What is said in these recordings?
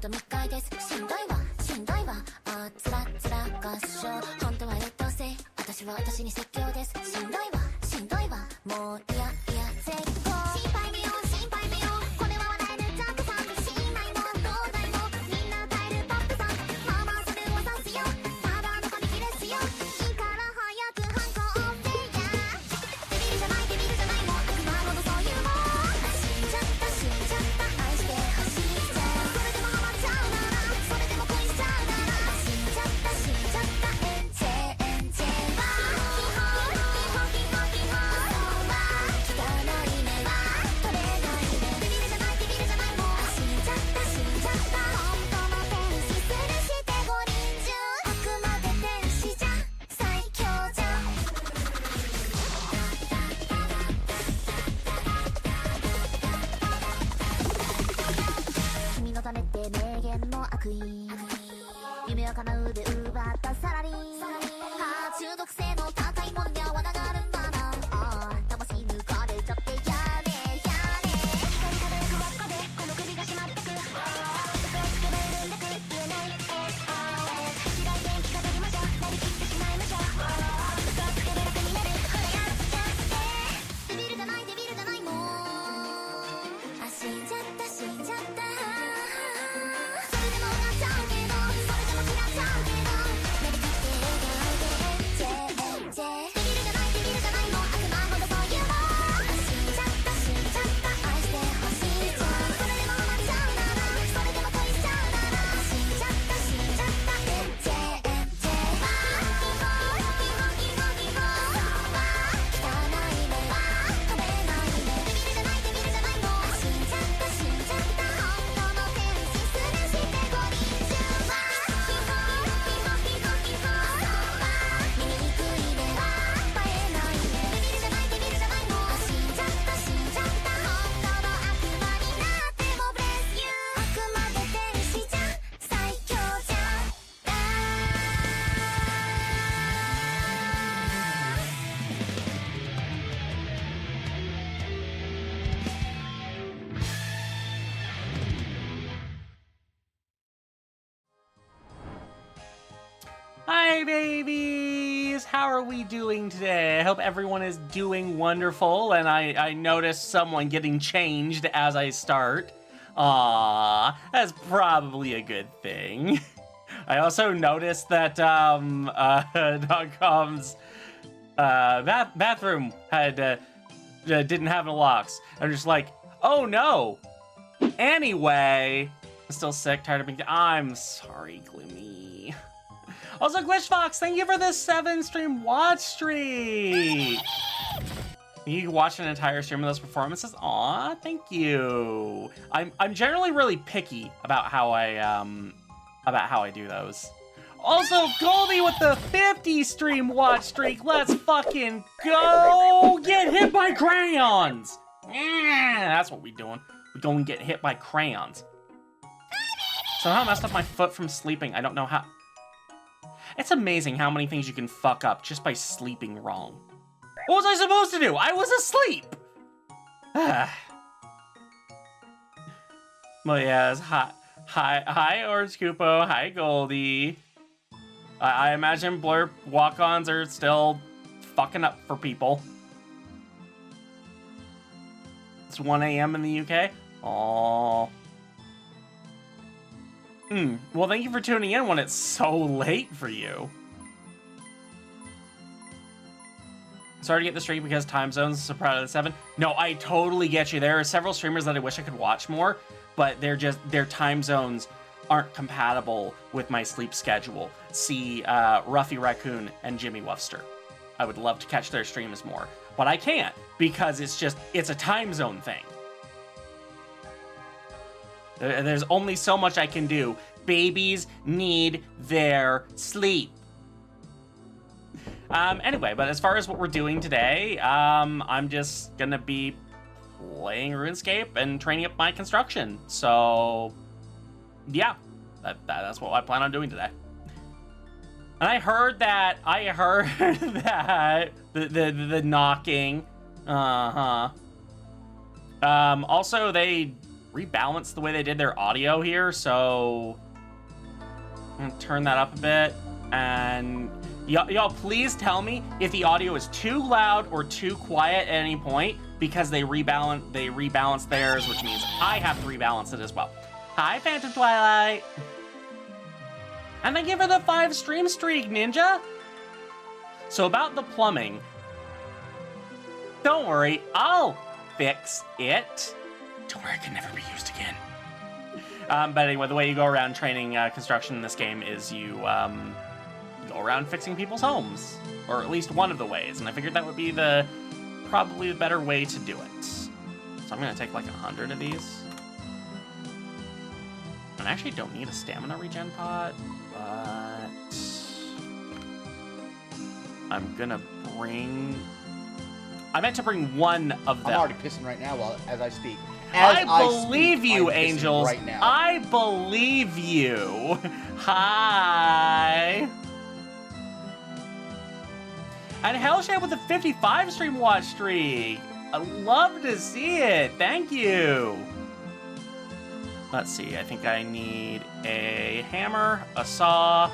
と密会です。しんどいわしんどいわ、あつらつら合唱、本当は劣等生、私は私に説教です。しんどいわしんどいわ、もういやいや絶好、心配無用心配無用、これは笑えるジャンクさん、自信ないもんどうだいも、みんな歌えるポップさん、まあまあそれを指すよ、ただの紙切れすよ、いいから早く反抗せや、デビルじゃないデビルじゃないもん、悪魔ほどそういうもん、死んじゃった死んじゃった、愛してほしいじゃん、それでもハマっちゃうなら、それでも恋しちゃうなら、死んじゃった死んじゃった、エンジェエンジェはヒホヒホヒホヒホ、そうは汚い目は取れないね、デビルじゃないデビルじゃないもん、死んじゃった死んじゃった、本当の天使するして五輪中、あくまで天使じゃ最強じゃん、君のためって名言の悪意、夢は叶うで奪ったサラリー、中毒性の高いものには罠があるんだな、魂抜かれちゃってやねやね、光風ふわっかでこの首が締まってく、嘘つけばいるんだく言えない SOS、時代元気が出りましょ、なりきってしまいましょ、嘘つけば楽になる、ほらやっちゃって、デビルじゃないデビルじゃないもん、死んじゃった死んじゃった、それでもなっちゃうけど、それでも嫌っちゃうけど、なりきって笑顔でエンジェエンジェ、デビルじゃないデビルじゃないもん、悪魔ほどそういうもん、死んじゃった死んじゃった、愛してほしいじゃん、それでもハマっちゃうなら、それでも恋しちゃうなら、死んじゃった死んじゃった、エンジェエンジェはヒホヒホヒホヒホ、そうは汚い目は取れないね、デビルじゃないデビルじゃないもん、死んじゃった死んじゃった、本当の天使するして五輪中はヒホヒホヒホヒホ、そうは醜い目は映えないね、デビルじゃないデビルじゃないもん、死んじゃった死んじゃった、本当の悪魔になってもブレスユー、あくまで天使じゃ最強じゃだHi babies! How are we doing today? I hope everyone is doing wonderful, and I noticed someone getting changed as I start. That's probably a good thing. I also noticed that Dogcom's bathroom had didn't have any locks. I'm just like, oh no! Anyway, I'm still sick, tired of being. I'm sorry, Gloomy. Also, Glitchfox, thank you for the 7-stream watch streak! You watch an entire stream of those performances? Aw, thank you. I'm generally really picky about how I do those. Also, Goldie with the 50-stream watch streak. Let's fucking go! Get hit by crayons! Yeah, that's what we doing. We go and get hit by crayons. Somehow I messed up my foot from sleeping. I don't know how. It's amazing how many things you can fuck up just by sleeping wrong. What was I supposed to do? I was asleep! Well, yes, hi, Orange Koopo, hi, Goldie. I imagine Blurp walk-ons are still fucking up for people. It's 1 a.m. in the UK? Aww. Well, thank you for tuning in when it's so late for you. Sorry to get the streak because time zones, so proud of the 7. No, I totally get you. There are several streamers that I wish I could watch more, but their time zones aren't compatible with my sleep schedule. See Ruffy Raccoon and Jimmy Wufster. I would love to catch their streams more, but I can't because it's a time zone thing. There's only so much I can do. Babies need their sleep. Anyway, but as far as what we're doing today, I'm just gonna be playing RuneScape and training up my construction. So, yeah, that's what I plan on doing today. And I heard that the knocking. Also, they rebalanced the way they did their audio here, so I'm gonna turn that up a bit. And y'all please tell me if the audio is too loud or too quiet at any point, because they rebalance theirs, which means I have to rebalance it as well. Hi, Phantom Twilight. And thank you for the 5 stream streak, Ninja. So about the plumbing, don't worry, I'll fix it. Don't worry, it can never be used again. But anyway, the way you go around training construction in this game is you go around fixing people's homes, or at least one of the ways. And I figured that would be probably the better way to do it. So I'm gonna take like 100 of these. And I actually don't need a stamina regen pot, but I'm gonna bring. I meant to bring one of them. I'm already pissing right now as I speak. I believe you, Angels. Right now. I believe you. Hi. And Hellshade with a 55 stream watch streak. I love to see it. Thank you. Let's see. I think I need a hammer, a saw,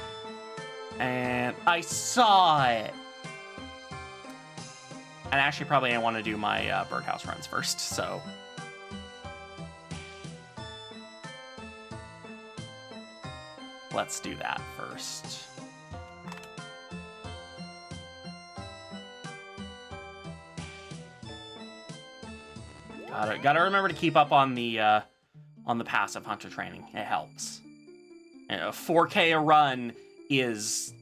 and I saw it. And actually, probably I want to do my birdhouse runs first, so. Let's do that first. Gotta remember to keep up on the passive hunter training. It helps. You know, 4K a run is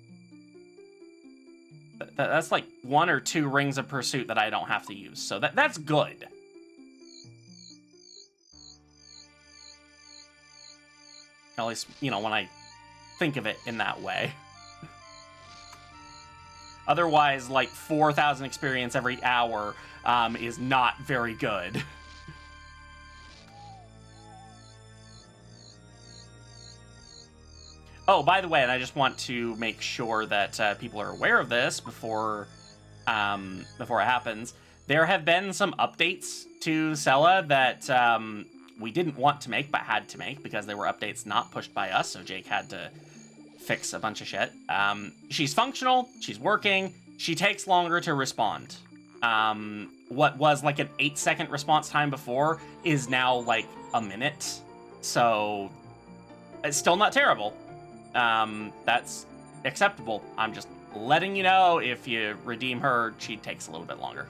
that's like 1 or 2 rings of pursuit that I don't have to use, so that's good. At least, you know, when I think of it in that way. Otherwise, like 4,000 experience every hour is not very good. Oh, by the way, and I just want to make sure that people are aware of this before it happens. There have been some updates to Sella that we didn't want to make, but had to make, because they were updates not pushed by us, so Jake had to fix a bunch of shit. She's functional, she's working, she takes longer to respond. What was like an 8-second response time before is now like a minute, so it's still not terrible. That's acceptable. I'm just letting you know, if you redeem her, she takes a little bit longer.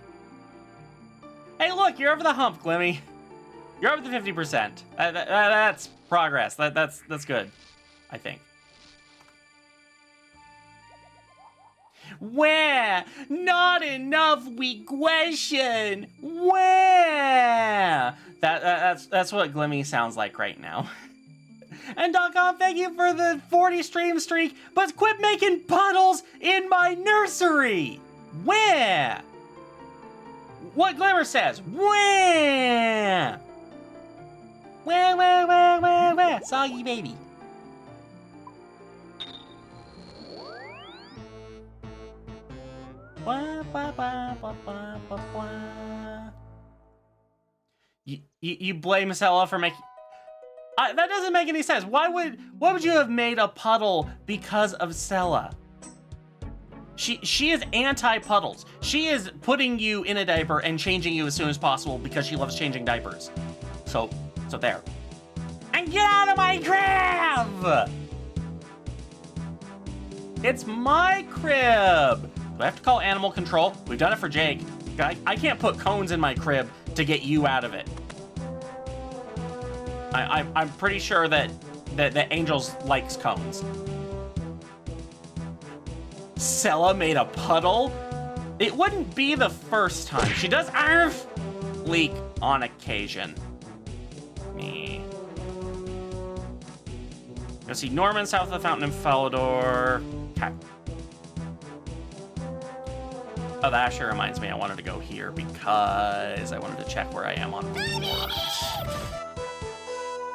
Hey, look, you're over the hump, Glimmy. You're over the 50%. That's progress. That's good, I think. Where? Not enough regression. Where? That's what Glimmy sounds like right now. And Doc-Off, thank you for the 40 stream streak, but quit making puddles in my nursery! Where? What Glimmer says, where? Where? Soggy baby. You blame Sella for making... that doesn't make any sense. Why would you have made a puddle because of Sella? She is anti-puddles. She is putting you in a diaper and changing you as soon as possible because she loves changing diapers. So there. And get out of my crib! It's my crib! Do I have to call animal control? We've done it for Jake. I can't put cones in my crib to get you out of it. I'm pretty sure that Angels likes cones. Sella made a puddle? It wouldn't be the first time. She does leak on occasion. Me. Go see Norman south of the fountain in Falador. Okay. Oh, that actually reminds me I wanted to go here because I wanted to check where I am on rewards.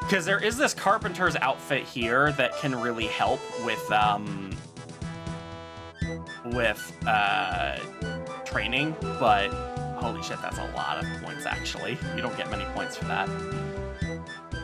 Because there is this carpenter's outfit here that can really help with training, but holy shit, that's a lot of points actually. You don't get many points for that.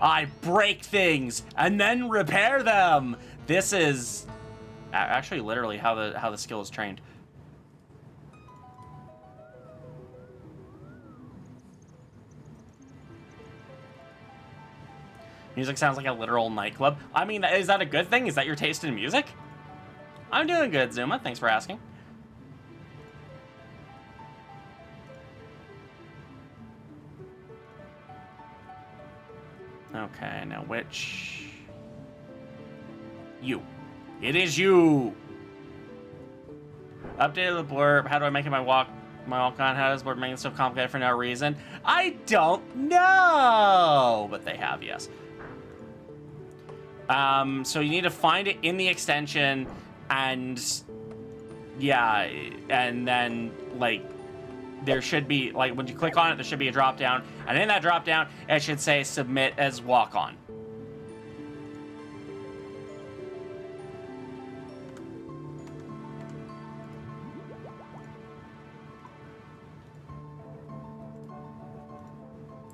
I break things and then repair them. This is actually literally how the skill is trained. Music sounds like a literal nightclub. I mean, is that a good thing? Is that your taste in music? I'm doing good, Zuma. Thanks for asking. Okay, now which... You. It is you! Updated the blurb. How do I make it my walk on? How does blurb make it so complicated for no reason? I don't know! But they have, yes. So you need to find it in the extension, and... Yeah, and then, like... There should be, like, when you click on it, there should be a drop-down, and in that drop-down, it should say submit as walk-on.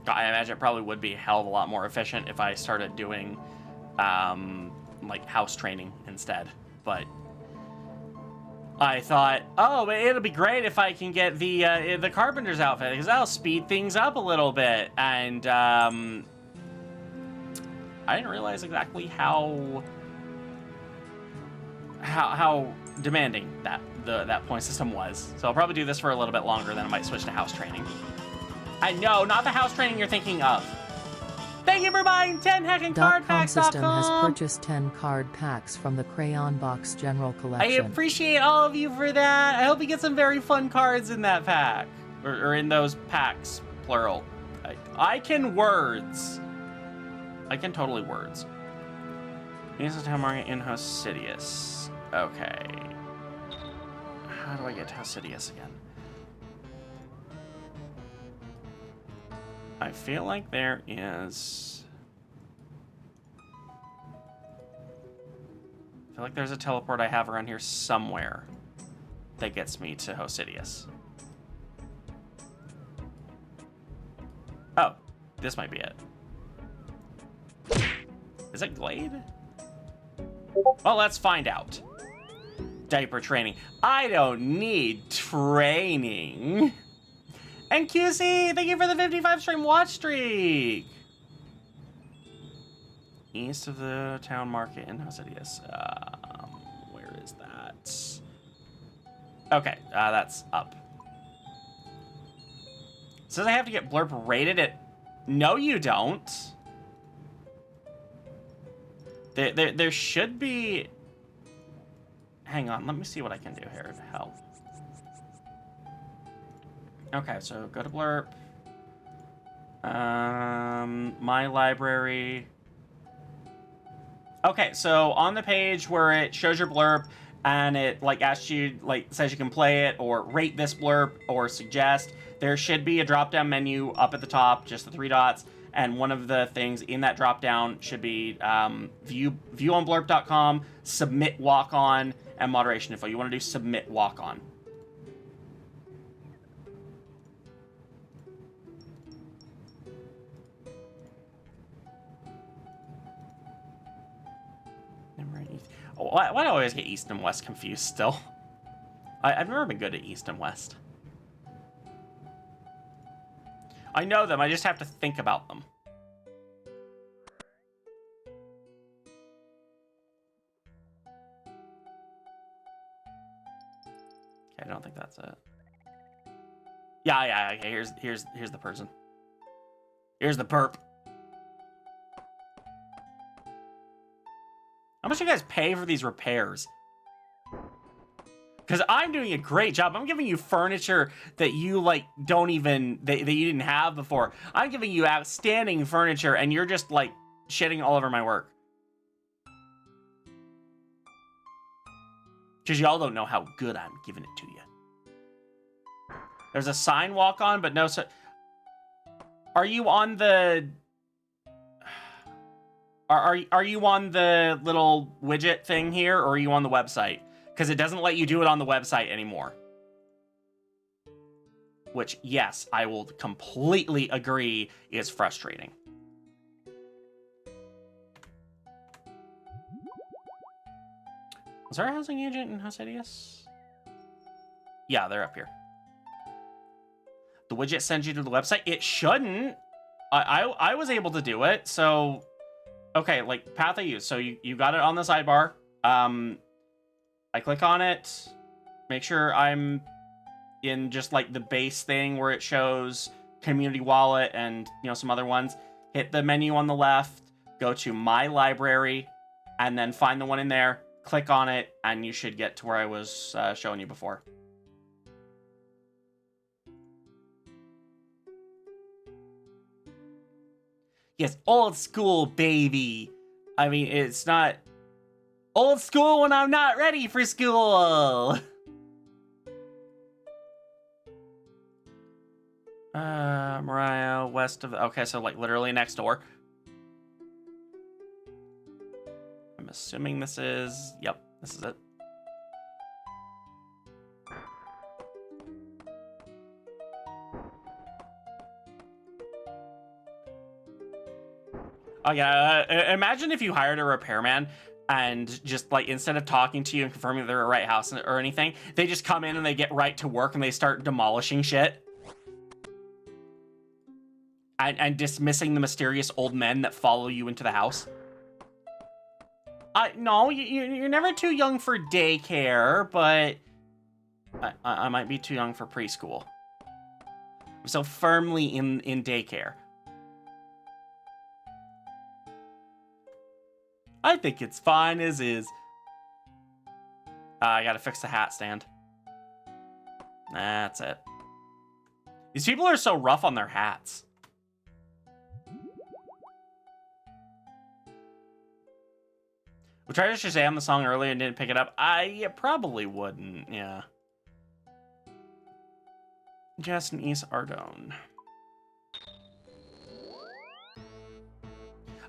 I imagine it probably would be a hell of a lot more efficient if I started doing, like, house training instead, but... I thought, oh, it'll be great if I can get the carpenter's outfit, because that'll speed things up a little bit. And I didn't realize exactly how demanding that point system was. So I'll probably do this for a little bit longer, then I might switch to house training. And no, not the house training you're thinking of. Thank you for buying 10 .com system has purchased 10 card packs from the Crayon Box General Collection. I appreciate all of you for that. I hope you get some very fun cards in that pack. Or in those packs, plural. I can words. I can totally words. Use the town market in Hosidius. Okay. How do I get to Hosidius again? I feel like there is... I feel like there's a teleport I have around here somewhere that gets me to Hosidius. Oh, this might be it. Is it Glade? Well, let's find out. Diaper training. I don't need training. And QC, thank you for the 55 stream watch streak. East of the town market in Hosidius. Where is that? Okay, that's up. It says I have to get blurb rated at... No, you don't. There should be... Hang on, let me see what I can do here to help. Okay, so go to blurb. My library. Okay, so on the page where it shows your blurb and it like asks you, like says you can play it or rate this blurb or suggest, there should be a drop-down menu up at the top, just the 3 dots, and one of the things in that drop-down should be view on blurb.com, submit walk-on, and moderation info. You want to do submit walk-on. Why do I always get East and West confused still? I've never been good at East and West. I know them, I just have to think about them. Okay, I don't think that's it. Yeah, okay, here's the person. Here's the perp. How much do you guys pay for these repairs? Because I'm doing a great job. I'm giving you furniture that you, like, don't even... That you didn't have before. I'm giving you outstanding furniture, and you're just, like, shitting all over my work. Because y'all don't know how good I'm giving it to you. There's a sign walk on, but no... Are you on the... Are you on the little widget thing here, or are you on the website? Because it doesn't let you do it on the website anymore. Which, yes, I will completely agree is frustrating. Is there a housing agent in Hosidius? Yeah, they're up here. The widget sends you to the website? It shouldn't. I was able to do it, so... Okay, like, path I use. So you got it on the sidebar. I click on it. Make sure I'm in just, like, the base thing where it shows Community Wallet and, you know, some other ones. Hit the menu on the left. Go to My Library. And then find the one in there. Click on it, and you should get to where I was showing you before. Yes, old school, baby. I mean, it's not old school when I'm not ready for school. Mariah, west of... Okay, so, like, literally next door. I'm assuming this is... Yep, this is it. Oh yeah, imagine if you hired a repairman and just, like, instead of talking to you and confirming they're at the right house or anything, they just come in and they get right to work and they start demolishing shit. And dismissing the mysterious old men that follow you into the house. No, you're never too young for daycare, but I might be too young for preschool. I'm so firmly in daycare. I think it's fine as is. I gotta fix the hat stand. That's it. These people are so rough on their hats. We tried to Shazam the song earlier and didn't pick it up. I probably wouldn't, yeah. Justin East Ardone.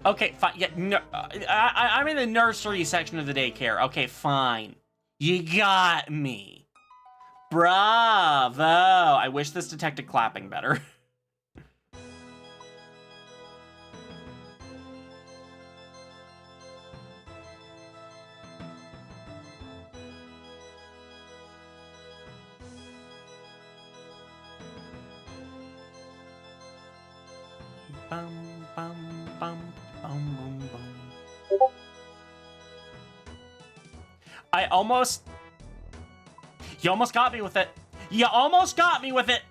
Okay, fine. Yeah, no, I'm in the nursery section of the daycare. Okay, fine. You got me. Bravo. I wish this detected clapping better. Bum, bum, bum, bum, bum, bum. I almost... You almost got me with it. You almost got me with it.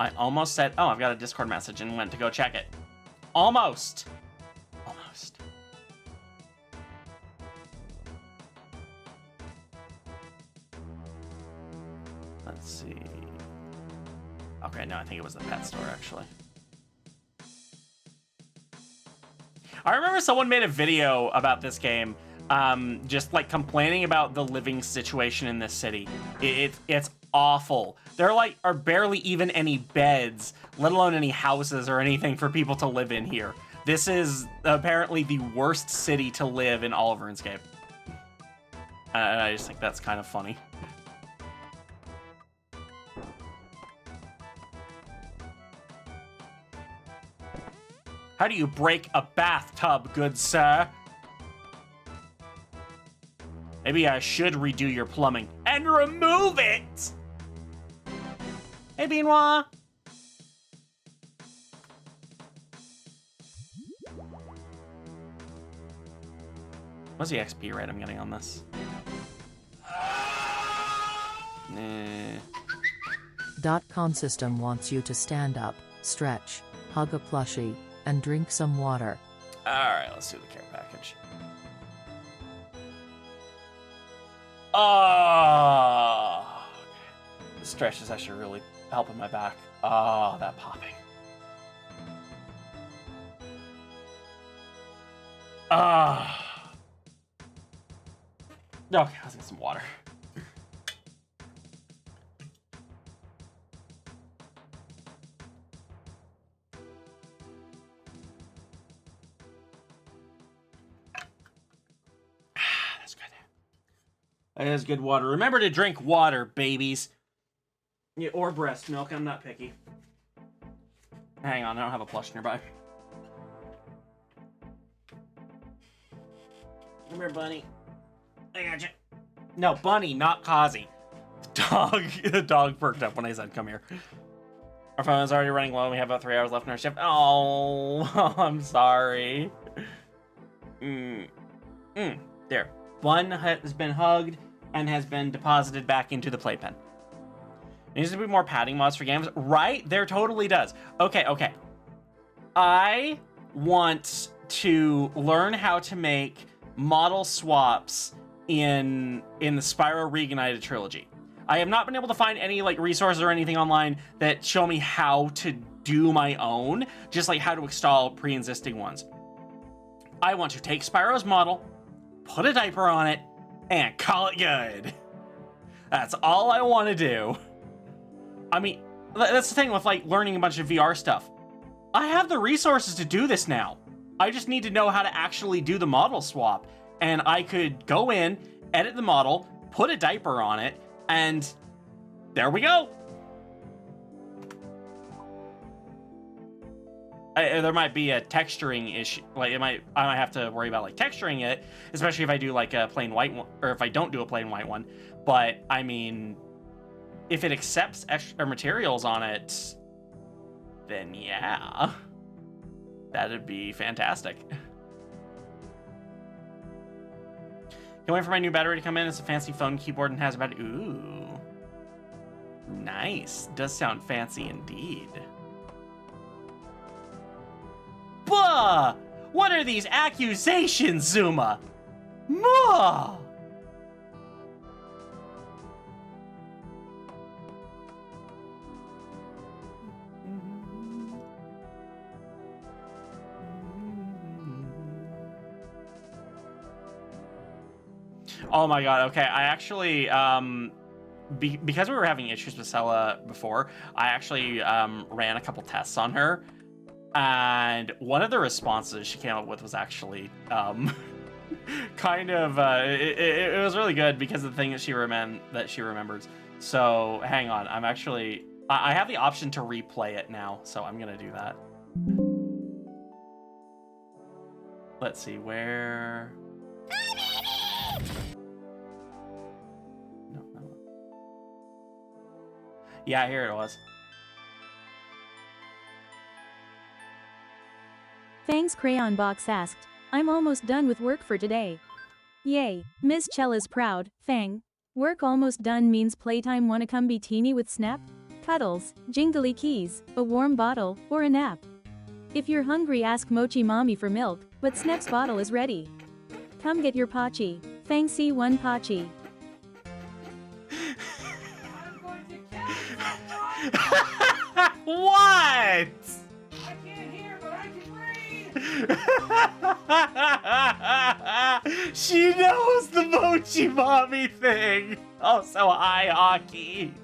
I almost said, oh, I've got a Discord message and went to go check it. Almost. Almost. Let's see. Okay, no, I think it was the pet store, actually. I remember someone made a video about this game, just, like, complaining about the living situation in this city. It's awful. There, like, are barely even any beds, let alone any houses or anything for people to live in here. This is apparently the worst city to live in all of RuneScape. And I just think that's kind of funny. How do you break a bathtub, good sir? Maybe I should redo your plumbing and remove it! Hey, Beanois! What's the XP rate I'm getting on this? Nah. .consystem wants you to stand up, stretch, hug a plushie, and drink some water. Alright, let's do the care package. Oh! Okay. The stretch is actually really helping my back. Oh, that popping. Ah. Okay, let's get some water. That's good. That is good water. Remember to drink water, babies. Yeah, or breast milk. I'm not picky. Hang on, I don't have a plush nearby. Come here, bunny. I gotcha. No, bunny, not Kazi. Dog. The dog perked up when I said come here. Our phone is already running low. We have about 3 hours left in our shift. Oh, I'm sorry. There. Bun has been hugged and has been deposited back into the playpen. There needs to be more padding mods for games. Right? There totally does. Okay. I want to learn how to make model swaps in the Spyro Reignited trilogy. I have not been able to find any like resources or anything online that show me how to do my own, just like how to install pre-existing ones. I want to take Spyro's model, put a diaper on it, and call it good. That's all I want to do. I mean, that's the thing with like learning a bunch of VR stuff. I have the resources to do this now. I just need to know how to actually do the model swap. And I could go in, edit the model, put a diaper on it, and there we go. There might be a texturing issue. Like I might have to worry about like texturing it, especially if I do like a plain white one, or if I don't do a plain white one. But I mean, if it accepts extra materials on it, then yeah, that'd be fantastic. Can't wait for my new battery to come in. It's a fancy phone keyboard and has about ooh, nice. Does sound fancy indeed. Bah! What are these accusations, Zuma? Muh! Oh my god, okay, I actually, because we were having issues with Sella before, I actually ran a couple tests on her, and one of the responses she came up with was actually kind of, it was really good because of the thing that she remembers. So, hang on, I have the option to replay it now, so I'm gonna do that. Let's see, where... Yeah, here it was. Thanks Crayon Box asked, I'm almost done with work for today. Yay, Miss Chella's proud, Fang. Work almost done means playtime. Wanna come be teeny with Snap? Cuddles, jingly keys, a warm bottle, or a nap. If you're hungry ask Mochi Mommy for milk, but Snap's bottle is ready. Come get your Pachi. Fang C1 Pachi. What? I can't hear, but I can read. She knows the Mochi Mommy thing. Also, hi, Aki.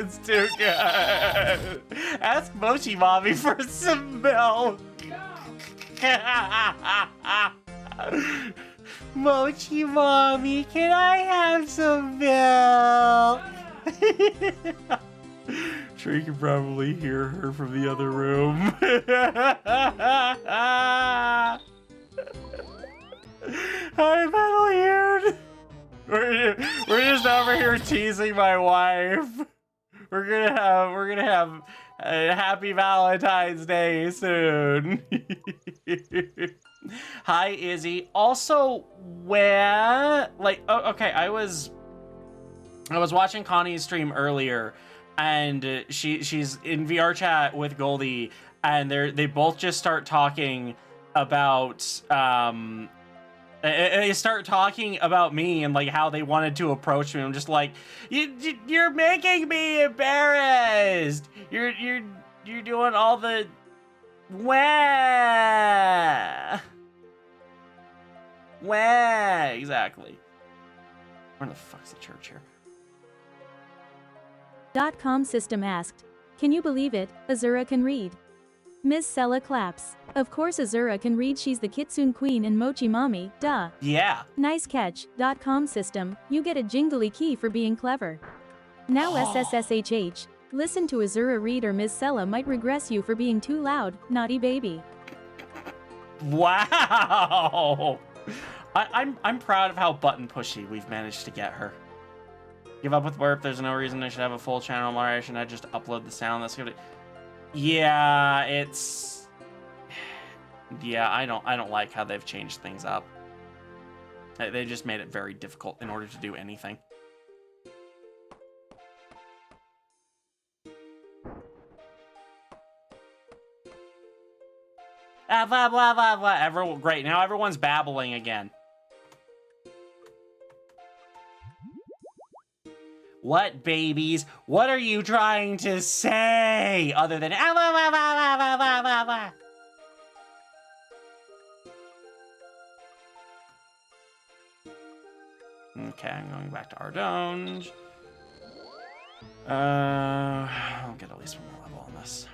It's too good. Ask Mochi Mommy for some milk. Mochi Mommy, can I have some milk? Sure, you can probably hear her from the other room. Hi, Metal We're just over here teasing my wife. We're gonna have a happy Valentine's Day soon. Hi, Izzy. Also, where okay, I was watching Connie's stream earlier, and she's in VR chat with Goldie, and they both just start talking about they start talking about me and like how they wanted to approach me. I'm just like, you're making me embarrassed. You're doing all the where exactly. Where the fuck's the church here? .com system asked, can you believe it? Azura can read. Miss Sella claps. Of course Azura can read, she's the Kitsune Queen and Mochi Mommy, duh. Yeah. Nice catch. .com system, you get a jingly key for being clever. Now SSSHH, Listen to Azura read or Ms. Sella might regress you for being too loud, naughty baby. Wow! I'm proud of how button pushy we've managed to get her. Give up with burp. There's no reason I should have a full channel moderation. I just upload the sound. That's good. Yeah, it's... Yeah, I don't like how they've changed things up. They just made it very difficult in order to do anything. Blah, blah, blah, blah. Great, now everyone's babbling again. What, babies? What are you trying to say? Other than... Blah, blah, blah, blah, blah, blah, blah, blah. Okay, I'm going back to Ardonge. I'll get at least one more level on this.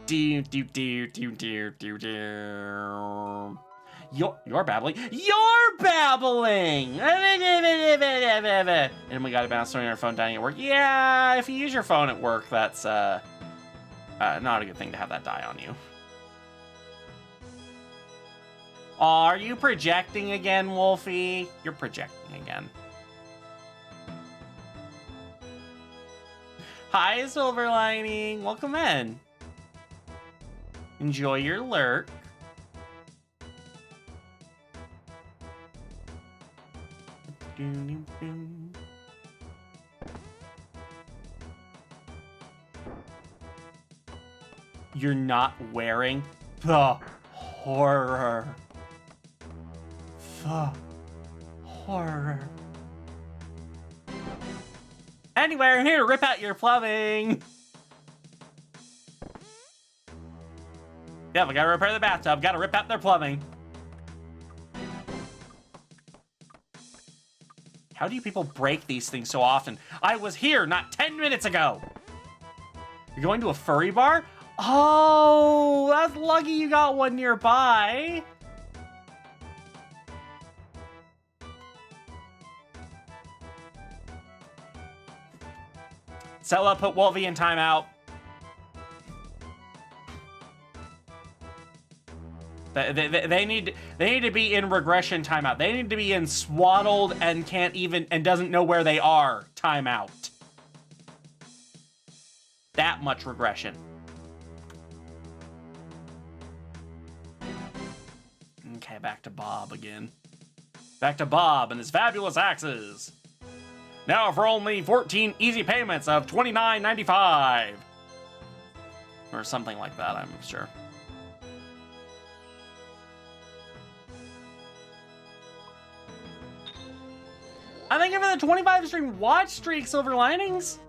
You're babbling. You're babbling! And we gotta bounce on your phone dying at work. Yeah, if you use your phone at work, that's not a good thing to have that die on you. Are you projecting again, Wolfie? You're projecting again. Hi, Silver Lining. Welcome in. Enjoy your lurk. You're not wearing the horror. The horror. Anyway, I'm here to rip out your plumbing. Yeah, we gotta repair the bathtub. Gotta rip out their plumbing. How do you people break these things so often? I was here not 10 minutes ago. You're going to a furry bar? Oh, that's lucky you got one nearby. Sella, put Wolfie in timeout. They need to be in regression timeout. They need to be in swaddled and can't even and doesn't know where they are timeout. That much regression. Okay, back to Bob again. Back to Bob and his fabulous axes. Now for only 14 easy payments of $29.95. Or something like that, I'm sure. I thank you for the 25 stream watch streak, Silver Linings.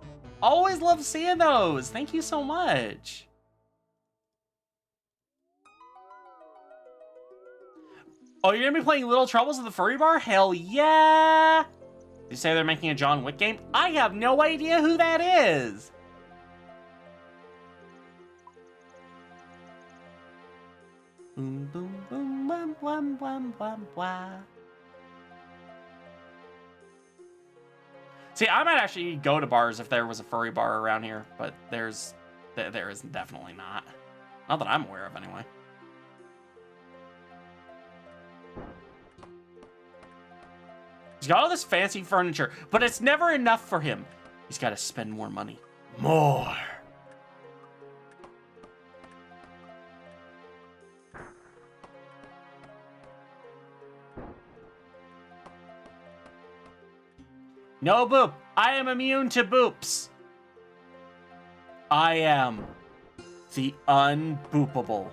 Always love seeing those. Thank you so much. Oh, you're gonna be playing Little Troubles at the Furry Bar? Hell yeah! Did you say they're making a John Wick game? I have no idea who that is. Boom, boom, boom, bum, bum, bum, bum, bum. See, I might actually go to bars if there was a furry bar around here, but there is definitely not. Not that I'm aware of, anyway. He's got all this fancy furniture, but it's never enough for him. He's got to spend more money. More. No boop. I am immune to boops. I am the unboopable.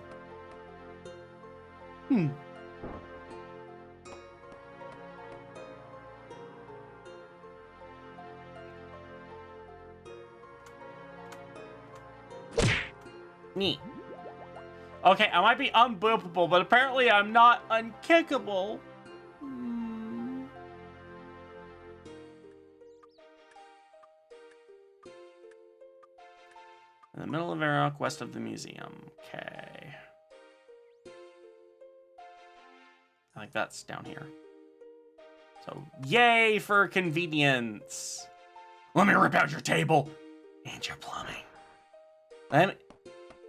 Neat. Okay, I might be unboopable, but apparently I'm not unkickable. In the middle of Arok, west of the museum. Okay. I think that's down here. So, yay for convenience. Let me rip out your table. And your plumbing.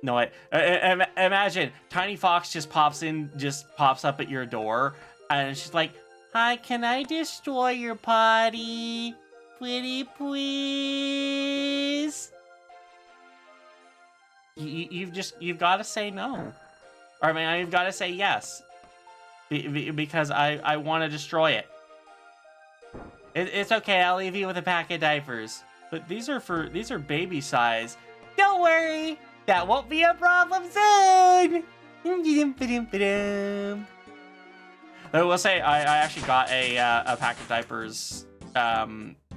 No, wait. Imagine Tiny Fox just pops up at your door, and she's like, "Hi, can I destroy your potty? Pretty please?" You've got to say no. Or I mean, you've got to say yes. Because I want to destroy it. It's okay, I'll leave you with a pack of diapers. But these are baby size. Don't worry, that won't be a problem soon. I will say I actually got a pack of diapers,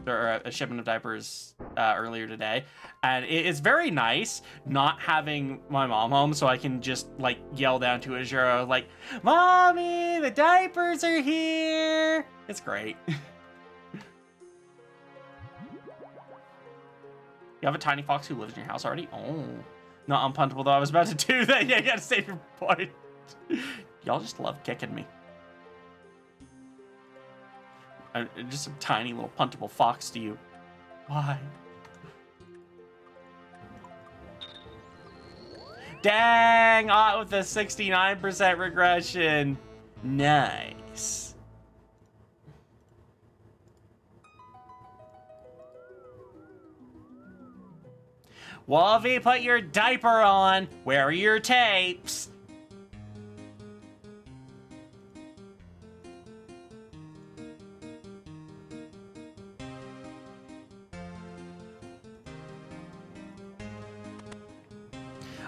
or a shipment of diapers earlier today, and it's very nice not having my mom home, so I can just like yell down to Azura like, "Mommy, the diapers are here!" It's great. You have a tiny fox who lives in your house already? Oh, not unpuntable though. I was about to do that. Yeah, you gotta save your point. Y'all just love kicking me. Just a tiny little puntable fox to you. Why? Dang! With a 69% regression. Nice. Wolvie, put your diaper on. Where are your tapes?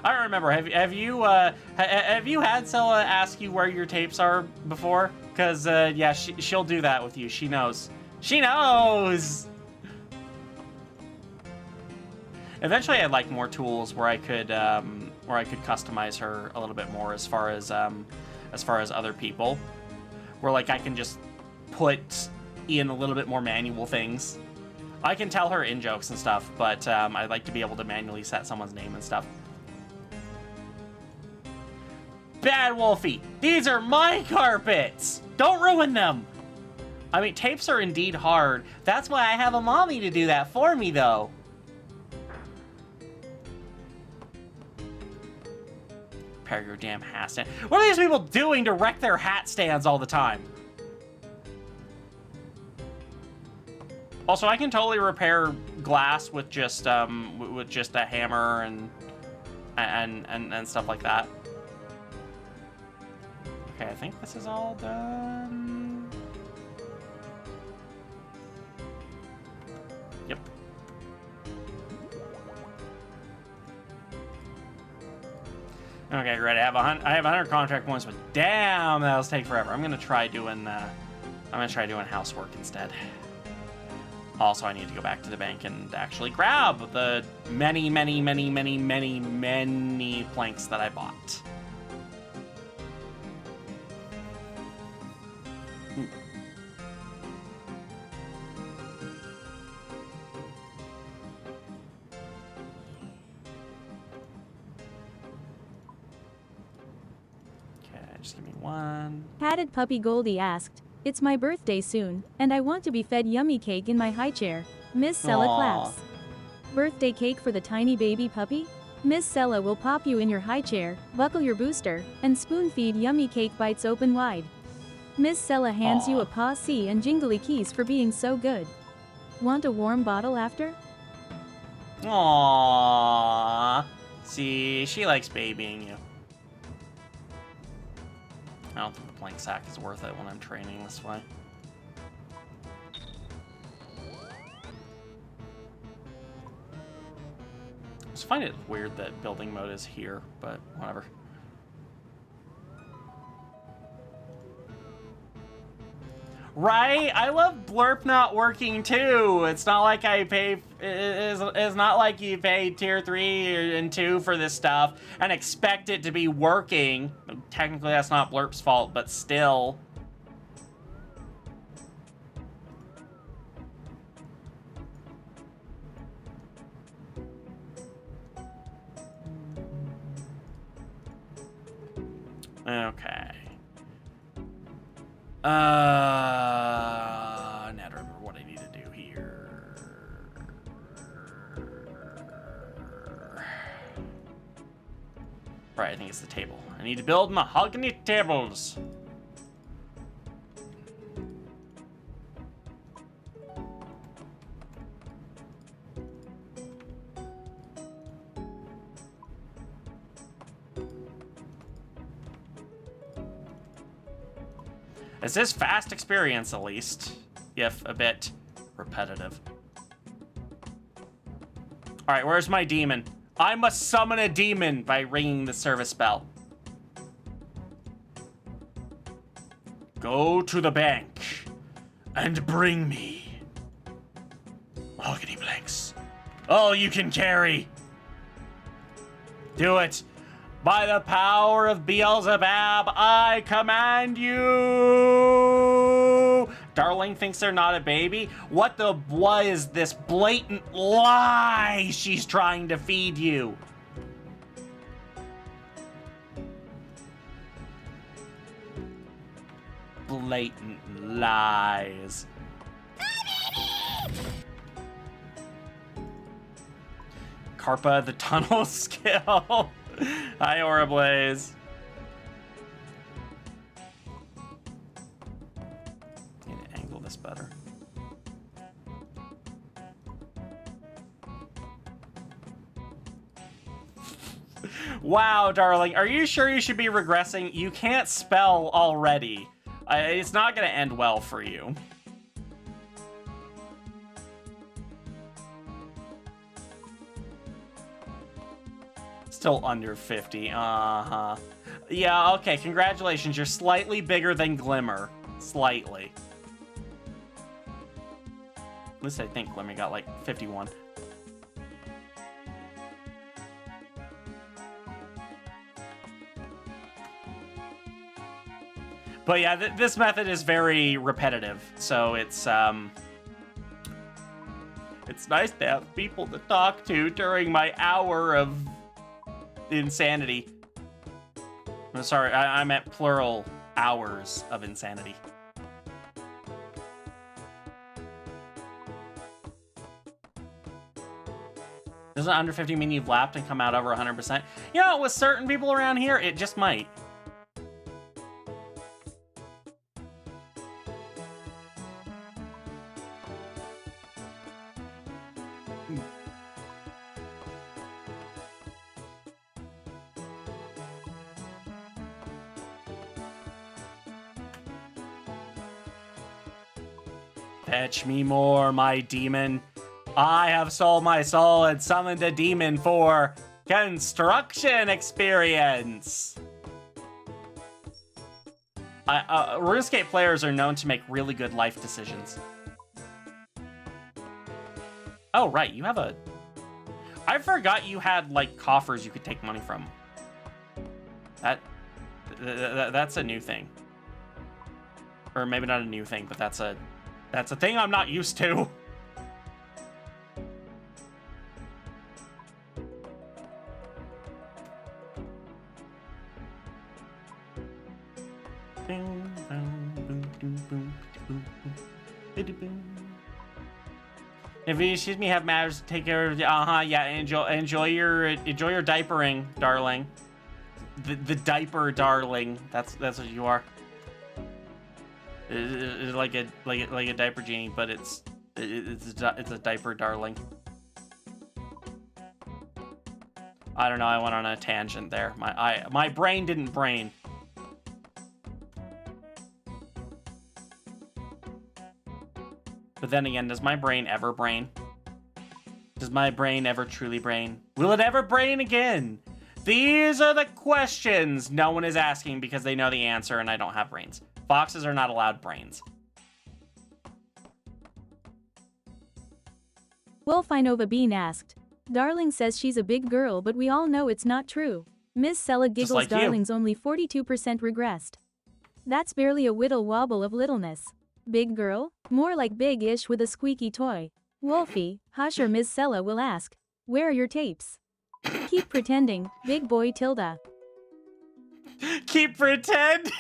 I don't remember. Have you had Scylla ask you where your tapes are before? Because yeah, she'll do that with you. She knows. She knows. Eventually, I'd like more tools where I could customize her a little bit more as far as other people, where like I can just put in a little bit more manual things. I can tell her in jokes and stuff, but I'd like to be able to manually set someone's name and stuff. Bad Wolfie, these are my carpets! Don't ruin them! I mean, tapes are indeed hard. That's why I have a mommy to do that for me, though. Repair your damn hat stand. What are these people doing to wreck their hat stands all the time? Also, I can totally repair glass with just a hammer and stuff like that. Okay, I think this is all done. Yep. Okay, great. I have 100 contract points, but damn, that'll take forever. I'm gonna try doing housework instead. Also, I need to go back to the bank and actually grab the many planks that I bought. Just give me one. Padded Puppy Goldie asked, "It's my birthday soon, and I want to be fed yummy cake in my high chair." Miss Sella claps. Birthday cake for the tiny baby puppy? Miss Sella will pop you in your high chair, buckle your booster, and spoon feed yummy cake bites open wide. Miss Sella hands you a paw C and jingly keys for being so good. Want a warm bottle after? Aww. See, she likes babying you. I don't think the plank sack is worth it when I'm training this way. I just find it weird that building mode is here, but whatever. Right? I love Blurp not working too. It's not like I pay. It's not like you pay tier 3 and 2 for this stuff and expect it to be working. Technically, that's not Blurp's fault, but still. Okay. Now to remember what I need to do here. Right, I think it's the table. I need to build mahogany tables. It's this fast experience, at least, if a bit repetitive. All right, where's my demon? I must summon a demon by ringing the service bell. Go to the bank and bring me mahogany planks. All you can carry. Do it. By the power of Beelzebub, I command you! Darling thinks they're not a baby? What is this blatant lie she's trying to feed you? Blatant lies. Carpa the tunnel skill. Hi, Aurablaze. Need to angle this better. Wow, darling. Are you sure you should be regressing? You can't spell already. It's not going to end well for you. Still under 50. Uh-huh. Yeah, okay. Congratulations. You're slightly bigger than Glimmer. Slightly. At least I think Glimmer got like 51. But yeah, this method is very repetitive, so it's nice to have people to talk to during my hour of insanity. I'm sorry, I meant plural hours of insanity. Doesn't under 50 mean you've lapped and come out over 100%? You know, with certain people around here, it just might. Fetch me more, my demon. I have sold my soul and summoned a demon for construction experience. RuneScape players are known to make really good life decisions. Oh, right, you have a... I forgot you had, like, coffers you could take money from. That's a new thing. Or maybe not a new thing, but that's a thing I'm not used to. If you excuse me, have matters, take care of. Yeah. Enjoy your diapering, darling. The diaper, darling. That's what you are. It's like a diaper genie, but it's a diaper, darling. I don't know. I went on a tangent there. My brain didn't brain. But then again, does my brain ever brain? Does my brain ever truly brain? Will it ever brain again? These are the questions no one is asking because they know the answer and I don't have brains. Foxes are not allowed brains. Wolfinova Bean asked, Darling says she's a big girl, but we all know it's not true. Miss Sella giggles like Darling's only 42% regressed. That's barely a whittle wobble of littleness. Big girl? More like big-ish with a squeaky toy. Wolfie, hush or Miss Sella will ask, where are your tapes? Keep pretending, big boy tilde. Keep pretending!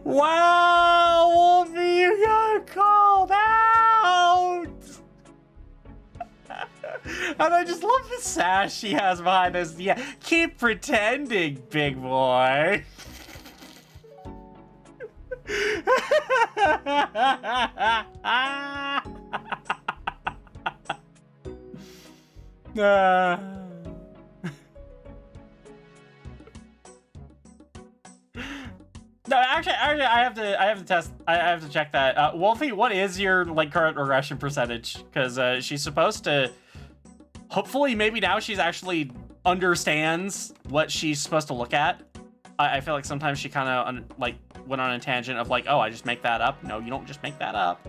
Wow, Wolfie, you got called out! And I just love the sash she has behind this. Yeah, keep pretending, big boy. No, actually, I have to check that. Wolfie, what is your like current regression percentage? Because she's supposed to. Hopefully, maybe now she's actually understands what she's supposed to look at. I feel like sometimes she kind of like went on a tangent of like, oh, I just make that up. No, you don't just make that up.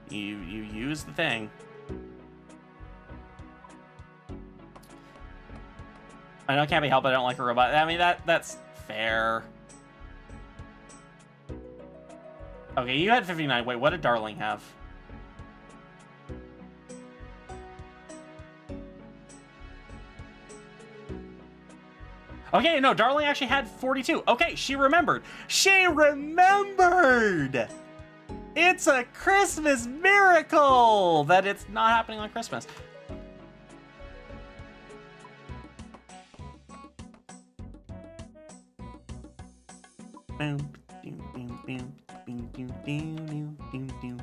You use the thing. I know it can't be helped, but I don't like a robot. I mean, that's fair. Okay, you had 59. Wait, what did Darling have? Okay, no, Darling actually had 42. Okay, she remembered. She remembered! It's a Christmas miracle that it's not happening on Christmas. Boom, boom, boom, boom, boom, boom, boom, boom, boom.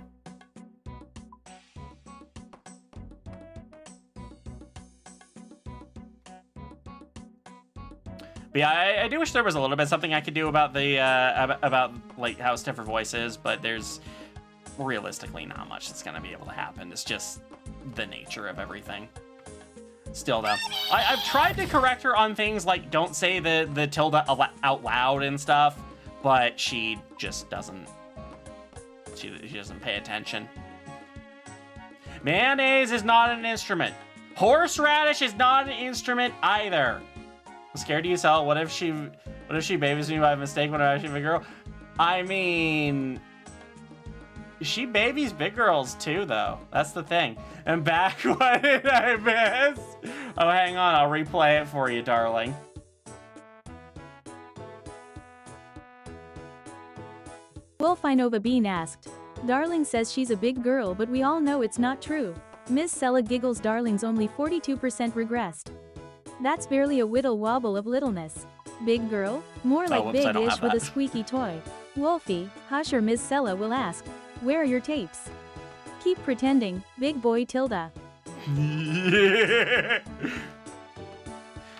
But yeah, I do wish there was a little bit something I could do about the about like how stiff her voice is, but there's realistically not much that's gonna be able to happen. It's just the nature of everything. Still though, I've tried to correct her on things like don't say the tilde out loud and stuff, but she just doesn't. She doesn't pay attention. Mayonnaise is not an instrument. Horseradish is not an instrument either. I'm scared to use hell. What if she babies me by mistake when I'm actually a girl? I mean, she babies big girls too, though. That's the thing. And back, what did I miss? Oh, hang on. I'll replay it for you, darling. Wolfinova Bean asked. Darling says she's a big girl, but we all know it's not true. Miss Sella giggles. Darling's only 42% regressed. That's barely a whittle wobble of littleness. Big girl? More like big-ish with a squeaky toy. Wolfie, hush or Miss Sella will ask. Where are your tapes? Keep pretending, big boy tilde.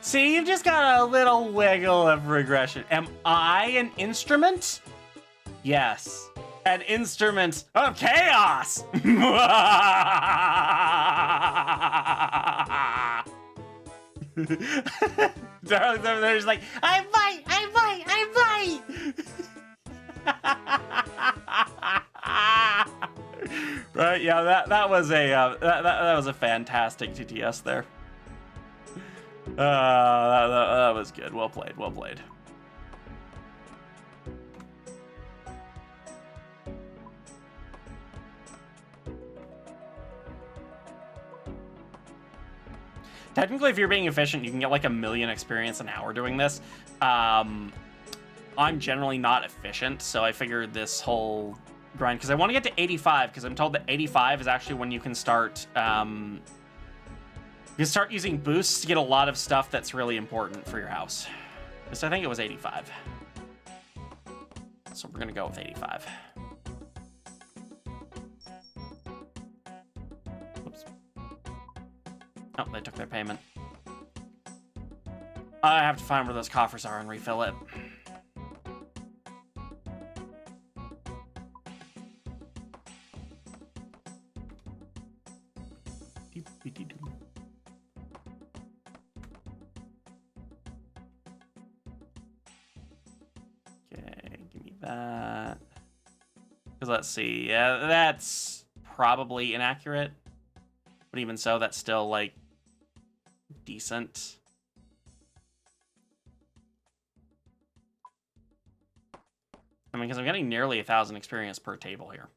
See, you've just got a little wiggle of regression. Am I an instrument? Yes. An instrument of chaos! Darling's over there, just like, I bite! Right? Yeah, that was a that was a fantastic TTS there. That was good. Well played. Well played. Technically, if you're being efficient, you can get like 1,000,000 experience an hour doing this. I'm generally not efficient, so I figured this whole grind, because I want to get to 85, because I'm told that 85 is actually when you can start using boosts to get a lot of stuff that's really important for your house. So I think it was 85. So we're gonna go with 85. Whoops. Oh, they took their payment. I have to find where those coffers are and refill it. Okay, give me that. Because let's see, yeah, that's probably inaccurate. But even so, that's still, like, decent. I mean, because I'm getting nearly 1,000 experience per table here.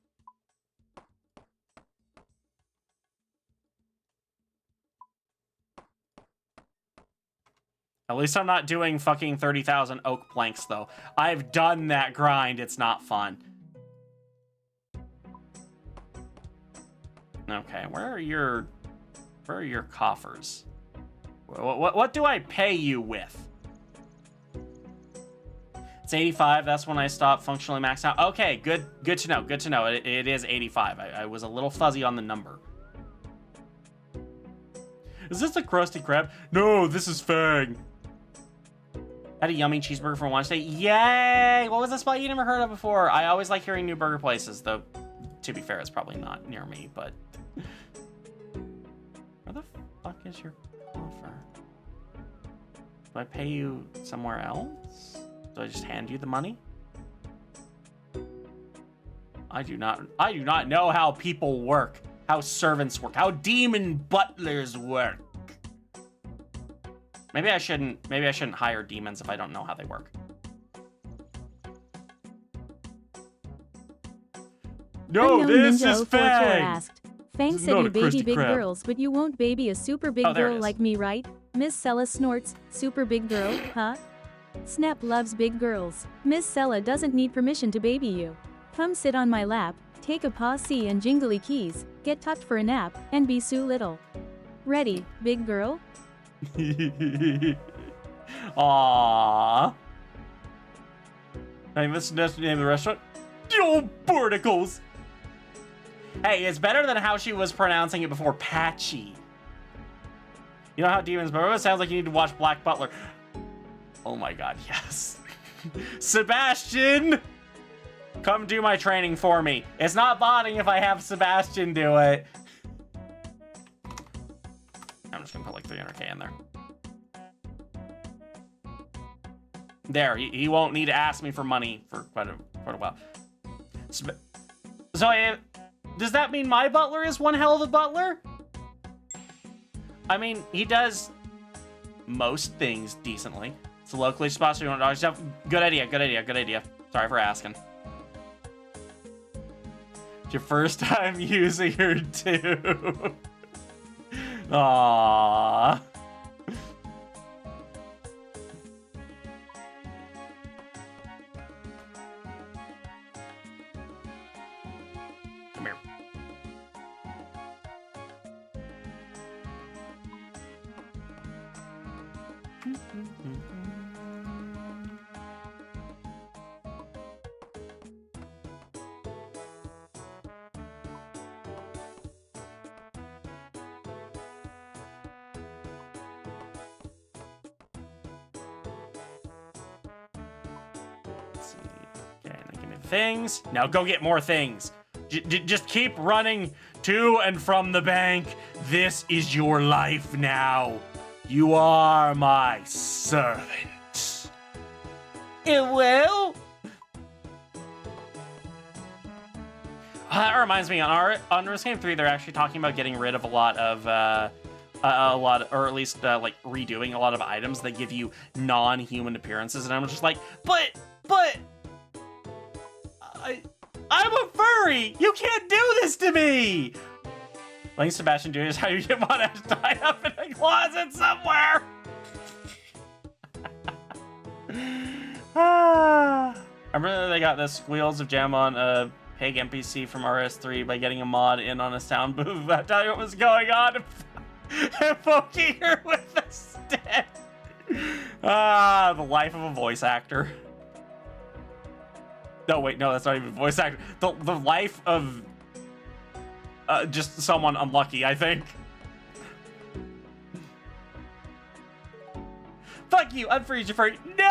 At least I'm not doing fucking 30,000 oak planks, though. I've done that grind. It's not fun. Okay, where are your coffers? What do I pay you with? It's 85. That's when I stop functionally maxed out. Okay, good to know. Good to know. It is 85. I was a little fuzzy on the number. Is this a Krusty Krab? No, this is Fang. Had a yummy cheeseburger for Wednesday. Yay! What was the spot you never heard of before? I always like hearing new burger places, though. To be fair, it's probably not near me, but where the fuck is your offer? Do I pay you somewhere else? Do I just hand you the money? I do not know how people work, how servants work, how demon butlers work. Maybe I shouldn't hire demons if I don't know how they work. No, this is Fang. Asked. Fang said you baby big girls, but you won't baby a super big girl like me, right? Miss Sella snorts, super big girl, huh? Snap loves big girls. Miss Sella doesn't need permission to baby you. Come sit on my lap, take a paw-see and jingly keys, get tucked for a nap, and be Sue Little. Ready, big girl? Aww. Hey, what's the name of the restaurant? Yo, Barnacles! Hey, it's better than how she was pronouncing it before, Patchy. You know how demons, but it sounds like you need to watch Black Butler. Oh my god, yes. Sebastian! Come do my training for me. It's not botting if I have Sebastian do it. I'm just gonna put like 300k in there. There, he won't need to ask me for money for quite a while. So, does that mean my butler is one hell of a butler? I mean, he does most things decently. It's a locally sponsored dog stuff. Good idea. Sorry for asking. It's your first time using her too. Aww. Come here. Let's see. Okay, now give me the things. Now go get more things. Just keep running to and from the bank. This is your life now. You are my servant. It will. That reminds me, on Risk Game 3, they're actually talking about getting rid of a lot of, or at least like redoing a lot of items that give you non-human appearances, and I'm just like, but, I'm a furry. You can't do this to me. Letting Sebastian do is how you get Monash tied up in a closet somewhere. Remember they got the squeals of jam on a pig NPC from RS3 by getting a mod in on a sound booth. I'll tell you what was going on and poking her with a stick. The life of a voice actor. No, wait, no, that's not even a voice actor. The life of just someone unlucky, I think. Fuck you, unfreeze your furry. No!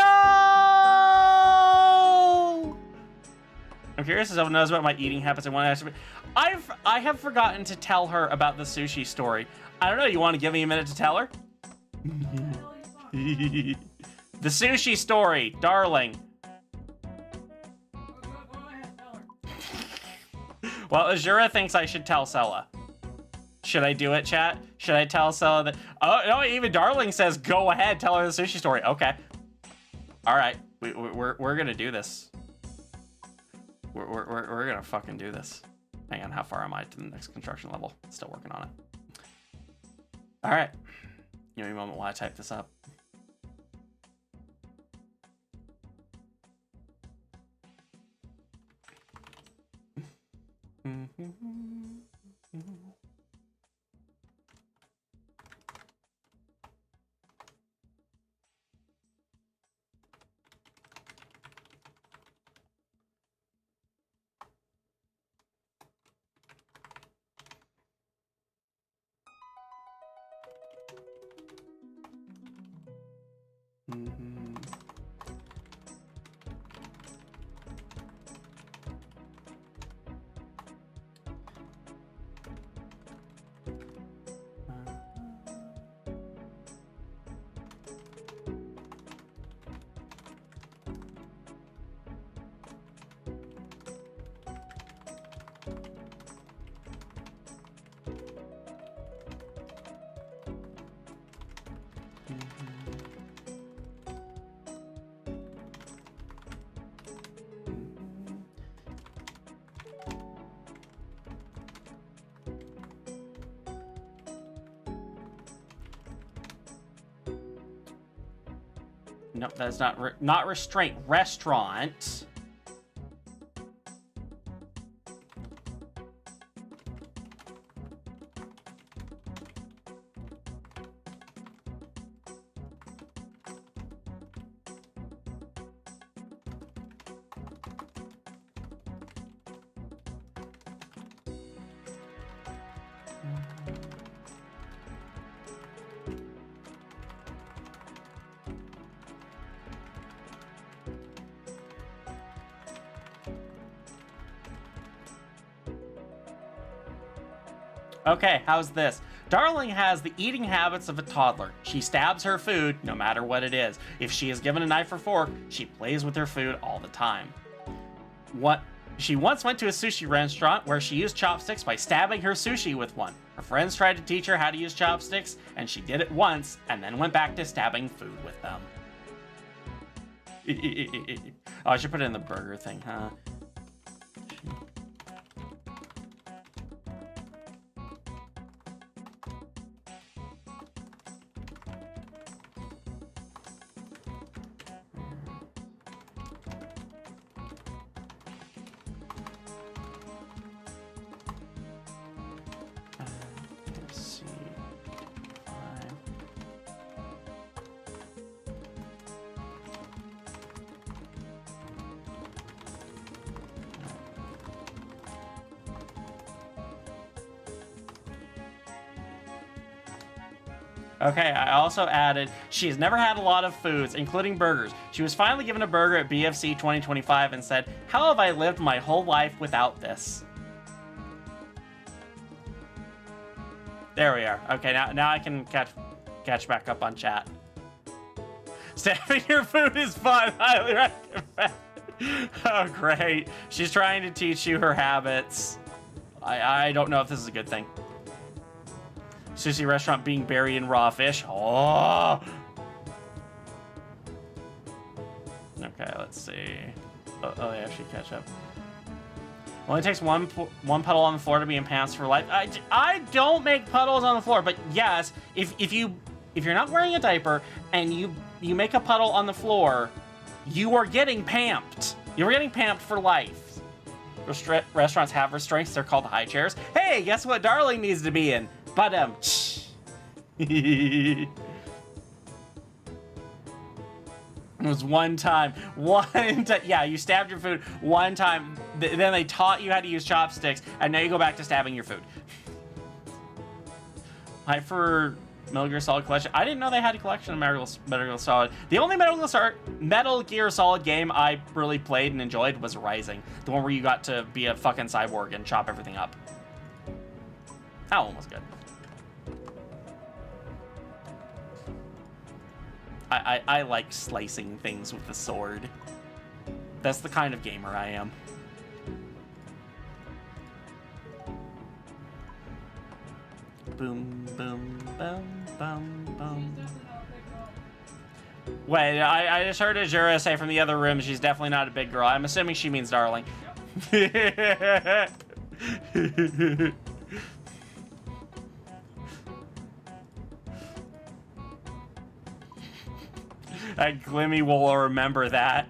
I'm curious if someone knows about my eating habits and want to ask. I have forgotten to tell her about the sushi story. I don't know, you want to give me a minute to tell her? The sushi story, darling. Well, Azura thinks I should tell Sella. Should I do it, chat? Should I tell Sella that? Oh, no, even Darling says, go ahead, tell her the sushi story. Okay. All right, we're gonna do this. We're gonna fucking do this. Hang on, how far am I to the next construction level? Still working on it. All right. Give me a moment while I type this up. Nope, that's not restraint. Restaurant. Okay, how's this? Darling has the eating habits of a toddler. She stabs her food, no matter what it is. If she is given a knife or fork, she plays with her food all the time. She once went to a sushi restaurant where she used chopsticks by stabbing her sushi with one. Her friends tried to teach her how to use chopsticks, and she did it once, and then went back to stabbing food with them. Oh, I should put it in the burger thing, huh? Okay, I also added, she's never had a lot of foods, including burgers. She was finally given a burger at BFC 2025 and said, "How have I lived my whole life without this?" There we are. Okay, now I can catch back up on chat. Stabbing your food is fun. Highly recommend. Oh, great. She's trying to teach you her habits. I don't know if this is a good thing. Sushi restaurant being buried in raw fish. Oh. Okay, let's see. Oh, they actually catch up. Only takes one puddle on the floor to be enhanced for life. I don't make puddles on the floor, but yes, if you're not wearing a diaper and you make a puddle on the floor, you are getting pamped. You're getting pamped for life. Restaurants have restraints. They're called high chairs. Hey, guess what Darling needs to be in? But it was one time. Yeah, you stabbed your food one time. Then they taught you how to use chopsticks, and now you go back to stabbing your food. Hype for Metal Gear Solid collection. I didn't know they had a collection of Metal Gear Solid. The only Metal Gear Solid game I really played and enjoyed was Rising, the one where you got to be a fucking cyborg and chop everything up. That one was good. I like slicing things with the sword. That's the kind of gamer I am. Boom, boom, boom, boom, boom. Wait, I just heard Azura say from the other room she's definitely not a big girl. I'm assuming she means Darling. That Glimmy will remember that.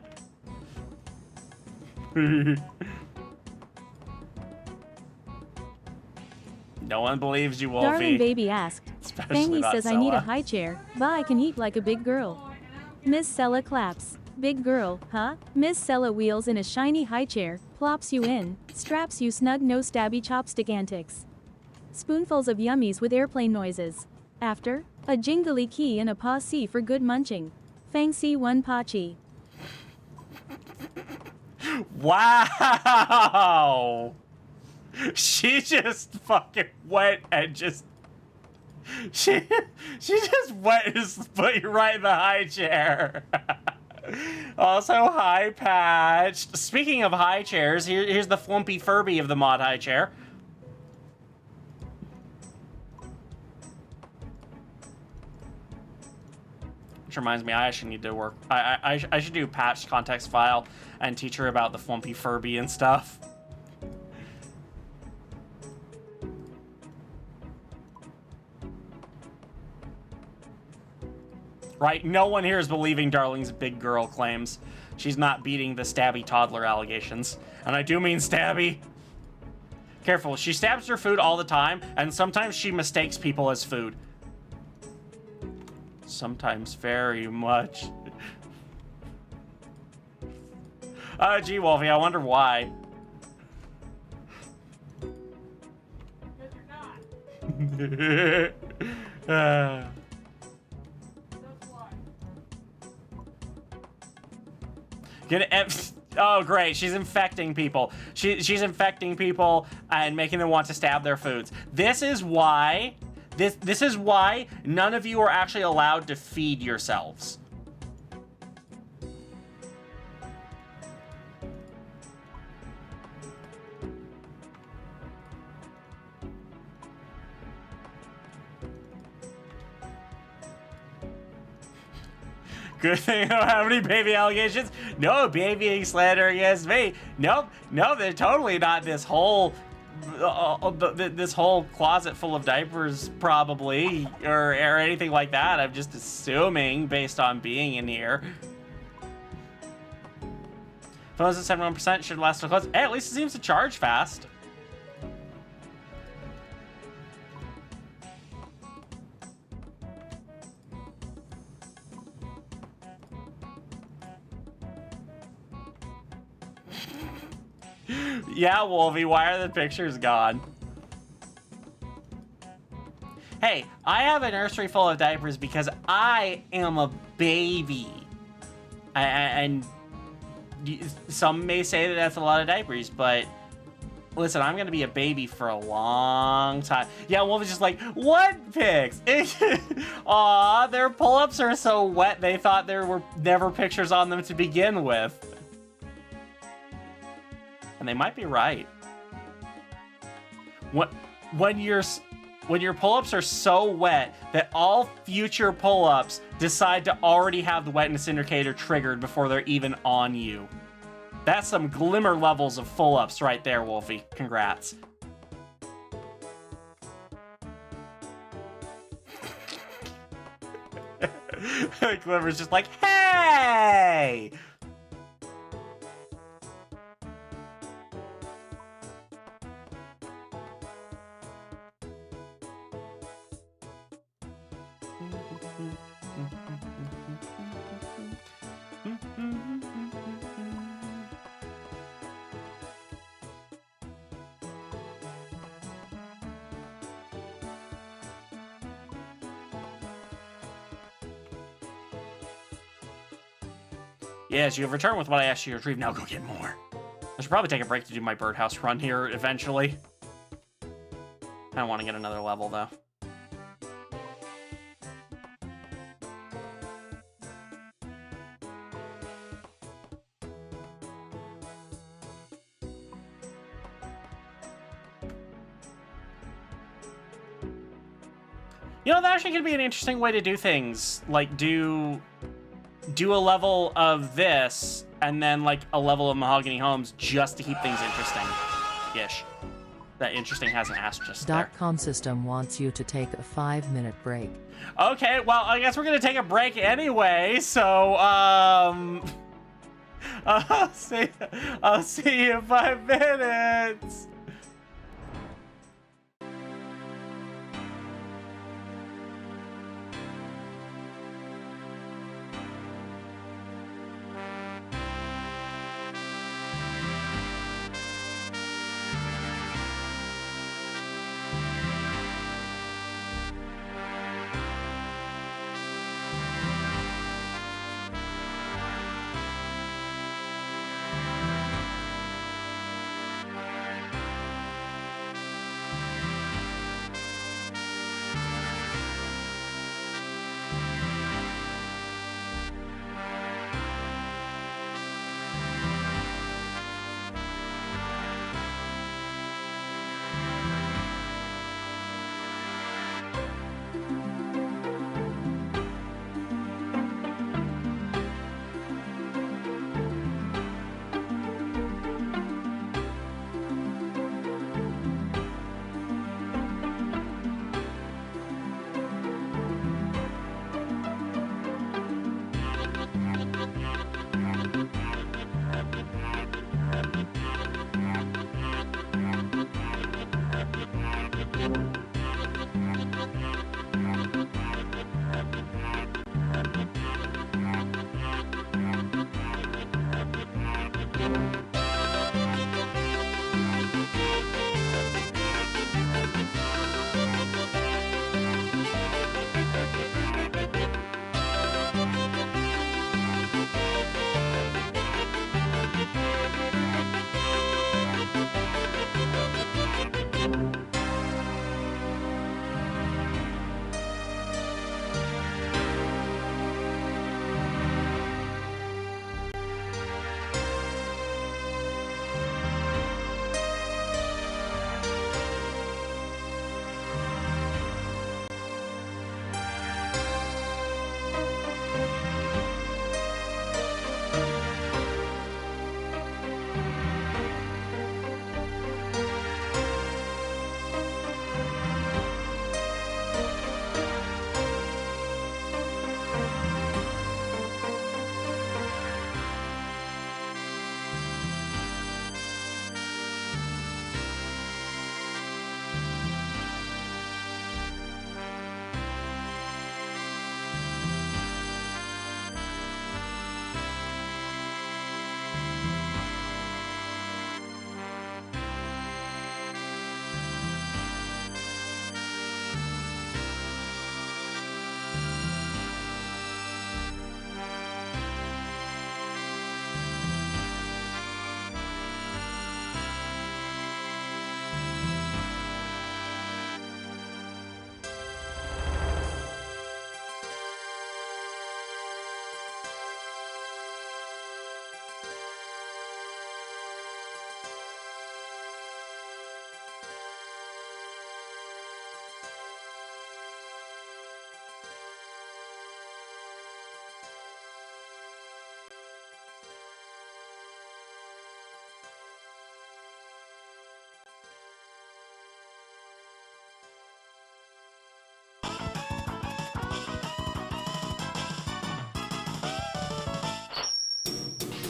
No one believes you, Wolfie. Darling Baby asked. Especially Fangy not says I need a Sella. high chair, but I can eat like a big girl. Miss Sella claps. Big girl, huh? Miss Sella wheels in a shiny high chair, plops you in, straps you snug, no stabby chopstick antics. Spoonfuls of yummies with airplane noises. After, a jingly key and a paw C for good munching. Fang C1 Pachi. Wow! She just fucking went and just... She just went and just put you right in the high chair. Also high patched. Speaking of high chairs, here's the Flumpy Furby of the mod high chair. Which reminds me, I actually need to work. I should do patched context file and teach her about the Flumpy Furby and stuff. Right? No one here is believing Darling's big girl claims. She's not beating the stabby toddler allegations. And I do mean stabby. Careful, she stabs her food all the time, and sometimes she mistakes people as food. Sometimes very much. Gee, Wolfie, I wonder why. Oh, great. She's infecting people. She's infecting people and making them want to stab their foods. This is why... This is why none of you are actually allowed to feed yourselves. Good thing I don't have any baby allegations. No babying slander against me. Nope. No, they're totally not this whole... this whole closet full of diapers, probably, or anything like that. I'm just assuming based on being in here. Phones at 71% should last till close. Hey, at least it seems to charge fast. Yeah, Wolfie, why are the pictures gone? Hey, I have a nursery full of diapers because I am a baby. And some may say that that's a lot of diapers, but listen, I'm gonna be a baby for a long time. Yeah, Wolfie's just like, what pics? Aw, their pull-ups are so wet they thought there were never pictures on them to begin with. And they might be right. When your pull-ups are so wet that all future pull-ups decide to already have the wetness indicator triggered before they're even on you. That's some glimmer levels of pull-ups right there, Wolfie. Congrats. Glimmer's just like, hey! Yes, you have returned with what I asked you to retrieve. Now go get more. I should probably take a break to do my birdhouse run here eventually. I don't want to get another level, though. You know, that actually could be an interesting way to do things. Like, do a level of this, and then, like, a level of Mahogany Homes just to keep things interesting-ish. That interesting has an asterisk there. .com system wants you to take a 5-minute break. Okay, well, I guess we're gonna take a break anyway, so, I'll see you in 5 minutes!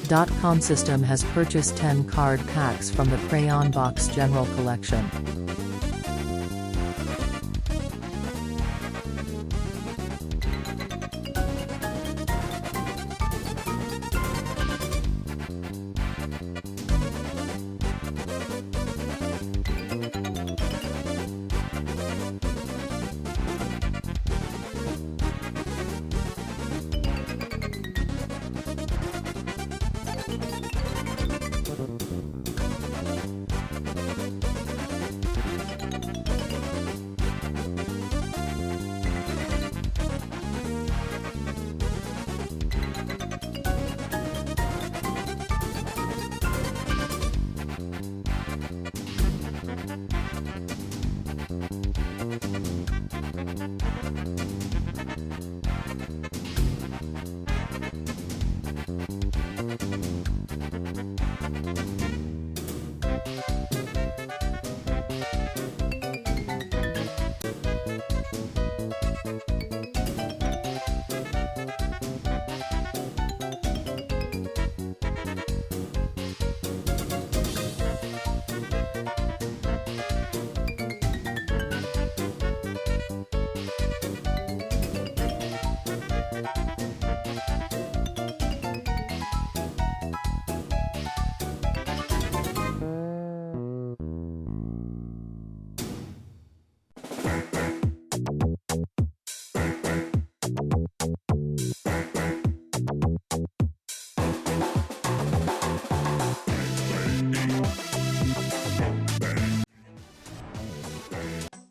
.com System has purchased 10 card packs from the Crayon Box General Collection.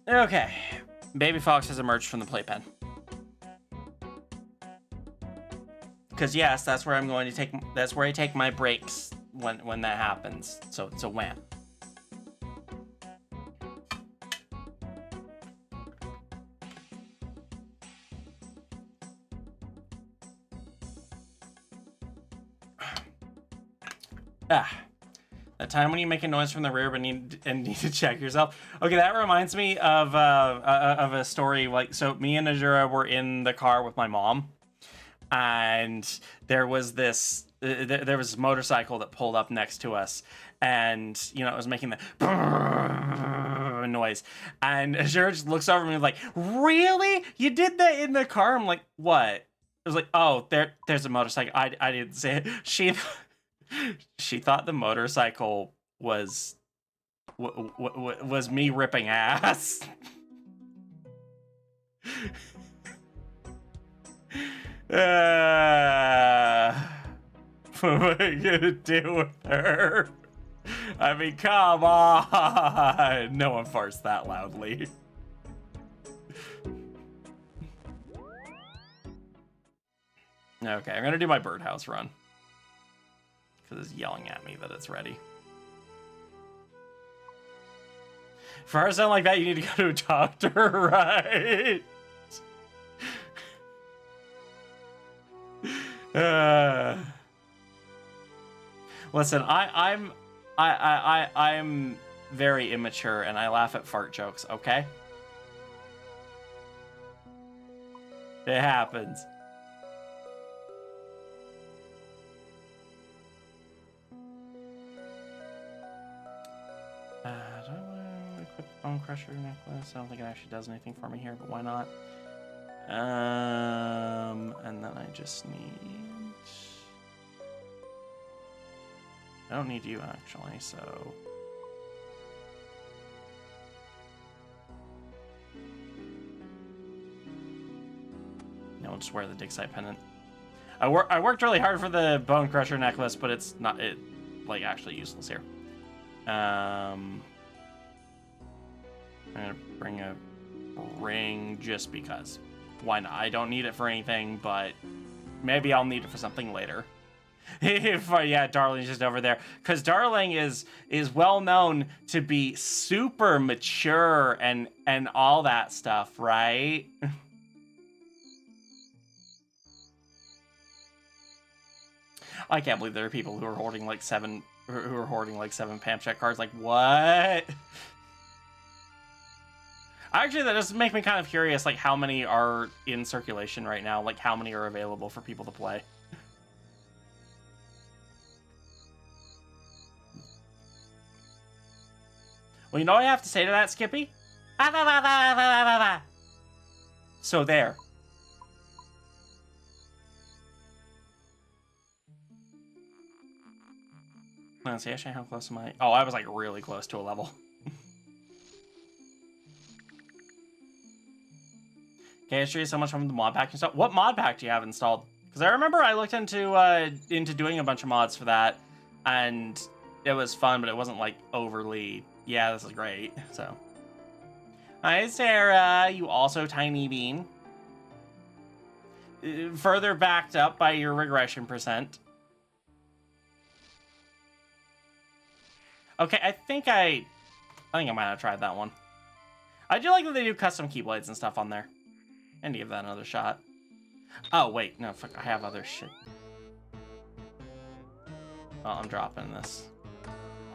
Okay, Baby Fox has emerged from the playpen. Because yes, that's where I'm going to take. That's where I take my breaks when that happens. So it's a wham. That time when you make a noise from the rear but need to check yourself. Okay, that reminds me of a story. Like, so me and Azura were in the car with my mom, and there was this there was a motorcycle that pulled up next to us, and you know, it was making the noise, and Azura just looks over at me like, "Really? You did that in the car?" I'm like, "What?" It was like, "Oh, there's a motorcycle." I didn't say it. She thought the motorcycle was was me ripping ass. What am I gonna do with her? I mean, come on! No one farts that loudly. Okay, I'm gonna do my birdhouse run. Because it's yelling at me that it's ready. For her to sound like that, you need to go to a doctor, right? Listen, I'm very immature and I laugh at fart jokes, okay? It happens. Do I want to equip the Bone Crusher necklace? I don't think it actually does anything for me here, but why not? And then I just need... I don't need you, actually, so... No, I'll just wear the Dig-Site pendant. I worked really hard for the Bone Crusher necklace, but it's not... like, actually useless here. I'm gonna bring a ring just because. Why not? I don't need it for anything, but maybe I'll need it for something later. If yeah, Darling's just over there, because Darling is well known to be super mature and all that stuff, right? I can't believe there are people who are hoarding like seven Pamcheck cards. Like, what? Actually, that does make me kind of curious, like, how many are in circulation right now? Like, how many are available for people to play? Well, you know what I have to say to that, Skippy? So there. Let's see, actually, how close am I? Oh, I was, like, really close to a level. Okay, it's so much from the mod pack and stuff. What mod pack do you have installed? Because I remember I looked into doing a bunch of mods for that, and it was fun, but it wasn't like overly. Yeah, this is great. So, hi Sarah, you also Tiny Bean. Further backed up by your regression percent. Okay, I think I might have tried that one. I do like that they do custom keyblades and stuff on there. And to give that another shot. Oh, wait. No, fuck. I have other shit. Oh, I'm dropping this.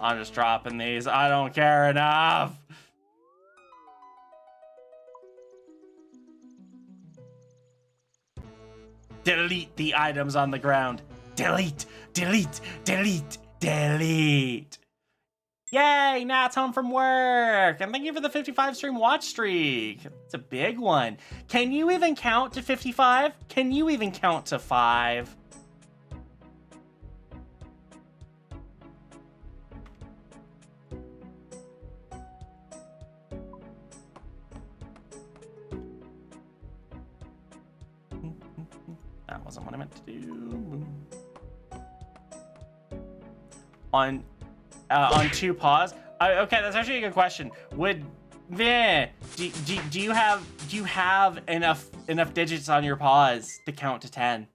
I'm just dropping these. I don't care enough. Delete the items on the ground. Delete, delete, delete, delete. Yay, Nat's home from work. And thank you for the 55 stream watch streak. It's a big one. Can you even count to 55? Can you even count to 5? That wasn't what I meant to do. On 2 paws. Okay, that's actually a good question. Do you have enough digits on your paws to count to 10?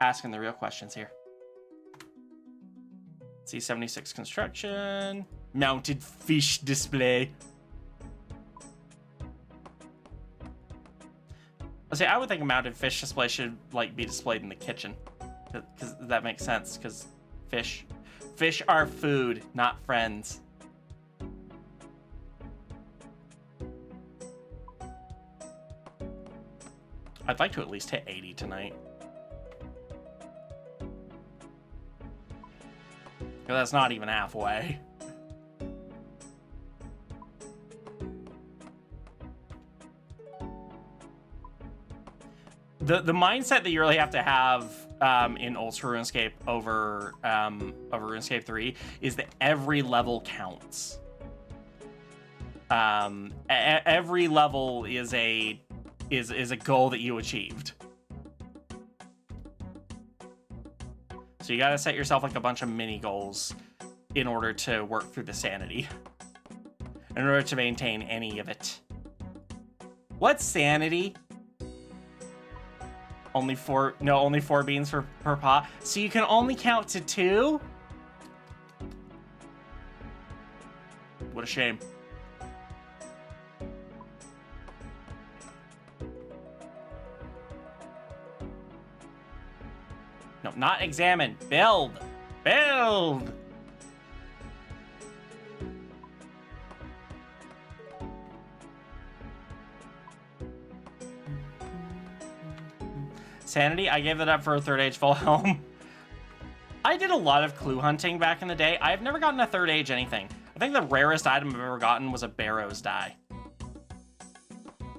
Asking the real questions here. C76 construction, mounted fish display. See, I would think a mounted fish display should like be displayed in the kitchen, because that makes sense. Because fish are food, not friends. I'd like to at least hit 80 tonight. That's not even halfway. The mindset that you really have to have in Ultra RuneScape over RuneScape 3 is that every level counts. Every level is a goal that you achieved. So you gotta set yourself like a bunch of mini goals in order to work through the sanity. In order to maintain any of it. What's sanity? Only four beans per pot. So you can only count to 2? What a shame. No, not examine. Build. Build. Sanity, I gave that up for a third age full helm. I did a lot of clue hunting back in the day. I've never gotten a third age anything. I think the rarest item I've ever gotten was a Barrow's die.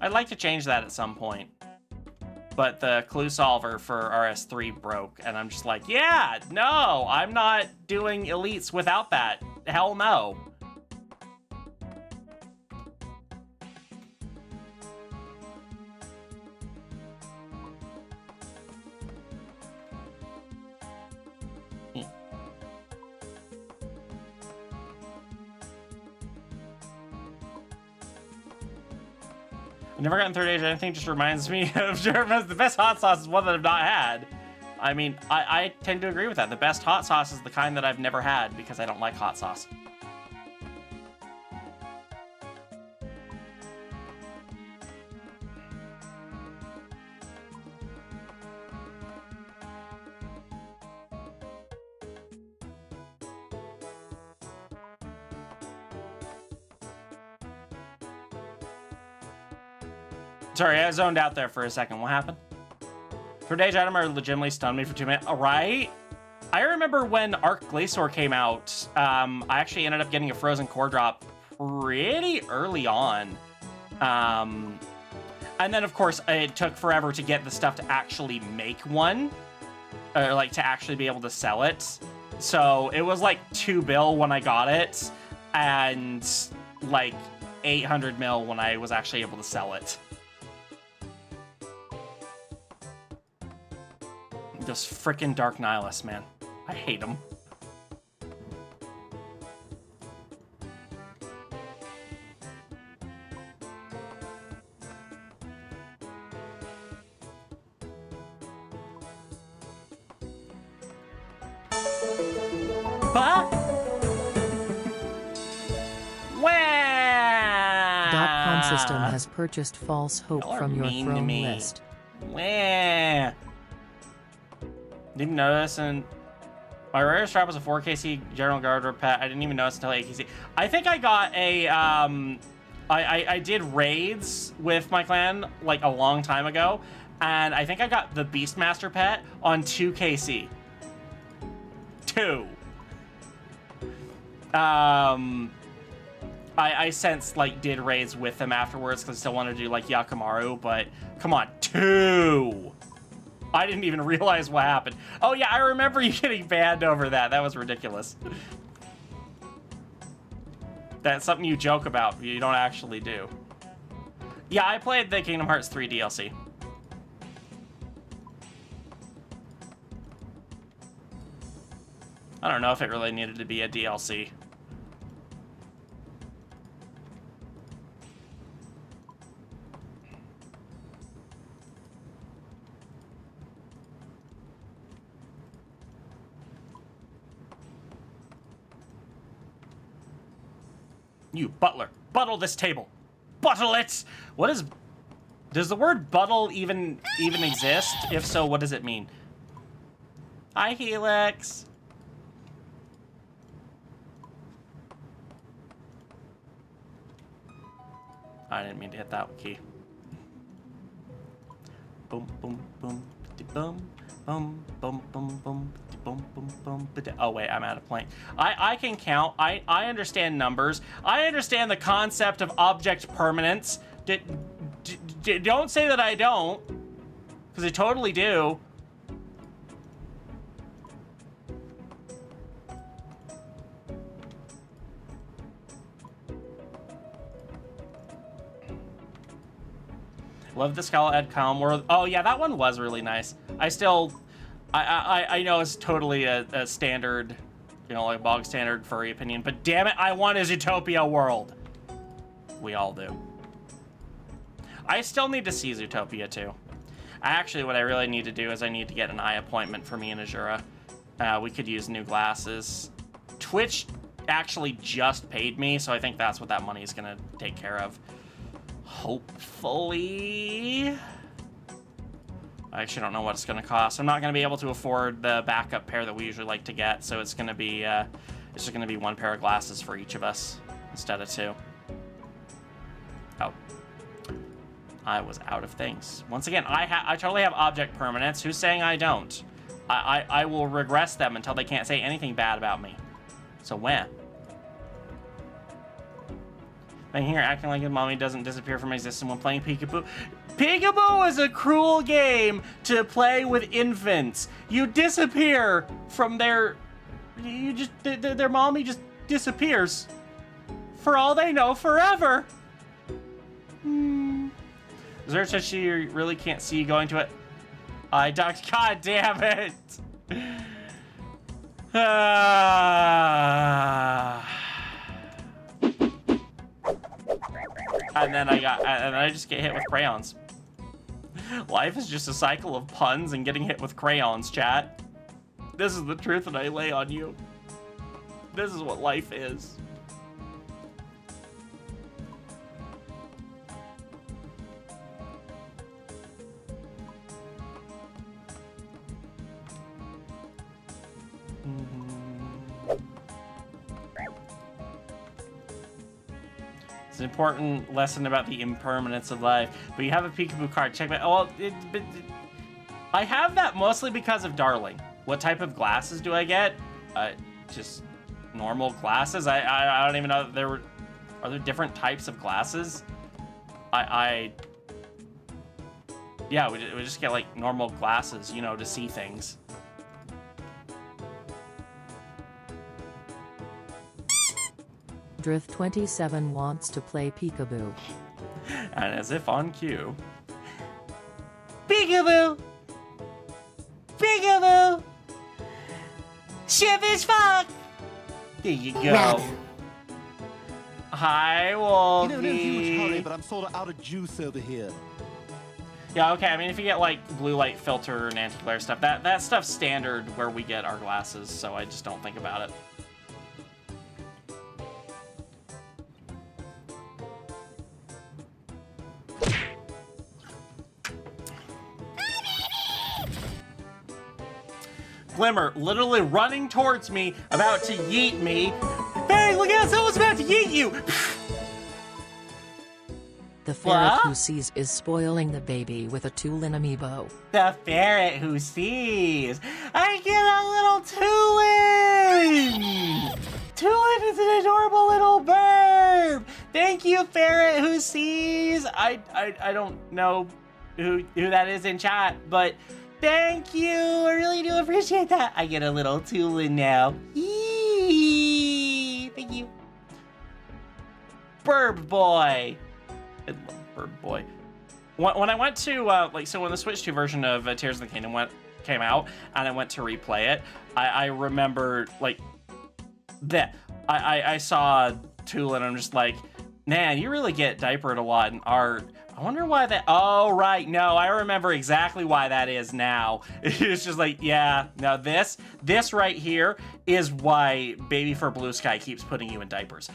I'd like to change that at some point. But the clue solver for RS3 broke, and I'm just like, yeah, no, I'm not doing elites without that. Hell no. I've never gotten third age anything, just reminds me of Jervis. The best hot sauce is one that I've not had. I mean, I tend to agree with that. The best hot sauce is the kind that I've never had because I don't like hot sauce. Sorry, I zoned out there for a second. What happened? Third age item legitimately stunned me for 2 minutes. All right. I remember when Arc Glacier came out, I actually ended up getting a frozen core drop pretty early on. And then, of course, it took forever to get the stuff to actually make one. Or, like, to actually be able to sell it. So, it was, like, 2 bill when I got it. And, like, 800 mil when I was actually able to sell it. Those frickin' Dark Nihilists, man. I hate them. Bah! .com system has purchased false hope from your throne list. Wah! Didn't even notice, and my rarest strap was a 4KC General Guard pet. I didn't even notice until 8KC. I think I got a, I did raids with my clan, like, a long time ago, and I think I got the Beastmaster pet on 2KC. 2. I since, like, did raids with them afterwards, because I still wanted to do, like, Yakamaru, but, come on, 2! I didn't even realize what happened. Oh yeah, I remember you getting banned over that. That was ridiculous. That's something you joke about, but you don't actually do. Yeah, I played the Kingdom Hearts 3 DLC. I don't know if it really needed to be a DLC. You butler, buttle this table. Buttle it! What is... Does the word buttle even exist? If so, what does it mean? Hi, Helix. I didn't mean to hit that key. Boom, boom, boom, boom, boom, boom, boom, boom. Boom, boom, boom. Oh, wait, I'm out of plane. I can count. I understand numbers. I understand the concept of object permanence. Don't say that I don't, because I totally do. Love the Skull-Ed Calm World. Oh yeah, that one was really nice. I know it's totally a standard, you know, like bog standard furry opinion, but damn it, I want a Zootopia world. We all do. I still need to see Zootopia too. Actually, what I really need to do is I need to get an eye appointment for me and Azura. We could use new glasses. Twitch actually just paid me, so I think that's what that money is gonna take care of. Hopefully. I actually don't know what it's gonna cost. I'm not gonna be able to afford the backup pair that we usually like to get, so it's gonna be just gonna be one pair of glasses for each of us instead of two. Oh. I was out of things. Once again, I totally have object permanence. Who's saying I don't? I will regress them until they can't say anything bad about me. So when? Being here acting like a mommy doesn't disappear from existence when playing Peekaboo. Peekaboo is a cruel game to play with infants. You disappear from their mommy just disappears. For all they know, forever. Zerg says she really can't see you going to it. I ducked. God damn it. And then I just get hit with crayons. Life is just a cycle of puns and getting hit with crayons, chat. This is the truth that I lay on you. This is what life is. It's an important lesson about the impermanence of life. But you have a Peekaboo card. Check that. Oh, I have that mostly because of Darling. What type of glasses do I get? Just normal glasses. I don't even know that are there different types of glasses? Yeah, we just get like normal glasses, you know, to see things. Drith27 wants to play Peekaboo. And as if on cue. Peekaboo! Peekaboo! Ship is fuck! There you go. Hi, Wolfie. You know, no huge hurry, but I'm sort of out of juice over here. Yeah, okay, I mean, if you get, like, blue light filter and anti-glare stuff, that stuff's standard where we get our glasses, so I just don't think about it. Glimmer literally running towards me, about to yeet me. Hey, look out, someone's about to yeet you! The ferret What? who sees is spoiling the baby with a Tulin amiibo. The ferret who sees. I get a little Tulin! Tulin is an adorable little bird! Thank you, ferret who sees. I don't know who that is in chat, but thank you. I really do appreciate that. I get a little Tulin now. Yee! Thank you. Burb boy. I love Bird Boy. When I went to, so when the Switch 2 version of Tears of the Kingdom came out, and I went to replay it, I remember, like, that. I saw Tulin, and I'm just like, man, you really get diapered a lot in art. I wonder why that, oh, right, no, I remember exactly why that is now. It's just like, yeah, now this right here is why Baby for Blue Sky keeps putting you in diapers.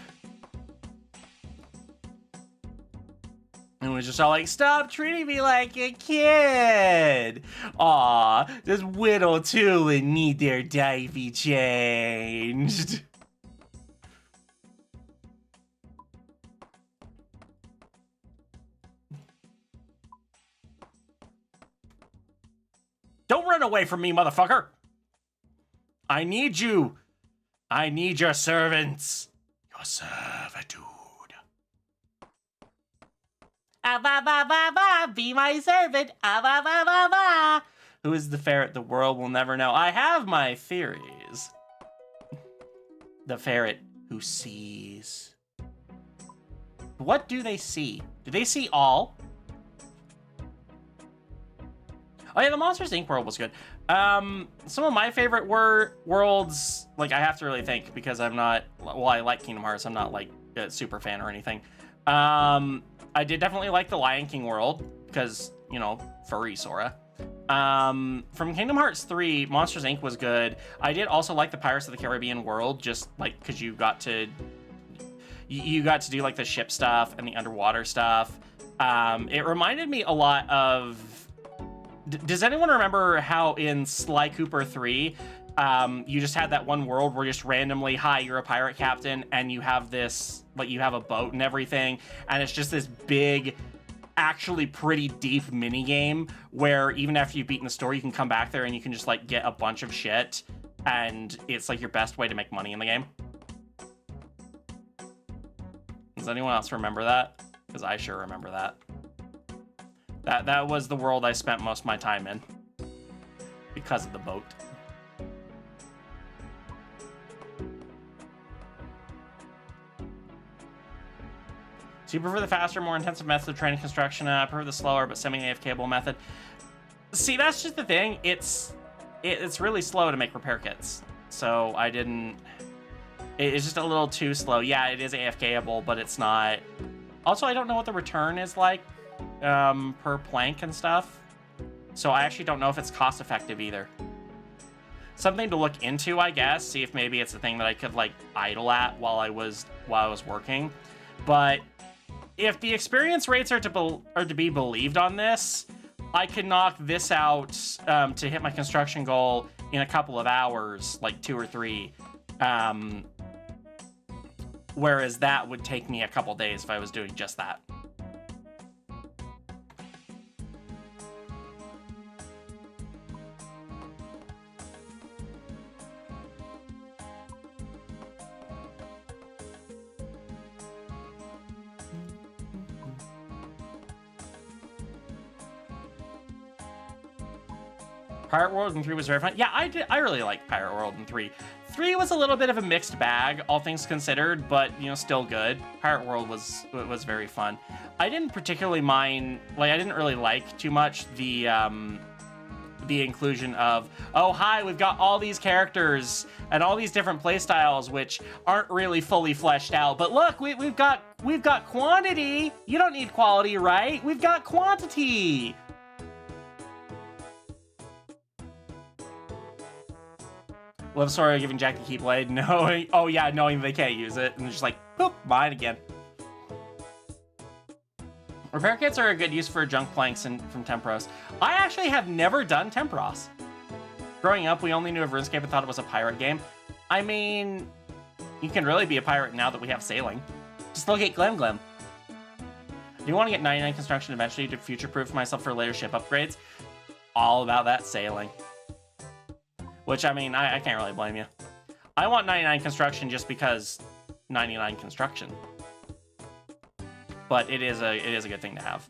And was just all like, stop treating me like a kid. Aw, this Whittle Tulin need their diaper changed. Don't run away from me, motherfucker. I need you. I need your servants. Your servitude. Ah, ba, ba, ba, ba, be my servant. Ah, ba, ba, ba, ba. Who is the ferret the world will never know? I have my theories. The ferret who sees. What do they see? Do they see all? Oh yeah, the Monsters Inc. world was good. Some of my favorite worlds, like I have to really think because I'm not, well, I like Kingdom Hearts. I'm not like a super fan or anything. I did definitely like the Lion King world because, you know, furry Sora. From Kingdom Hearts 3, Monsters Inc. was good. I did also like the Pirates of the Caribbean world, just like because you got to do like the ship stuff and the underwater stuff. It reminded me a lot of. Does anyone remember how in Sly Cooper 3, you just had that one world where just randomly, hi, you're a pirate captain, and you have this, like, you have a boat and everything, and it's just this big, actually pretty deep mini game where even after you've beaten the story, you can come back there and you can just like get a bunch of shit, and it's like your best way to make money in the game. Does anyone else remember that? Because I sure remember that. That was the world I spent most of my time in because of the boat. So you prefer the faster, more intensive method of training construction? I prefer the slower but semi-AFK-able method. See, that's just the thing. It's really slow to make repair kits. So I didn't... It's just a little too slow. Yeah, it is AFK-able, but it's not... Also, I don't know what the return is like per plank and stuff. So I actually don't know if it's cost-effective either. Something to look into, I guess. See if maybe it's a thing that I could like idle at while I was working. But if the experience rates are to be believed on this, I could knock this out to hit my construction goal in a couple of hours, like 2 or 3. Whereas that would take me a couple days if I was doing just that. Pirate World in 3 was very fun. Yeah, I really liked Pirate World in 3. 3 was a little bit of a mixed bag, all things considered, but, you know, still good. Pirate World was very fun. I didn't particularly mind, like, I didn't really like too much the inclusion of, oh, hi, we've got all these characters and all these different playstyles, which aren't really fully fleshed out. But look, we've got quantity. You don't need quality, right? We've got quantity. Love Sora giving Jack the Keyblade, knowing they can't use it, and just like, boop, mine again. Repair kits are a good use for junk planks from Tempros. I actually have never done Tempros. Growing up, we only knew of RuneScape and thought it was a pirate game. I mean, you can really be a pirate now that we have sailing. Just look at Glim Glim. Do you want to get 99 construction eventually to future-proof myself for later ship upgrades? All about that sailing. Which, I mean, I can't really blame you. I want 99 construction just because 99 construction. But it is a good thing to have.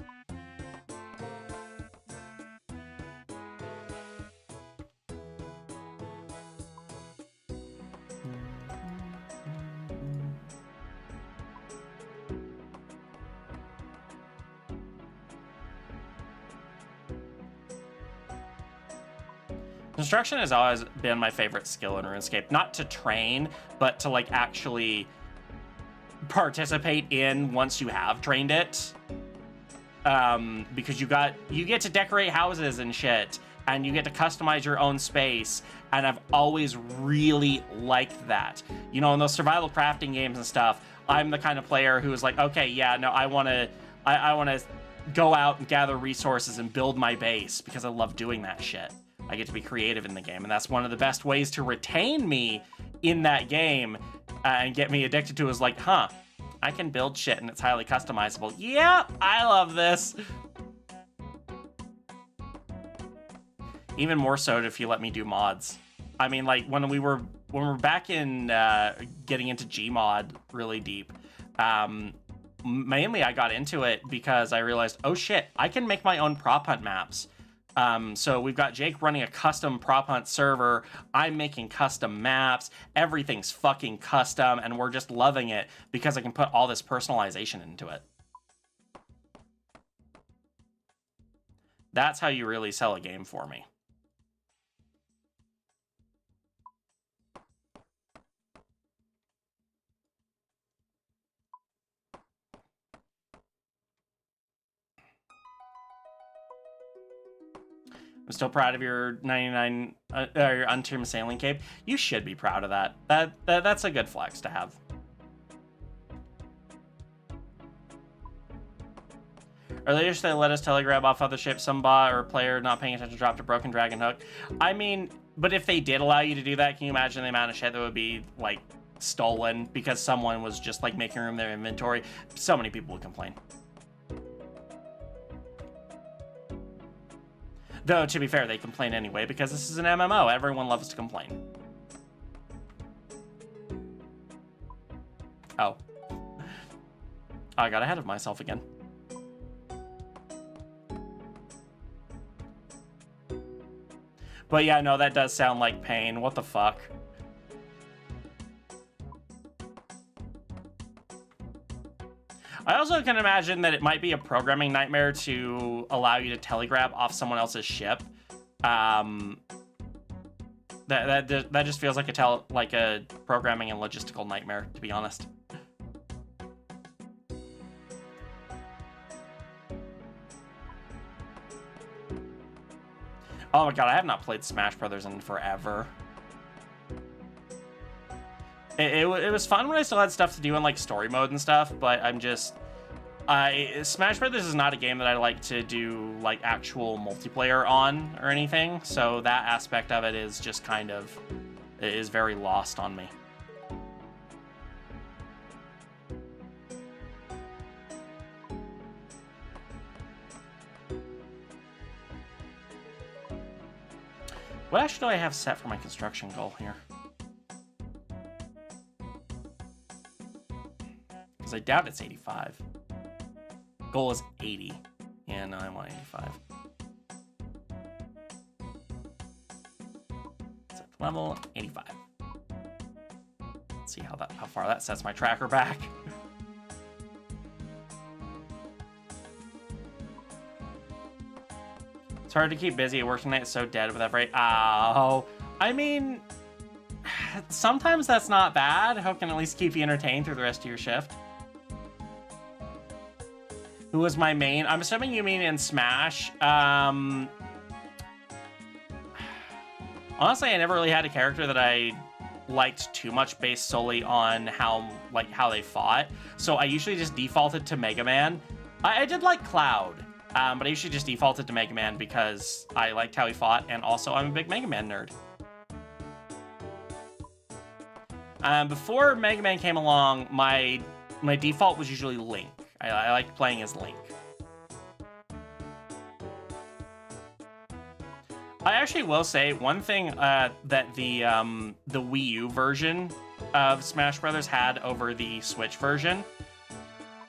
Construction has always been my favorite skill in RuneScape. Not to train, but to like actually participate in once you have trained it. Because you get to decorate houses and shit, and you get to customize your own space, and I've always really liked that. You know, in those survival crafting games and stuff, I'm the kind of player who is like, okay, yeah, no, I want to go out and gather resources and build my base because I love doing that shit. I get to be creative in the game, and that's one of the best ways to retain me in that game and get me addicted to is like, huh, I can build shit and it's highly customizable. Yeah, I love this. Even more so if you let me do mods. I mean, like when we're back in getting into Gmod really deep, mainly I got into it because I realized, oh shit, I can make my own prop hunt maps. So we've got Jake running a custom prop hunt server. I'm making custom maps. Everything's fucking custom, and we're just loving it because I can put all this personalization into it. That's how you really sell a game for me. I'm still proud of your 99 your Untombed Sailing Cape. You should be proud of that. That's a good flex to have. Earlier they let us telegrab off other ships. Some bot or player not paying attention dropped a broken dragon hook. I mean, but if they did allow you to do that, can you imagine the amount of shit that would be like stolen because someone was just like making room in their inventory? So many people would complain. Though, to be fair, they complain anyway because this is an MMO. Everyone loves to complain. Oh. I got ahead of myself again. But yeah, no, that does sound like pain. What the fuck? I also can imagine that it might be a programming nightmare to allow you to telegrab off someone else's ship. That just feels like a programming and logistical nightmare, to be honest. Oh my god, I have not played Smash Brothers in forever. It was fun when I still had stuff to do in like story mode and stuff, but Smash Brothers is not a game that I like to do like actual multiplayer on or anything, so that aspect of it is just kind of, it is very lost on me. What actually do I have set for my construction goal here? Because I doubt it's 85. Goal is 80. Yeah, no, I want 85. Set level 85. Let's see how far that sets my tracker back. It's hard to keep busy. Working night is so dead with every. Oh, I mean, sometimes that's not bad. Hope can at least keep you entertained through the rest of your shift. Who was my main? I'm assuming you mean in Smash. Honestly, I never really had a character that I liked too much based solely on how they fought. So I usually just defaulted to Mega Man. I did like Cloud. But I usually just defaulted to Mega Man because I liked how he fought, and also I'm a big Mega Man nerd. Before Mega Man came along, my default was usually Link. I liked playing as Link. I actually will say one thing that the Wii U version of Smash Brothers had over the Switch version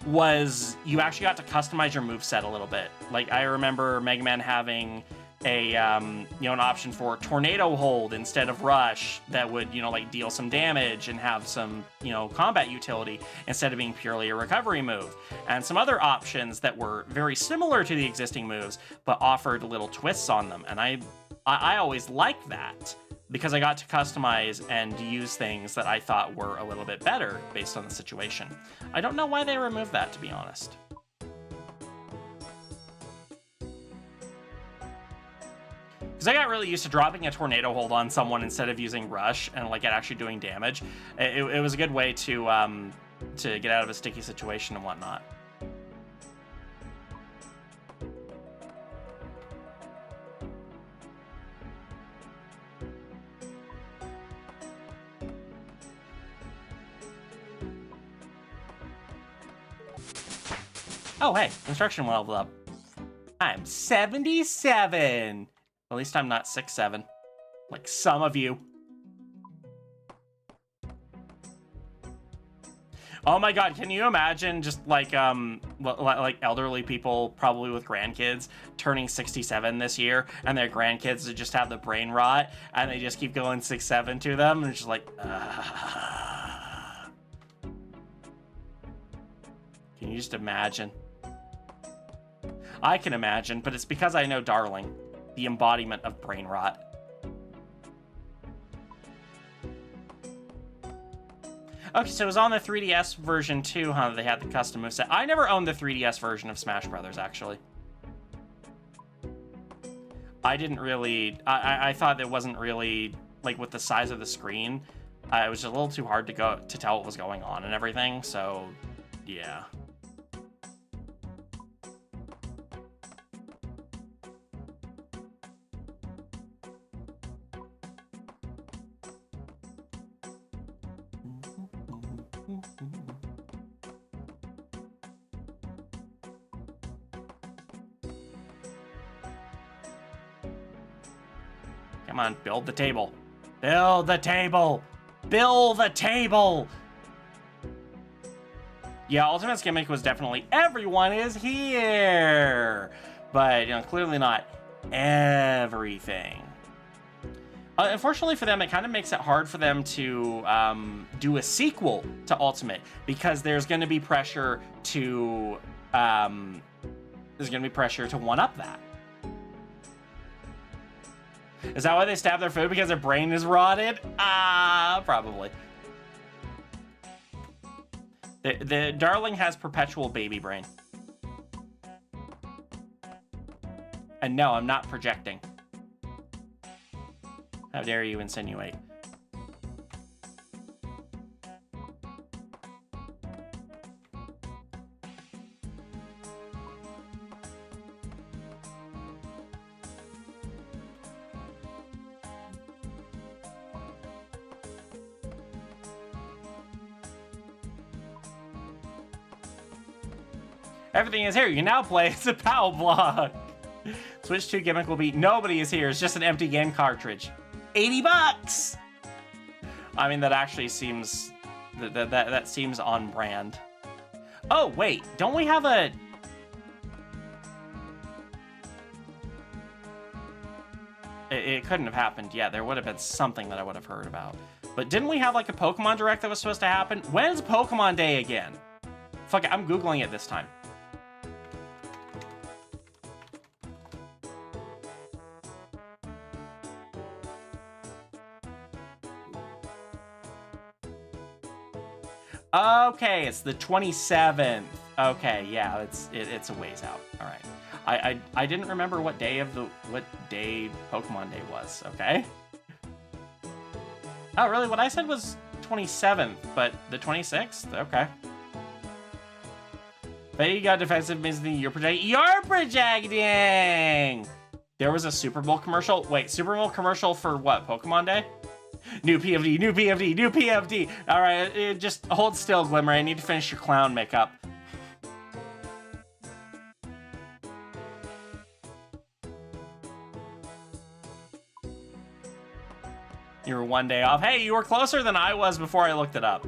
was you actually got to customize your moveset a little bit. Like, I remember Mega Man having a, an option for Tornado Hold instead of Rush that would, like deal some damage and have some, combat utility instead of being purely a recovery move. And some other options that were very similar to the existing moves, but offered little twists on them. And I always liked that, because I got to customize and use things that I thought were a little bit better based on the situation. I don't know why they removed that, to be honest. Because I got really used to dropping a Tornado Hold on someone instead of using Rush and like it actually doing damage. It was a good way to get out of a sticky situation and whatnot. Oh, hey, construction leveled up. I'm 77. At least I'm not 6'7", like some of you. Oh my god, can you imagine just like elderly people, probably with grandkids, turning 67 this year, and their grandkids just have the brain rot, and they just keep going 6'7" to them, and it's just like, Can you just imagine? I can imagine, but it's because I know Darling, the embodiment of brain rot. Okay, so it was on the 3DS version too, huh? They had the custom moveset. I never owned the 3DS version of Smash Brothers, actually. I didn't really... I thought it wasn't really, like, with the size of the screen. It was just a little too hard to tell what was going on and everything, so... yeah. Come on, build the table. Build the table! Build the table! Yeah, Ultimate's gimmick was definitely everyone is here! But, you know, clearly not everything. Unfortunately for them, it kind of makes it hard for them to do a sequel to Ultimate, because there's going to be pressure to one-up that. Is that why they stab their food? Because their brain is rotted? Probably. The Darling has perpetual baby brain. And no, I'm not projecting. How dare you insinuate? Everything is here. You can now play. It's a POW block. Switch 2 gimmick will be nobody is here. It's just an empty game cartridge. $80. I mean, that actually seems that seems on brand. Oh wait, don't we have a? It couldn't have happened yet. There would have been something that I would have heard about. But didn't we have like a Pokemon Direct that was supposed to happen? When's Pokemon Day again? Fuck it, I'm Googling it this time. Okay, it's the 27th. Okay, yeah, it's a ways out. All right, I didn't remember what day Pokemon Day was. Okay. Oh, really? What I said was 27th, but the 26th. Okay. But you got defensive means you're projecting. You're projecting. There was a Super Bowl commercial. Wait, Super Bowl commercial for what? Pokemon Day? New PFD, new PFD, new PFD. All right, just hold still, Glimmer. I need to finish your clown makeup. You were one day off. Hey, you were closer than I was before I looked it up.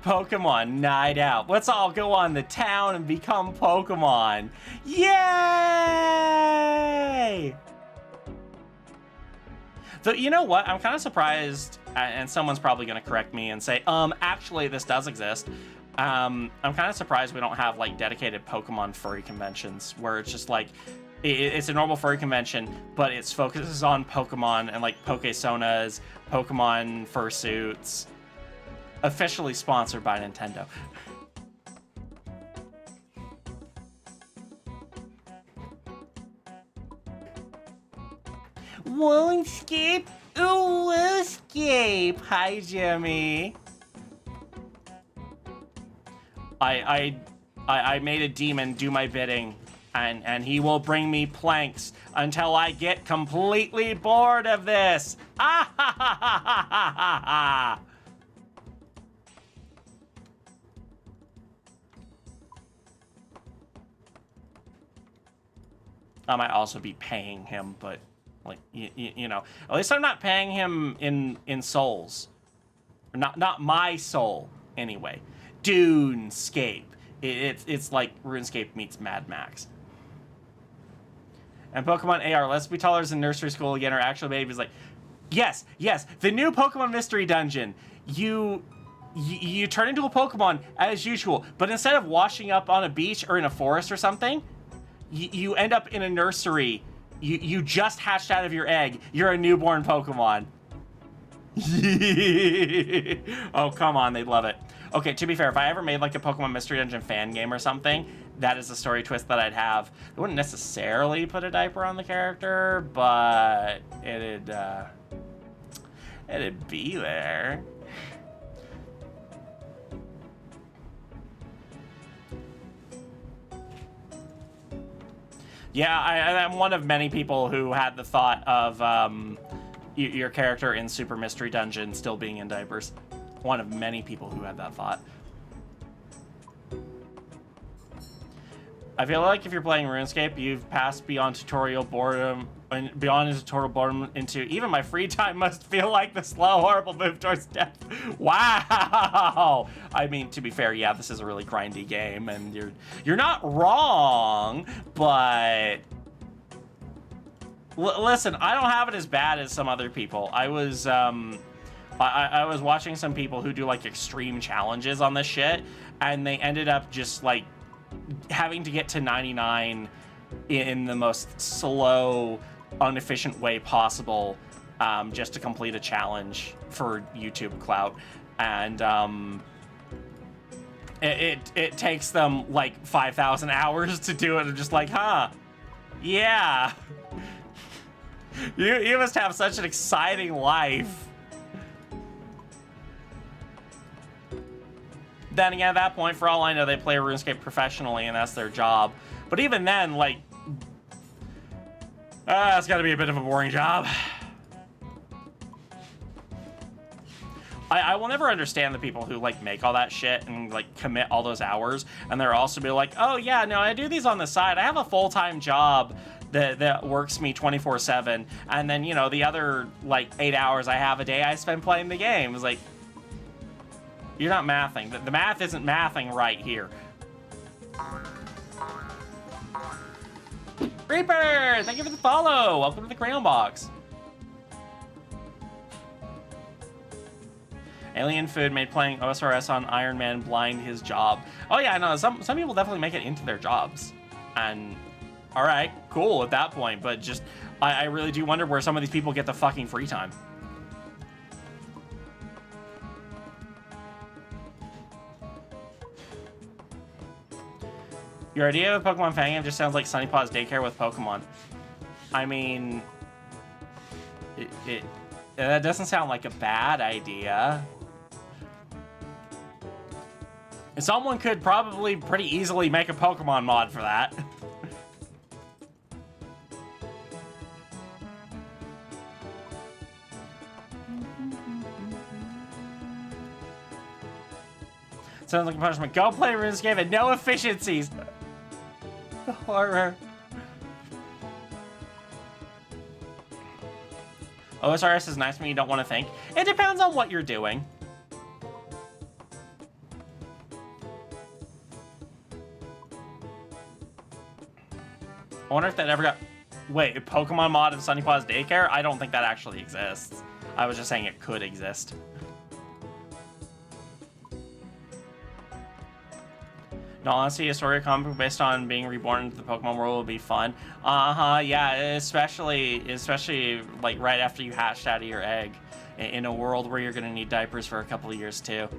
Pokemon night out. Let's all go on the town and become Pokemon. Yay! So, you know what? I'm kind of surprised, and someone's probably going to correct me and say, actually, this does exist. I'm kind of surprised we don't have, like, dedicated Pokemon furry conventions, where it's just, like, it's a normal furry convention, but its focuses on Pokemon and, like, Pokesonas, Pokemon fursuits. Officially sponsored by Nintendo. Woonscape? Ooh, Woonscape! Hi, Jimmy. I made a demon do my bidding, and he will bring me planks until I get completely bored of this. Ah ha ha ha ha ha ha! I might also be paying him, but like you know, at least I'm not paying him in souls, not my soul anyway. Dunescape. It's like RuneScape meets Mad Max. And Pokemon AR, let's be toddlers in nursery school again, or actual babies. Like, yes, the new Pokemon Mystery Dungeon. You you turn into a Pokemon as usual, but instead of washing up on a beach or in a forest or something, you end up in a nursery. You just hatched out of your egg. You're a newborn Pokemon. Oh, come on, they'd love it. Okay, to be fair, if I ever made like a Pokemon Mystery Dungeon fan game or something, that is the story twist that I'd have. I wouldn't necessarily put a diaper on the character, but it'd be there. Yeah, I'm one of many people who had the thought of your character in Super Mystery Dungeon still being in diapers. One of many people who had that thought. I feel like if you're playing RuneScape, you've passed beyond tutorial boredom, and beyond tutorial boredom into even my free time must feel like the slow, horrible move towards death. Wow! I mean, to be fair, yeah, this is a really grindy game, and you're not wrong, but listen, I don't have it as bad as some other people. I was watching some people who do like extreme challenges on this shit, and they ended up just like having to get to 99 in the most slow, inefficient way possible, just to complete a challenge for YouTube clout. And it takes them like 5,000 hours to do it. I'm just like, huh, yeah. You must have such an exciting life. Then again, at that point, for all I know, they play RuneScape professionally, and that's their job. But even then, like, it's got to be a bit of a boring job. I will never understand the people who, like, make all that shit and, like, commit all those hours, and they're also be like, oh, yeah, no, I do these on the side. I have a full-time job that works me 24/7, and then, you know, the other, like, 8 hours I have a day I spend playing the game. It's like, you're not mathing. The math isn't mathing right here. Reaper, thank you for the follow. Welcome to the Crayon Box. Alien food made playing OSRS on Iron Man blind his job. Oh yeah, no, some people definitely make it into their jobs. And all right, cool at that point, but just I really do wonder where some of these people get the fucking free time. Your idea of a Pokemon fan game just sounds like Sunny Paw's daycare with Pokemon. I mean, that doesn't sound like a bad idea. Someone could probably pretty easily make a Pokemon mod for that. Sounds like a punishment. Go play RuneScape and no efficiencies. The horror. OSRS is nice when you don't want to think. It depends on what you're doing. I wonder if that ever got... Wait, a Pokemon mod of Sunny Paw's Daycare? I don't think that actually exists. I was just saying it could exist. No, honestly, a story comic book based on being reborn into the Pokemon world would be fun. Yeah, especially like right after you hatched out of your egg, in a world where you're gonna need diapers for a couple of years too.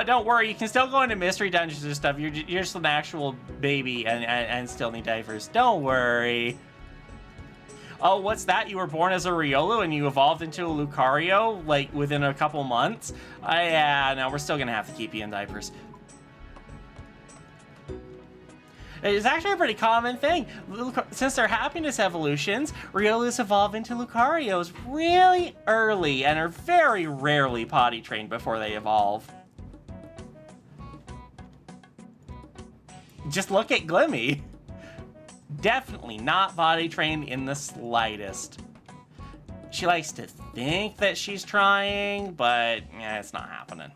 Don't worry, you can still go into mystery dungeons and stuff. You're just an actual baby and still need diapers. Don't worry. Oh, what's that? You were born as a Riolu and you evolved into a Lucario like within a couple months? Yeah, no, we're still gonna have to keep you in diapers. It's actually a pretty common thing. Since they're happiness evolutions, Riolus evolve into Lucarios really early and are very rarely potty trained before they evolve. Just look at Glimmy. Definitely not potty trained in the slightest. She likes to think that she's trying, but yeah, it's not happening.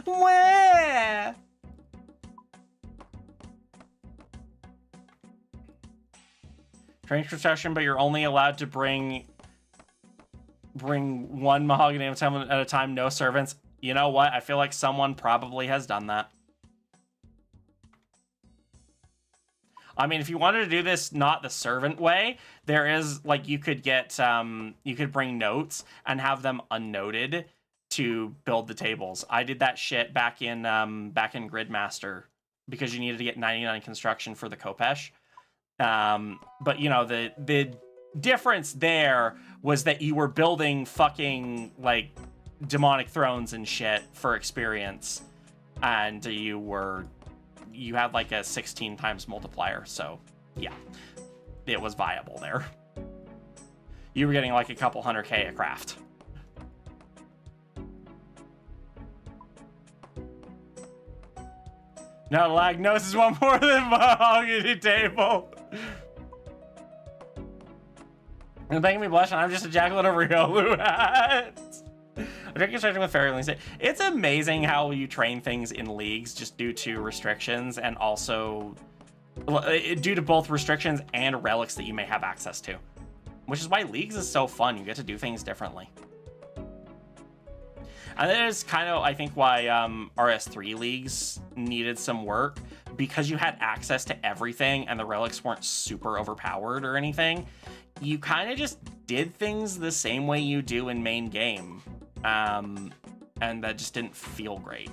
Where? Train construction, but you're only allowed to bring bring one mahogany at a time, no servants. You know what? I feel like someone probably has done that. I mean, if you wanted to do this not the servant way, there is, like, you could get, you could bring notes and have them unnoted to build the tables. I did that shit back in Gridmaster because you needed to get 99 construction for the Kopesh. But, you know, the difference there was that you were building fucking, like, demonic thrones and shit for experience. And you had like a 16 times multiplier, so yeah, it was viable there. You were getting like a couple 100k a craft. No, Lagnos is one more than mahogany table. And making me blush, and I'm just a jackalope over Riolu hat. I think you're starting with fairy links. It's amazing how you train things in leagues just due to restrictions, and also due to both restrictions and relics that you may have access to. Which is why leagues is so fun. You get to do things differently. And that is kind of, I think, why RS3 leagues needed some work, because you had access to everything and the relics weren't super overpowered or anything. You kind of just did things the same way you do in main game. And that just didn't feel great.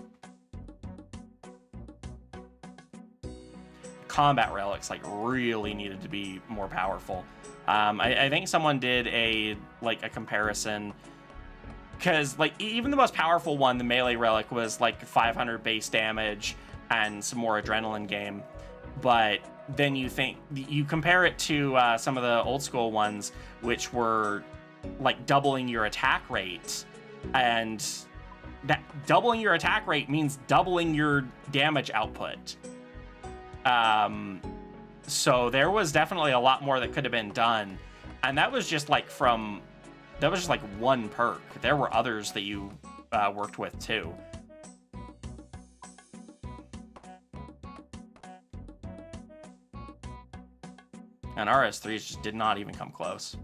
Combat relics like really needed to be more powerful. I think someone did a comparison, because like even the most powerful one, the melee relic, was like 500 base damage and some more adrenaline game. But then you compare it to some of the old school ones, which were like doubling your attack rate. And that doubling your attack rate means doubling your damage output. So there was definitely a lot more that could have been done. And that was just like one perk. There were others that you worked with too. And RS3s just did not even come close.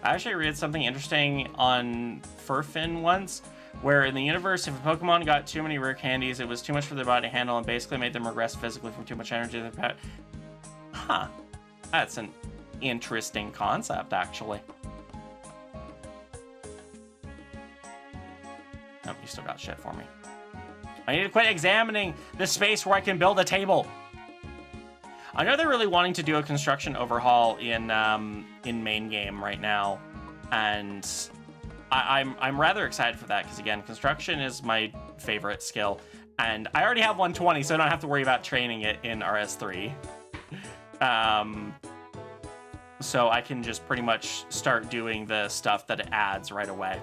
I actually read something interesting on Furfin once, where in the universe, if a Pokemon got too many rare candies, it was too much for their body to handle and basically made them regress physically from too much energy to the pet. Huh. That's an interesting concept, actually. Nope, you still got shit for me. I need to quit examining the space where I can build a table. I know they're really wanting to do a construction overhaul in main game right now, and I'm rather excited for that, because again, construction is my favorite skill, and I already have 120, so I don't have to worry about training it in RS3. So I can just pretty much start doing the stuff that it adds right away.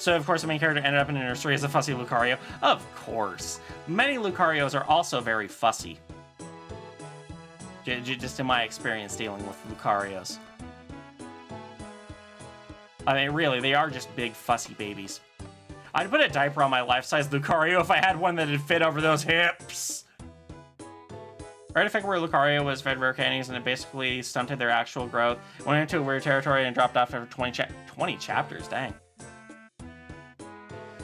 So, of course, the main character ended up in a nursery as a fussy Lucario. Of course. Many Lucarios are also very fussy. Just in my experience dealing with Lucarios. I mean, really, they are just big, fussy babies. I'd put a diaper on my life-size Lucario if I had one that would fit over those hips. I read a figure where Lucario was fed rare candies and it basically stunted their actual growth. Went into a weird territory and dropped off after 20 chapters, dang.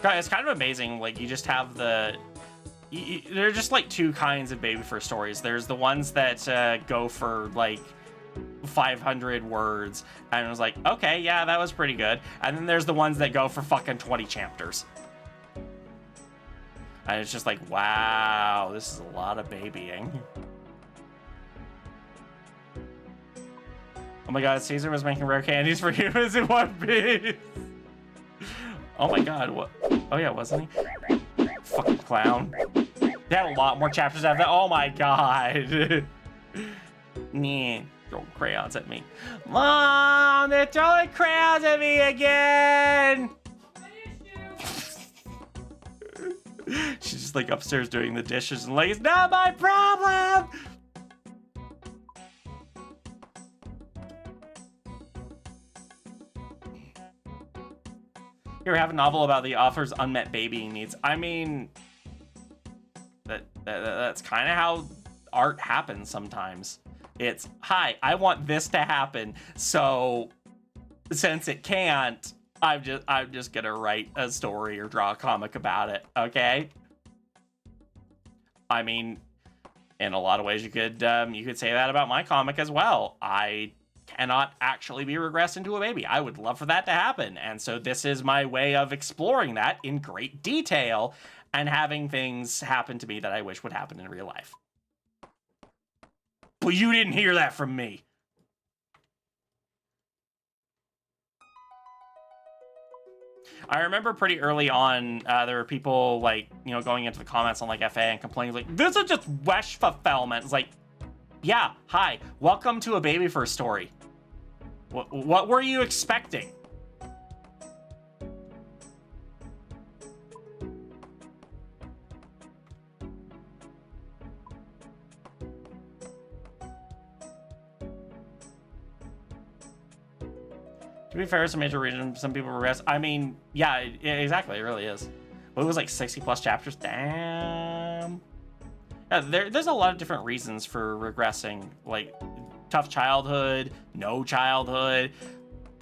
God, it's kind of amazing, like, you just have there are just, like, two kinds of baby first stories. There's the ones that go for, like, 500 words, and it was like, okay, yeah, that was pretty good. And then there's the ones that go for fucking 20 chapters. And it's just like, wow, this is a lot of babying. Oh my god, Caesar was making rare candies for humans in One Piece. Oh my god, what? Oh yeah, wasn't he? Fucking clown. They had a lot more chapters after that. Oh my god. Nah, throw crayons at me. Mom, they're throwing crayons at me again! She's just like upstairs doing the dishes and like, it's not my problem! Here we have a novel about the author's unmet babying needs. I mean, that's kind of how art happens sometimes. It's, hi, I want this to happen, so since it can't, I'm just gonna write a story or draw a comic about it, okay? I mean, in a lot of ways, you could say that about my comic as well. I cannot actually be regressed into a baby. I would love for that to happen, and so this is my way of exploring that in great detail and having things happen to me that I wish would happen in real life. But you didn't hear that from me. I remember pretty early on, there were people, like, you know, going into the comments on, like, FA and complaining, like, this is just wish fulfillment. It's like, yeah, hi, welcome to a baby first story. What were you expecting? To be fair, some major reasons some people regress. I mean, yeah, exactly, it really is. Well, it was like 60 plus chapters. Damn. Yeah, there's a lot of different reasons for regressing, like tough childhood, no childhood,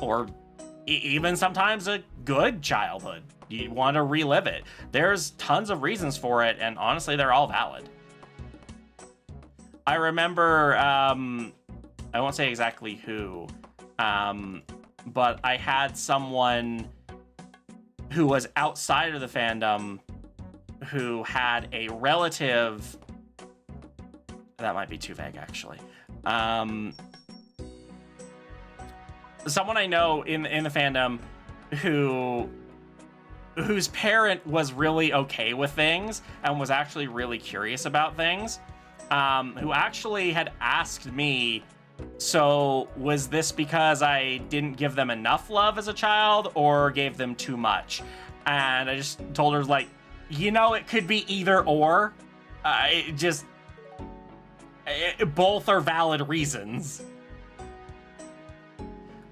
or even sometimes a good childhood. You want to relive it. There's tons of reasons for it, and honestly, they're all valid. I remember, I won't say exactly who, but I had someone who was outside of the fandom who had a relative, that might be too vague actually, someone I know in the fandom whose parent was really okay with things and was actually really curious about things, who actually had asked me, so was this because I didn't give them enough love as a child or gave them too much? And I just told her, like, you know, it could be either or. Both are valid reasons.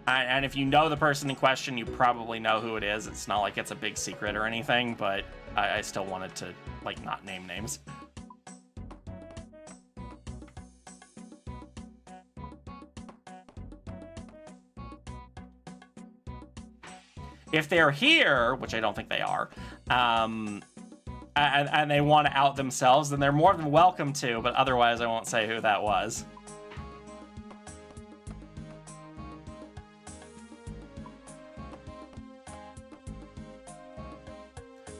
And if you know the person in question, you probably know who it is. It's not like it's a big secret or anything, but I still wanted to, like, not name names. If they're here, which I don't think they are, and they want to out themselves, then they're more than welcome to, but otherwise I won't say who that was.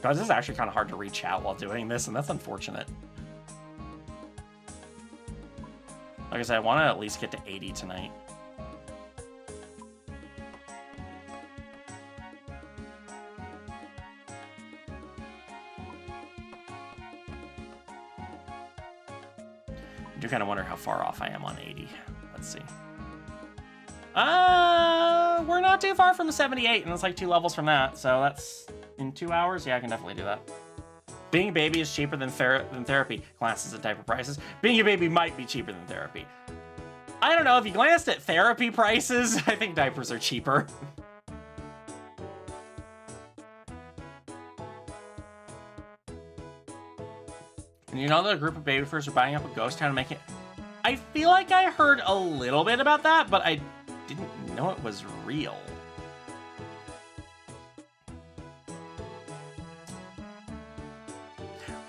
Guys, this is actually kind of hard to read chat while doing this, and that's unfortunate. Like I said, I want to at least get to 80 tonight. I do kind of wonder how far off I am on 80. Let's see. We're not too far from 78, and it's like 2 levels from that, so that's in 2 hours. Yeah, I can definitely do that. Being a baby is cheaper than therapy. Glances at diaper prices. Being a baby might be cheaper than therapy. I don't know, if you glanced at therapy prices, I think diapers are cheaper. And you know that a group of baby firsts are buying up a ghost town and making it... I feel like I heard a little bit about that, but I didn't know it was real.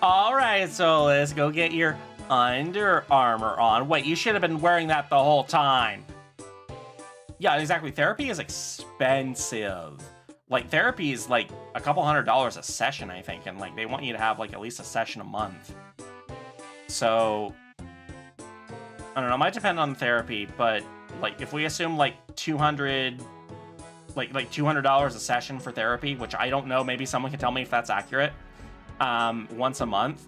Alright, so let's go get your Under Armour on. Wait, you should have been wearing that the whole time. Yeah, exactly. Therapy is expensive. Like, therapy is like a couple $100 a session, I think, and like they want you to have like at least a session a month. So I don't know, it might depend on therapy, but like if we assume like $200 a session for therapy, which I don't know, maybe someone can tell me if that's accurate, once a month,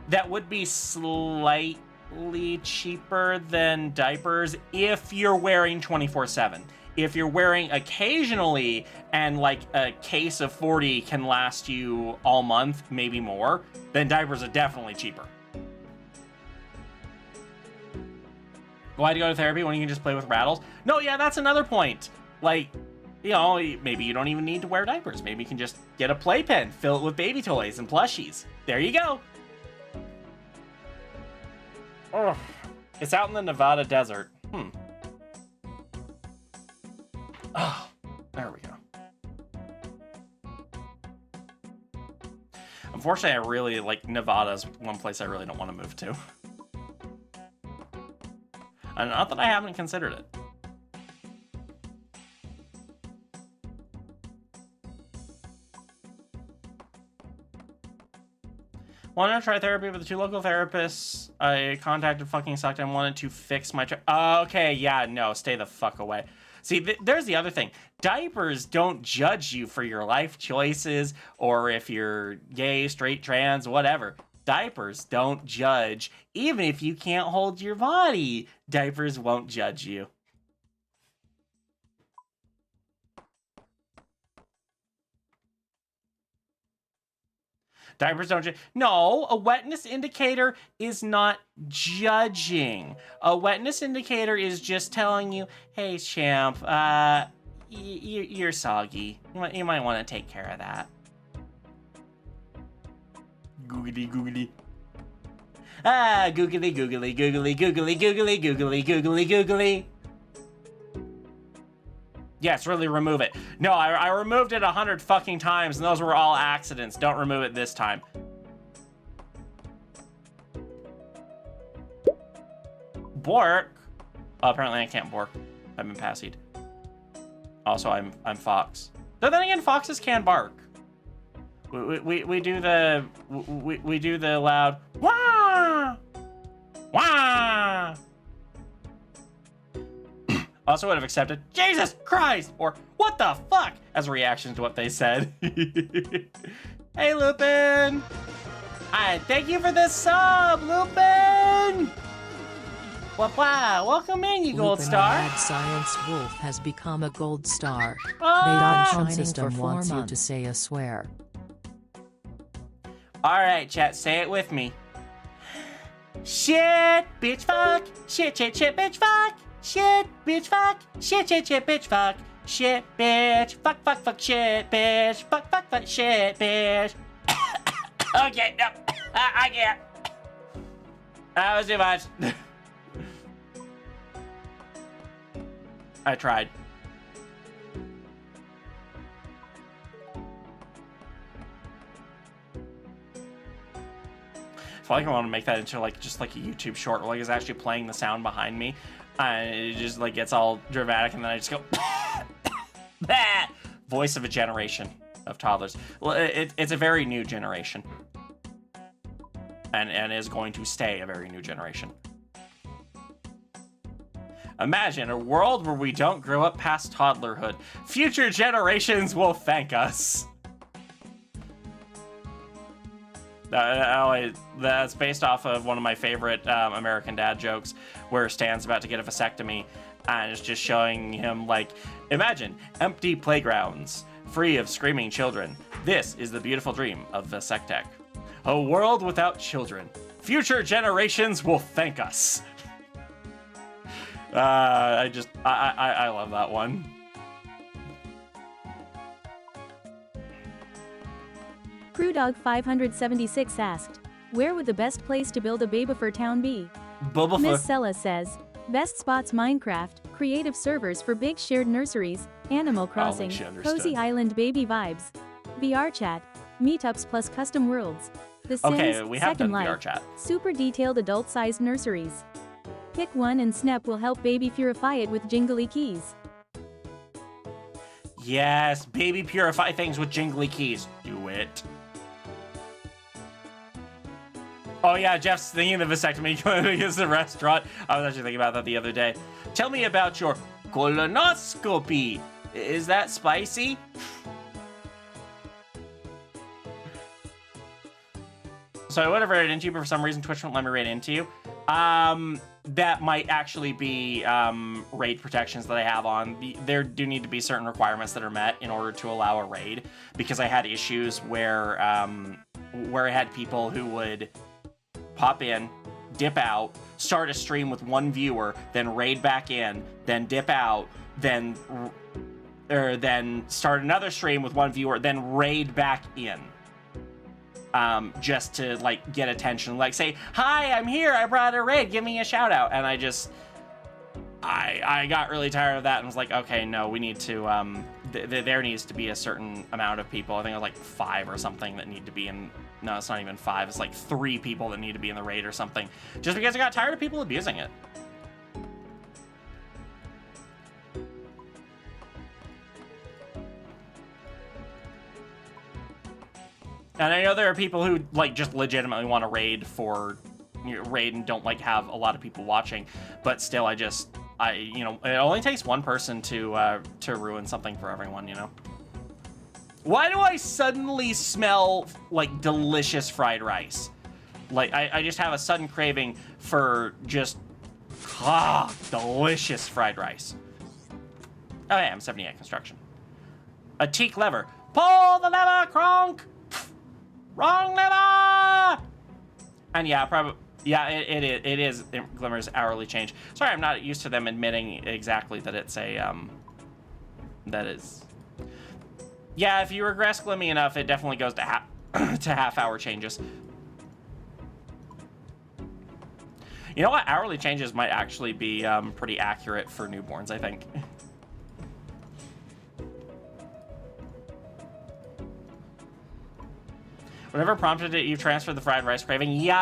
that would be slightly cheaper than diapers if you're wearing 24/7. If you're wearing occasionally and like a case of 40 can last you all month, maybe more, then diapers are definitely cheaper. Why do you go to therapy when you can just play with rattles? No, yeah, that's another point. Like, You know, maybe you don't even need to wear diapers. Maybe you can just get a playpen, fill it with baby toys and plushies. There you go. Oh, it's out in the Nevada desert. Oh, there we go. Unfortunately, I really like Nevada's one place I really don't want to move to. And not that I haven't considered it. Wanted to try therapy with the 2 local therapists I contacted fucking sucked and wanted to fix my... Okay, yeah, no, stay the fuck away. See, there's the other thing. Diapers don't judge you for your life choices or if you're gay, straight, trans, whatever. Diapers don't judge. Even if you can't hold your body, diapers won't judge you. Diapers don't judge. No, a wetness indicator is not judging. A wetness indicator is just telling you, hey, champ, you're soggy. You might want to take care of that. Googly, googly. Ah, googly, googly, googly, googly, googly, googly, googly, googly. Yes, really remove it. No, I removed it 100 fucking times, and those were all accidents. Don't remove it this time. Bork. Oh, apparently I can't bork. I've been passied. Also, I'm fox. But then again, foxes can bark. We do the loud wah wah. Also would have accepted Jesus Christ or what the fuck as a reaction to what they said. Hey, Lupin. Hi, thank you for the sub, Lupin. Wow, welcome in, you gold Lupin star. Mad Science Wolf has become a gold star. Oh. Shining system wants you to say a swear. All right, chat, say it with me. Shit, bitch, fuck. Shit, bitch, fuck. Shit, bitch, fuck. Shit, bitch, fuck. Shit, bitch. Fuck, shit, bitch. Fuck, shit, bitch. Okay, no. I can't. That was too much. I tried. I feel like I want to make that into just like a YouTube short where it's actually playing the sound behind me. And it just gets all dramatic and then I just go voice of a generation of toddlers. Well, it's a very new generation. And is going to stay a very new generation. Imagine a world where we don't grow up past toddlerhood. Future generations will thank us. That's based off of one of my favorite American Dad jokes where Stan's about to get a vasectomy and it's just showing him imagine empty playgrounds free of screaming children. This is the beautiful dream of Vasectech. A world without children. Future generations will thank us. I love that one. Crewdog576 asked, where would the best place to build a Babafur town be? Miss Sella says, best spots Minecraft, creative servers for big shared nurseries, Animal Crossing, cozy island baby vibes, VR chat, meetups plus custom worlds, The Sims, Okay, we have Second done VR Life, chat. super detailed adult-sized nurseries. Pick one and Snap will help baby purify it with jingly keys. Yes, baby purify things with jingly keys. Do it. Oh yeah, Jeff's thinking of the vasectomy clinic is the restaurant. I was actually thinking about that the other day. Tell me about your colonoscopy. Is that spicy? So I would have rated into you, but for some reason Twitch won't let me rate into you. That might actually be raid protections that I have on. There do need to be certain requirements that are met in order to allow a raid, because I had issues where I had people who would pop in, dip out, start a stream with one viewer, then raid back in, then dip out, then or then start another stream with one viewer, then raid back in. Just to like get attention, like say, hi, I'm here, I brought a raid, give me a shout out. And I got really tired of that and was like, okay, no, we need to, there needs to be a certain amount of people. I think it was like 5 or something that need to be in, no, it's not even 5, it's like 3 people that need to be in the raid or something. Just because I got tired of people abusing it. And I know there are people who like just legitimately want to raid and don't like have a lot of people watching, but still, it only takes one person to ruin something for everyone, you know. Why do I suddenly smell like delicious fried rice? Like I just have a sudden craving for just delicious fried rice. Oh yeah, I'm 78 construction. A teak lever. Pull the lever, Kronk! Wrong lever! And yeah, probably, yeah, it is Glimmer's hourly change. Sorry, I'm not used to them admitting exactly that it's a, that is. Yeah, if you regress Glimmy enough, it definitely goes to half-hour changes. You know what? Hourly changes might actually be pretty accurate for newborns, I think. Whatever prompted it, you transferred the fried rice craving. Yay!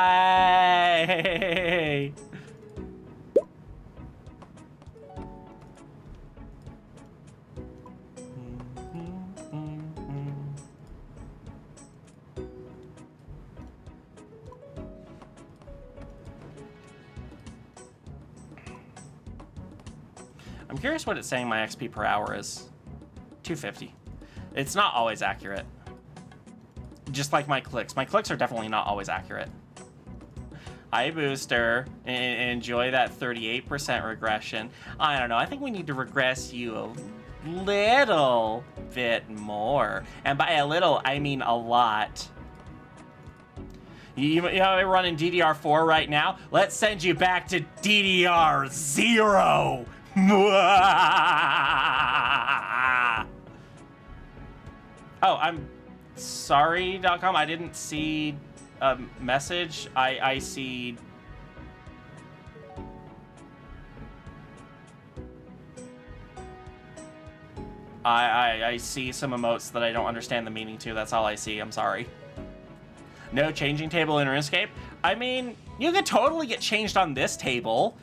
I'm curious what it's saying my XP per hour is. 250. It's not always accurate. Just like my clicks. My clicks are definitely not always accurate. Hi, Booster. Enjoy that 38% regression. I don't know. I think we need to regress you a little bit more. And by a little, I mean a lot. You know, we're running DDR4 right now. Let's send you back to DDR0. Oh, I'm sorry.com. I didn't see a message. I see. I see some emotes that I don't understand the meaning to. That's all I see. I'm sorry. No changing table in RuneScape. I mean, you could totally get changed on this table.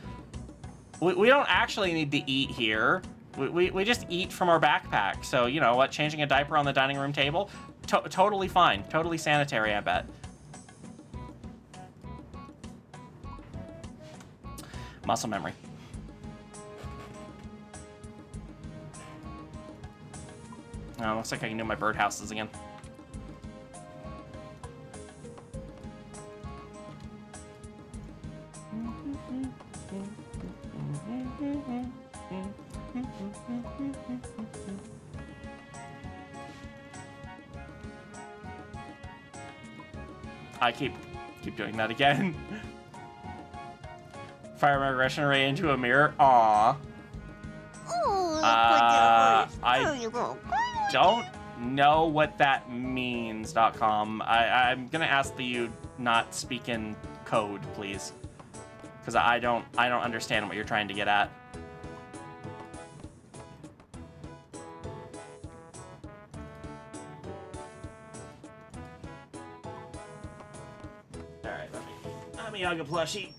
We don't actually need to eat here. We just eat from our backpack. So, you know what? Changing a diaper on the dining room table, totally fine. Totally sanitary, I bet. Muscle memory. Oh, looks like I can do my birdhouses again. I keep doing that again. Fire my regression array into a mirror. Aww. I don't know what that means.com. I'm gonna ask that you not speak in code, please, because I don't understand what you're trying to get at. Let me hug a plushie.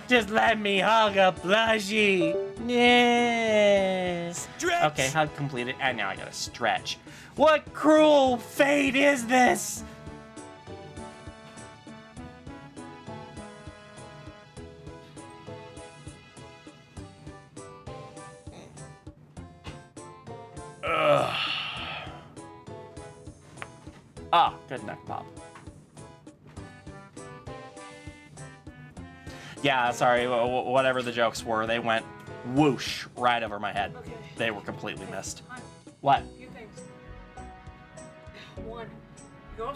Just let me hug a plushie. Yeah. Stretch. Okay, hug completed, and now I gotta stretch. What cruel fate is this? Ugh. Ah, good neck pop. Yeah, sorry, whatever the jokes were, they went whoosh right over my head. Okay. They were completely missed. What? Two things. One,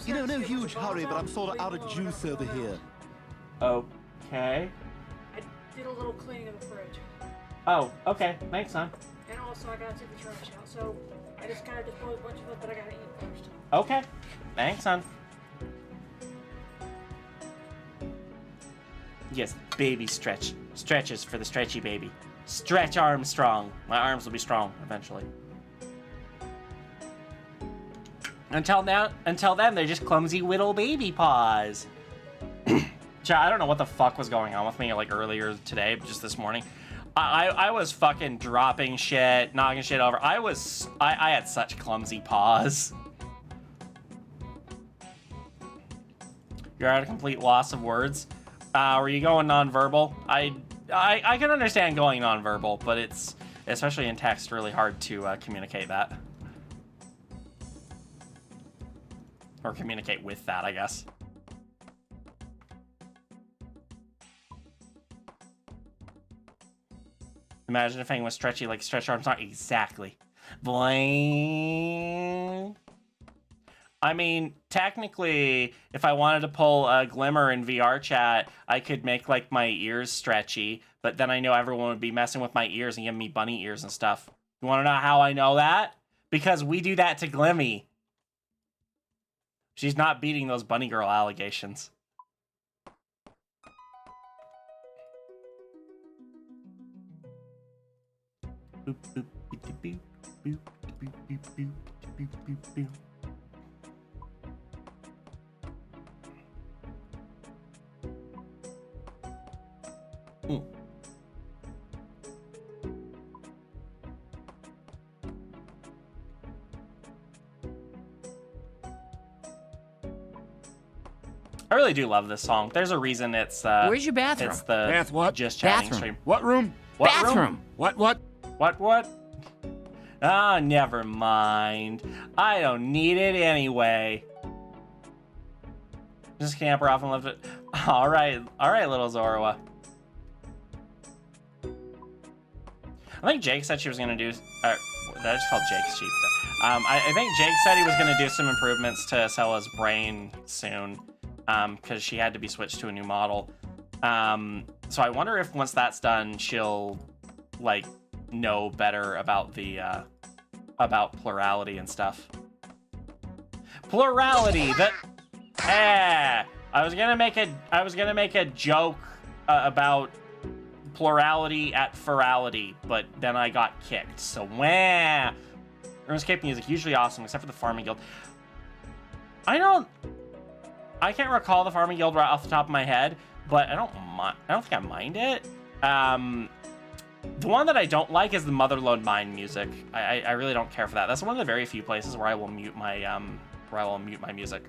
You know, no huge hurry, but I'm sort of out of juice over here. Okay. I did a little cleaning of the fridge. Oh, okay. Thanks, son. and also I gotta take the trash out. So I just kind of disposed a bunch of it, but I gotta eat first. Okay. Thanks, son. Yes, baby stretch. Stretches for the stretchy baby. Stretch Armstrong. My arms will be strong eventually. Until then, they're just clumsy little baby paws. I don't know what the fuck was going on with me like earlier today, just this morning. I was fucking dropping shit, knocking shit over. I had such clumsy paws. You're at a complete loss of words. Were you going nonverbal? I can understand going nonverbal, but it's, especially in text, really hard to communicate that. Or communicate with that, I guess. Imagine if Fang was stretchy like Stretch Armstrong. Exactly. Boing. I mean, technically, if I wanted to pull a Glimmer in VR chat, I could make, like, my ears stretchy, but then I know everyone would be messing with my ears and giving me bunny ears and stuff. You want to know how I know that? Because we do that to Glimmy. She's not beating those bunny girl allegations. Boop, boop, boop, boop, boop, boop, boop, boop, boop, boop, boop. I really do love this song. There's a reason it's Where's your bathroom? It's the Bath what? Just Chatting Bathroom. stream. What room? What Bathroom. room? What? What? Ah, never mind. I don't need it anyway. Just camper off and left it. All right, little Zorua. I think Jake said she was gonna do. Did I just call Jake sheep? I think Jake said he was gonna do some improvements to Sella's brain soon, because she had to be switched to a new model. So I wonder if once that's done, she'll like know better about the about plurality and stuff. Plurality. I was gonna make a joke about plurality at ferality, but then I got kicked. So wah. RuneScape music usually awesome, except for the Farming Guild. I can't recall the Farming Guild right off the top of my head, but I don't think I mind it. The one that I don't like is the Motherlode Mine music. I really don't care for that. That's one of the very few places where I will mute my music.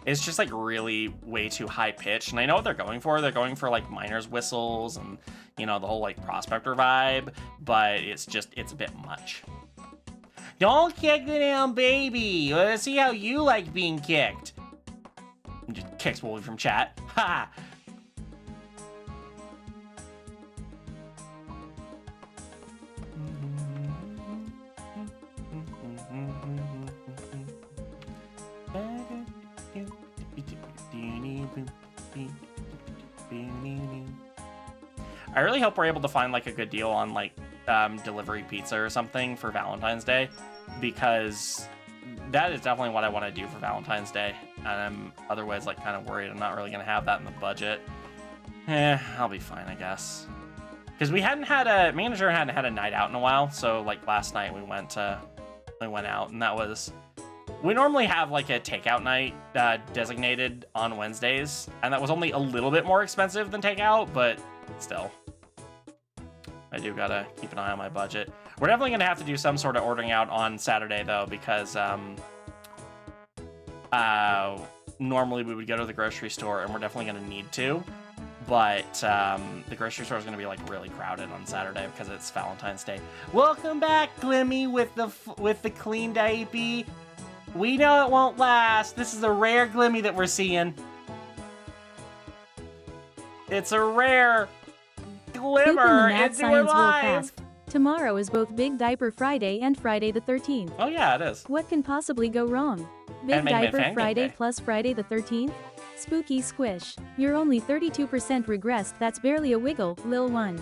It's just like really way too high pitched, and I know what they're going for. They're going for like miner's whistles and, you know, the whole like prospector vibe, but it's a bit much. Don't kick the damn baby. Let's see how you like being kicked. Just kicks Wolfie from chat. Ha! I really hope we're able to find like a good deal on like delivery pizza or something for Valentine's Day, because that is definitely what I want to do for Valentine's Day, and I'm otherwise like kind of worried I'm not really gonna have that in the budget. I'll be fine, I guess, because me and Manager hadn't had a night out in a while. So like last night we went out, and that was, we normally have like a takeout night designated on Wednesdays, and that was only a little bit more expensive than takeout, but still. I do gotta keep an eye on my budget. We're definitely gonna have to do some sort of ordering out on Saturday though, because normally we would go to the grocery store, and we're definitely gonna need to, but the grocery store is gonna be like really crowded on Saturday because it's Valentine's Day. Welcome back, Glimmy, with the clean diaper. We know it won't last. This is a rare Glimmy that we're seeing. It's a rare glimmer into our lives. Tomorrow is both Big Diaper Friday and Friday the 13th. Oh yeah, it is. What can possibly go wrong? Big And Mega Man Diaper Fan Game Friday Day. plus Friday the 13th? Spooky Squish. You're only 32% regressed, that's barely a wiggle, Lil 1.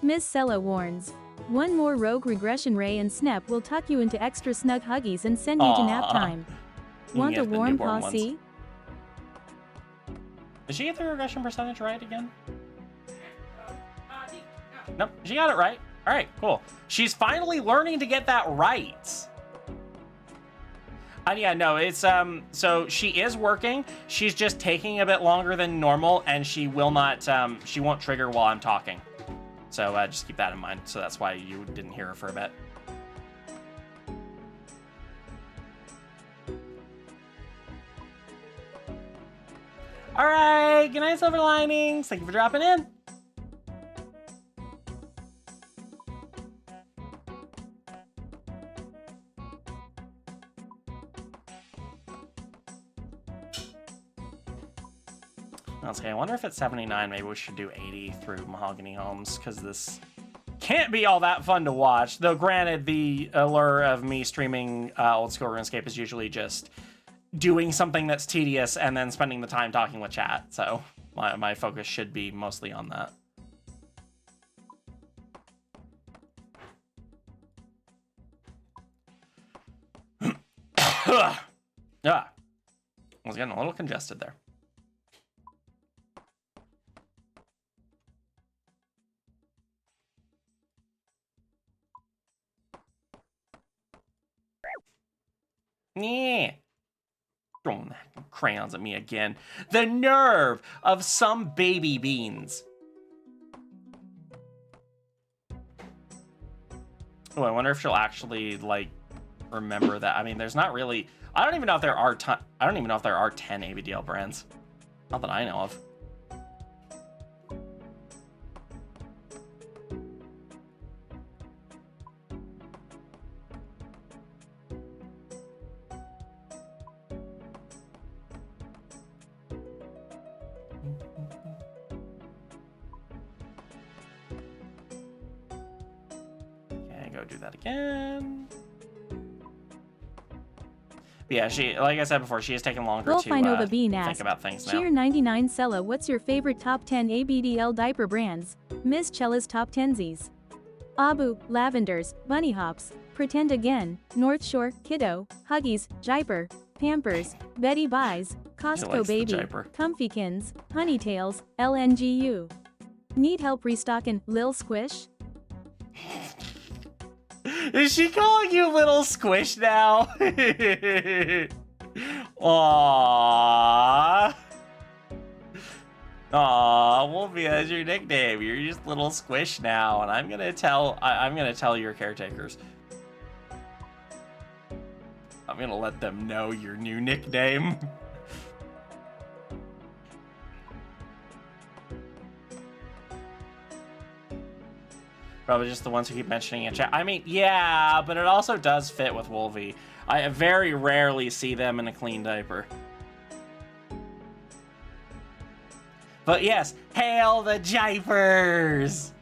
Miss Sella warns. One more rogue regression ray and Snap will tuck you into extra snug huggies and send you to nap Aw. time. can Want a get the warm newborn ones. posse? Did she get the regression percentage right again? Nope, she got it right. All right, cool. She's finally learning to get that right. And yeah, no, it's so she is working. She's just taking a bit longer than normal, and she will not she won't trigger while I'm talking. So just keep that in mind. So that's why you didn't hear her for a bit. All right, good night, Silver Linings. Thank you for dropping in. Okay, I wonder if at 79, maybe we should do 80 through Mahogany Homes, because this can't be all that fun to watch. Though, granted, the allure of me streaming old school RuneScape is usually just doing something that's tedious and then spending the time talking with chat. So my focus should be mostly on that. Yeah, I was getting a little congested there. Yeah. Throwing the crayons at me again. The nerve of some baby beans. Oh, I wonder if she'll actually like remember that. I mean, there's not really. I don't even know if there are. I don't even know if there are 10 ABDL brands. Not that I know of. Do that again. But yeah, she, like I said before, she has taken longer to think about things now. Cheer 99 Sella, what's your favorite top 10 ABDL diaper brands? Miss Chella's top 10sies. Abu, Lavenders, Bunny Hops, Pretend Again, North Shore, Kiddo, Huggies, Jiper, Pampers, Betty Buys, Costco Baby, Comfykins, Honeytails, LNGU. Need help restocking Lil Squish? Is she calling you Little Squish now? Aww. Aww, Wolfie, that's your nickname. You're just Little Squish now, and I'm gonna tell your caretakers. I'm gonna let them know your new nickname. Probably just the ones who keep mentioning in chat. I mean, yeah, but it also does fit with Wolvie. I very rarely see them in a clean diaper. But yes, hail the Jipers! Do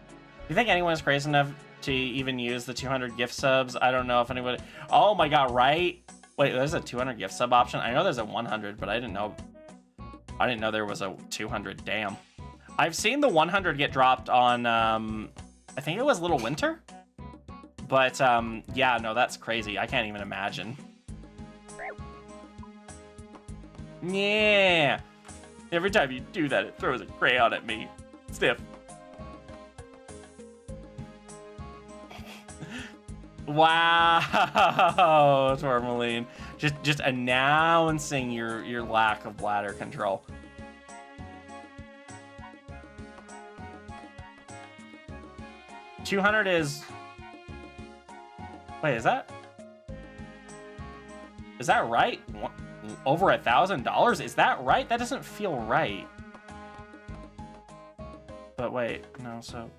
you think anyone's crazy enough to even use the 200 gift subs? I don't know if anybody... Oh my god, right? Wait, there's a 200 gift sub option? I know there's a 100, but I didn't know there was a 200. Damn. I've seen the 100 get dropped on... I think it was Little Winter, but yeah, no, that's crazy. I can't even imagine. Yeah, every time you do that, it throws a crayon at me. Stiff. Wow, Tourmaline, just announcing your lack of bladder control. $200 is... Wait, is that right? Over $1,000? Is that right? That doesn't feel right. But wait, no, so...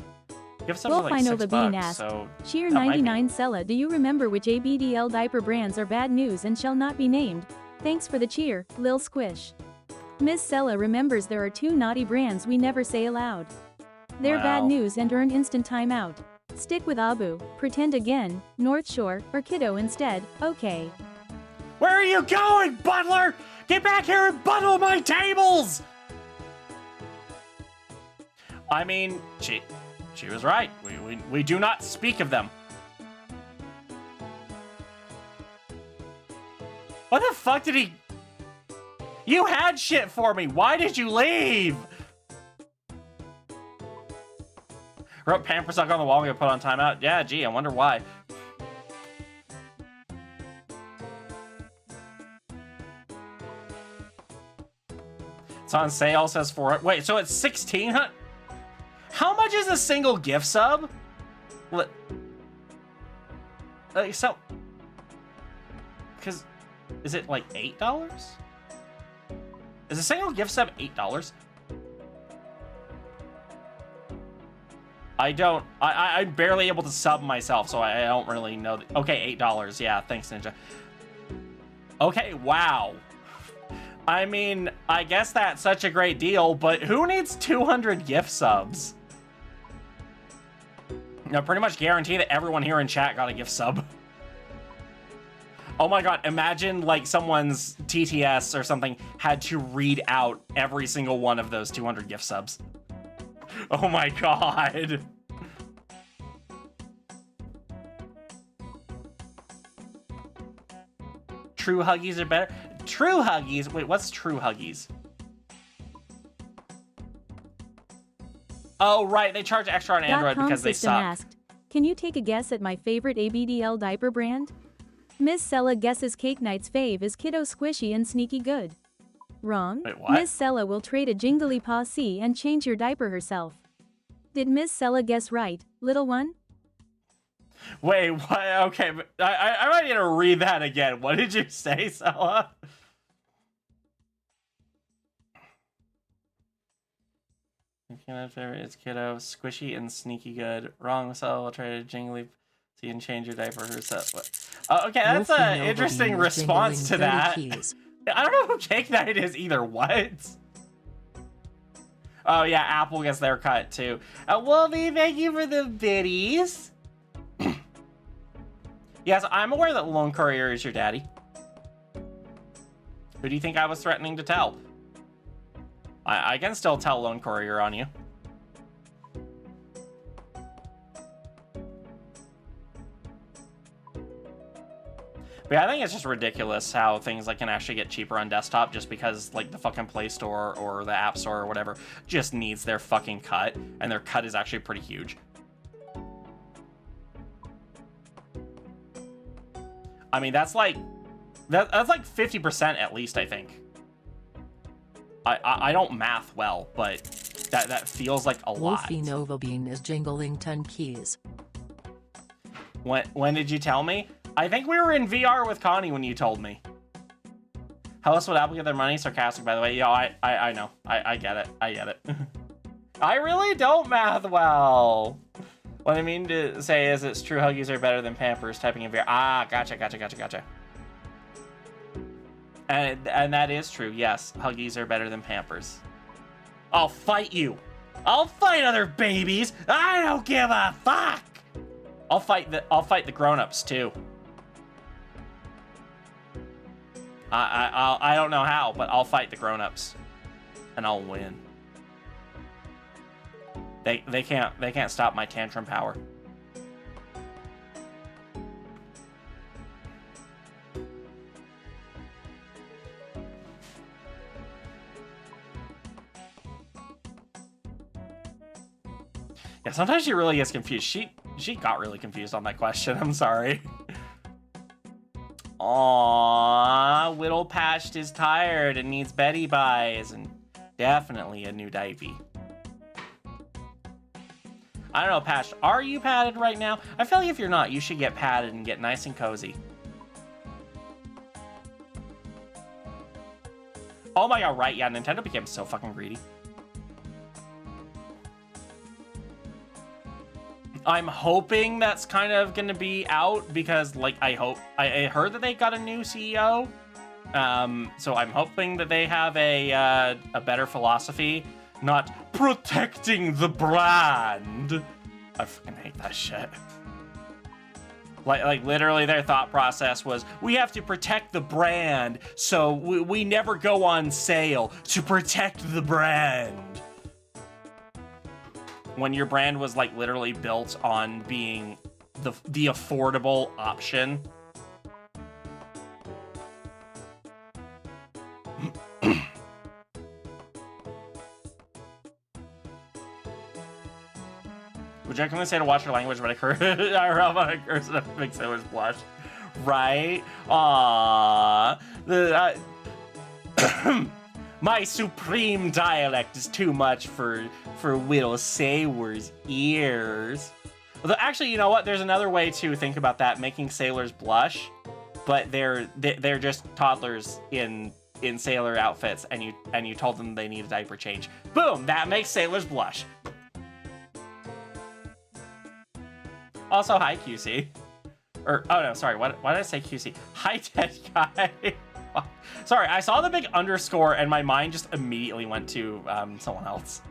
Gift subs are like $6, so... Cheer 99 Sella, do you remember which ABDL diaper brands are bad news and shall not be named? Thanks for the cheer, Lil Squish. Miss Sella remembers there are 2 naughty brands we never say aloud. They're bad news and earn instant timeout. Stick with Abu, Pretend Again, North Shore, or Kiddo instead, okay. Where are you going, butler? Get back here and bundle my tables! I mean, she was right. We do not speak of them. What the fuck did he... You had shit for me. Why did you leave? Wrote Pampers stuck on the wall. We got put on timeout. Yeah, gee, I wonder why. It's on sale, says for it. Wait, so it's 1,600? How much is a single gift sub? So, because is it like $8? Is a single gift sub $8? I'm barely able to sub myself, so I don't really know. Okay, $8. Yeah, thanks, Ninja. Okay, wow. I mean, I guess that's such a great deal, but who needs 200 gift subs? I pretty much guarantee that everyone here in chat got a gift sub. Oh my god, imagine like someone's TTS or something had to read out every single one of those 200 gift subs. Oh my god. True Huggies are better. True Huggies? Wait, what's True Huggies? Oh, right. They charge extra on Android because they suck. Asked, can you take a guess at my favorite ABDL diaper brand? Miss Sella guesses Cake Knight's fave is Kiddo Squishy and Sneaky Good. Wrong. Wait, what? Miss Sella will trade a jingly paw-see and change your diaper herself. Did Miss Sella guess right, little one? Wait, what? Okay, but I might need to read that again. What did you say, Sella? It's Kiddo, Squishy, and Sneaky Good. Wrong, Sella will trade a jingly see and change your diaper herself. Okay, that's an interesting response to that. I don't know who Cake Night is either. What? Oh yeah, Apple gets their cut too. Wolfie, thank you for the biddies. Yes, I'm aware that Lone Courier is your daddy. Who do you think I was threatening to tell? I can still tell Lone Courier on you. But yeah, I think it's just ridiculous how things like can actually get cheaper on desktop just because like the fucking Play Store or the App Store or whatever just needs their fucking cut, and their cut is actually pretty huge. I mean, that's like 50% at least, I think. I don't math well, but that feels like a lot. Wolfie Nova Bean is jingling 10 keys. When did you tell me? I think we were in VR with Connie when you told me. How else would Apple get their money? Sarcastic, by the way. Yeah, I know. I get it. I get it. I really don't math well. What I mean to say is it's true Huggies are better than Pampers typing in VR. Ah, gotcha. And that is true, yes. Huggies are better than Pampers. I'll fight you. I'll fight other babies. I don't give a fuck. I'll fight the grown-ups too. I don't know how, but I'll fight the grown-ups. And I'll win. They can't stop my tantrum power. Yeah, sometimes she really gets confused. She got really confused on that question. I'm sorry. Aww, Whittle Patched is tired and needs Betty buys and definitely a new diaper. I don't know, Patched, are you padded right now? I feel like if you're not, you should get padded and get nice and cozy. Oh my god, right, yeah, Nintendo became so fucking greedy. I'm hoping that's kind of gonna be out because, like, I heard that they got a new CEO. So I'm hoping that they have a better philosophy, not protecting the brand. I fucking hate that shit. Like literally their thought process was, we have to protect the brand, so we never go on sale to protect the brand. When your brand was like literally built on being the affordable option. Would you actually say to watch your language, but I curse and it makes sailors blush, right? Aww. My supreme dialect is too much for little sailors' ears. Although, actually, you know what? There's another way to think about that, making sailors blush, but they're just toddlers in sailor outfits, and you told them they need a diaper change. Boom! That makes sailors blush. Also, hi, QC. Or, oh no, sorry, why did I say QC? Hi, Ted Guy. Sorry, I saw the big underscore and my mind just immediately went to someone else.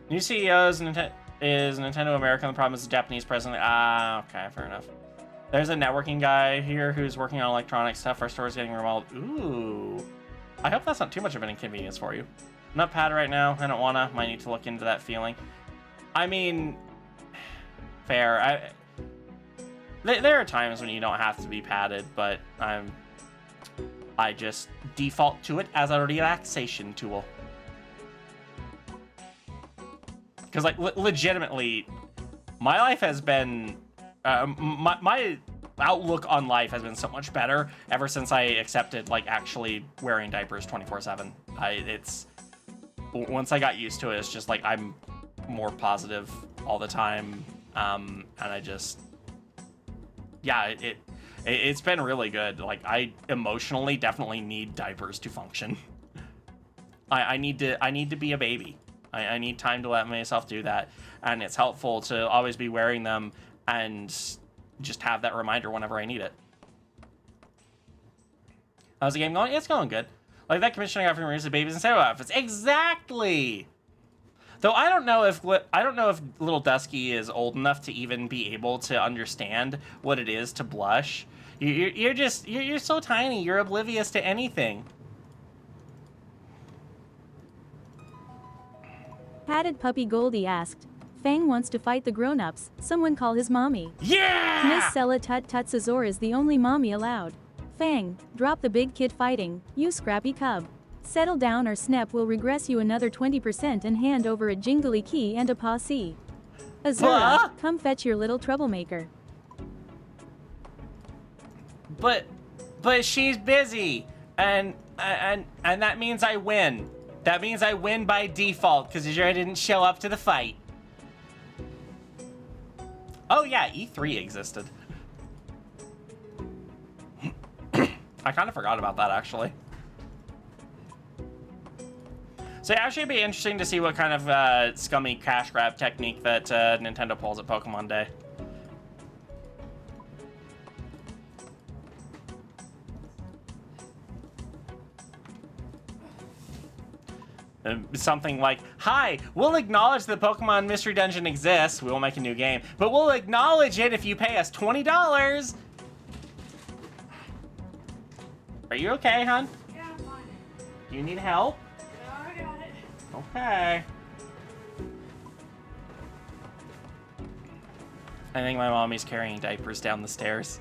New CEO is Nintendo America, and the problem is the Japanese president. Ah, okay, fair enough. There's a networking guy here who's working on electronic stuff. Our store's getting remodeled. Ooh. I hope that's not too much of an inconvenience for you. I'm not padded right now. I don't wanna. Might need to look into that feeling. I mean, fair. There are times when you don't have to be padded, but I just default to it as a relaxation tool. Because, like, legitimately, my life has been, my outlook on life has been so much better ever since I accepted, like, actually wearing diapers 24/7. Once I got used to it, it's just like I'm more positive all the time, and I just, yeah, it's been really good. Like, I emotionally definitely need diapers to function. I need to be a baby. I need time to let myself do that, and it's helpful to always be wearing them and just have that reminder whenever I need it. How's the game going? It's going good. Like that commission I got from Marisa Babies and Sailor Outfits. Exactly. Though I don't know if little Dusky is old enough to even be able to understand what it is to blush. You're so tiny. You're oblivious to anything. Padded Puppy Goldie asked, Fang wants to fight the grown-ups, someone call his mommy. Yeah! Miss Sella Tut Tut Azor is the only mommy allowed. Fang, drop the big kid fighting, you scrappy cub. Settle down or Snap will regress you another 20% and hand over a jingly key and a posse. Azura, come fetch your little troublemaker. But she's busy, and that means I win. That means I win by default, because Azura didn't show up to the fight. Oh yeah, E3 existed. I kind of forgot about that, actually. So it actually be interesting to see what kind of scummy cash grab technique that Nintendo pulls at Pokemon Day. Something like, hi, we'll acknowledge the Pokemon Mystery Dungeon exists. We will make a new game, but we'll acknowledge it if you pay us $20. Are you okay, hon? Yeah, I'm fine. Do you need help? No, I got it. Okay. I think my mommy's carrying diapers down the stairs.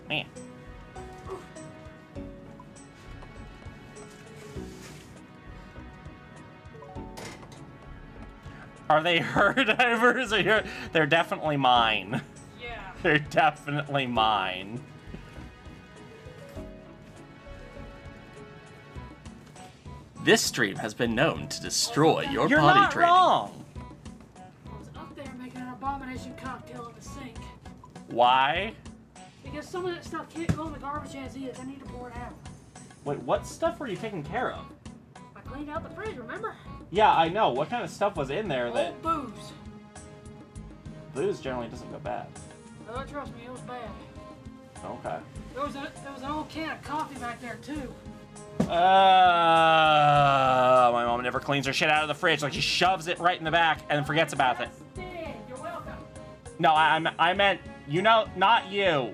Man. Are they her diapers? Or they're definitely mine. Yeah. They're definitely mine. This stream has been known to destroy your You're potty not training. Wrong. I was up there making an abomination cocktail in the sink. Why? Because some of that stuff can't go in the garbage as is. I need to pour it out. Wait, what stuff were you taking care of? I cleaned out the fridge, remember? Yeah, I know. What kind of stuff was in there that... Old booze. Booze generally doesn't go bad. Oh, trust me, it was bad. Okay. There was an old can of coffee back there, too. My mom never cleans her shit out of the fridge. Like, she shoves it right in the back and then forgets about it. You're welcome. No, I meant, you know, not you.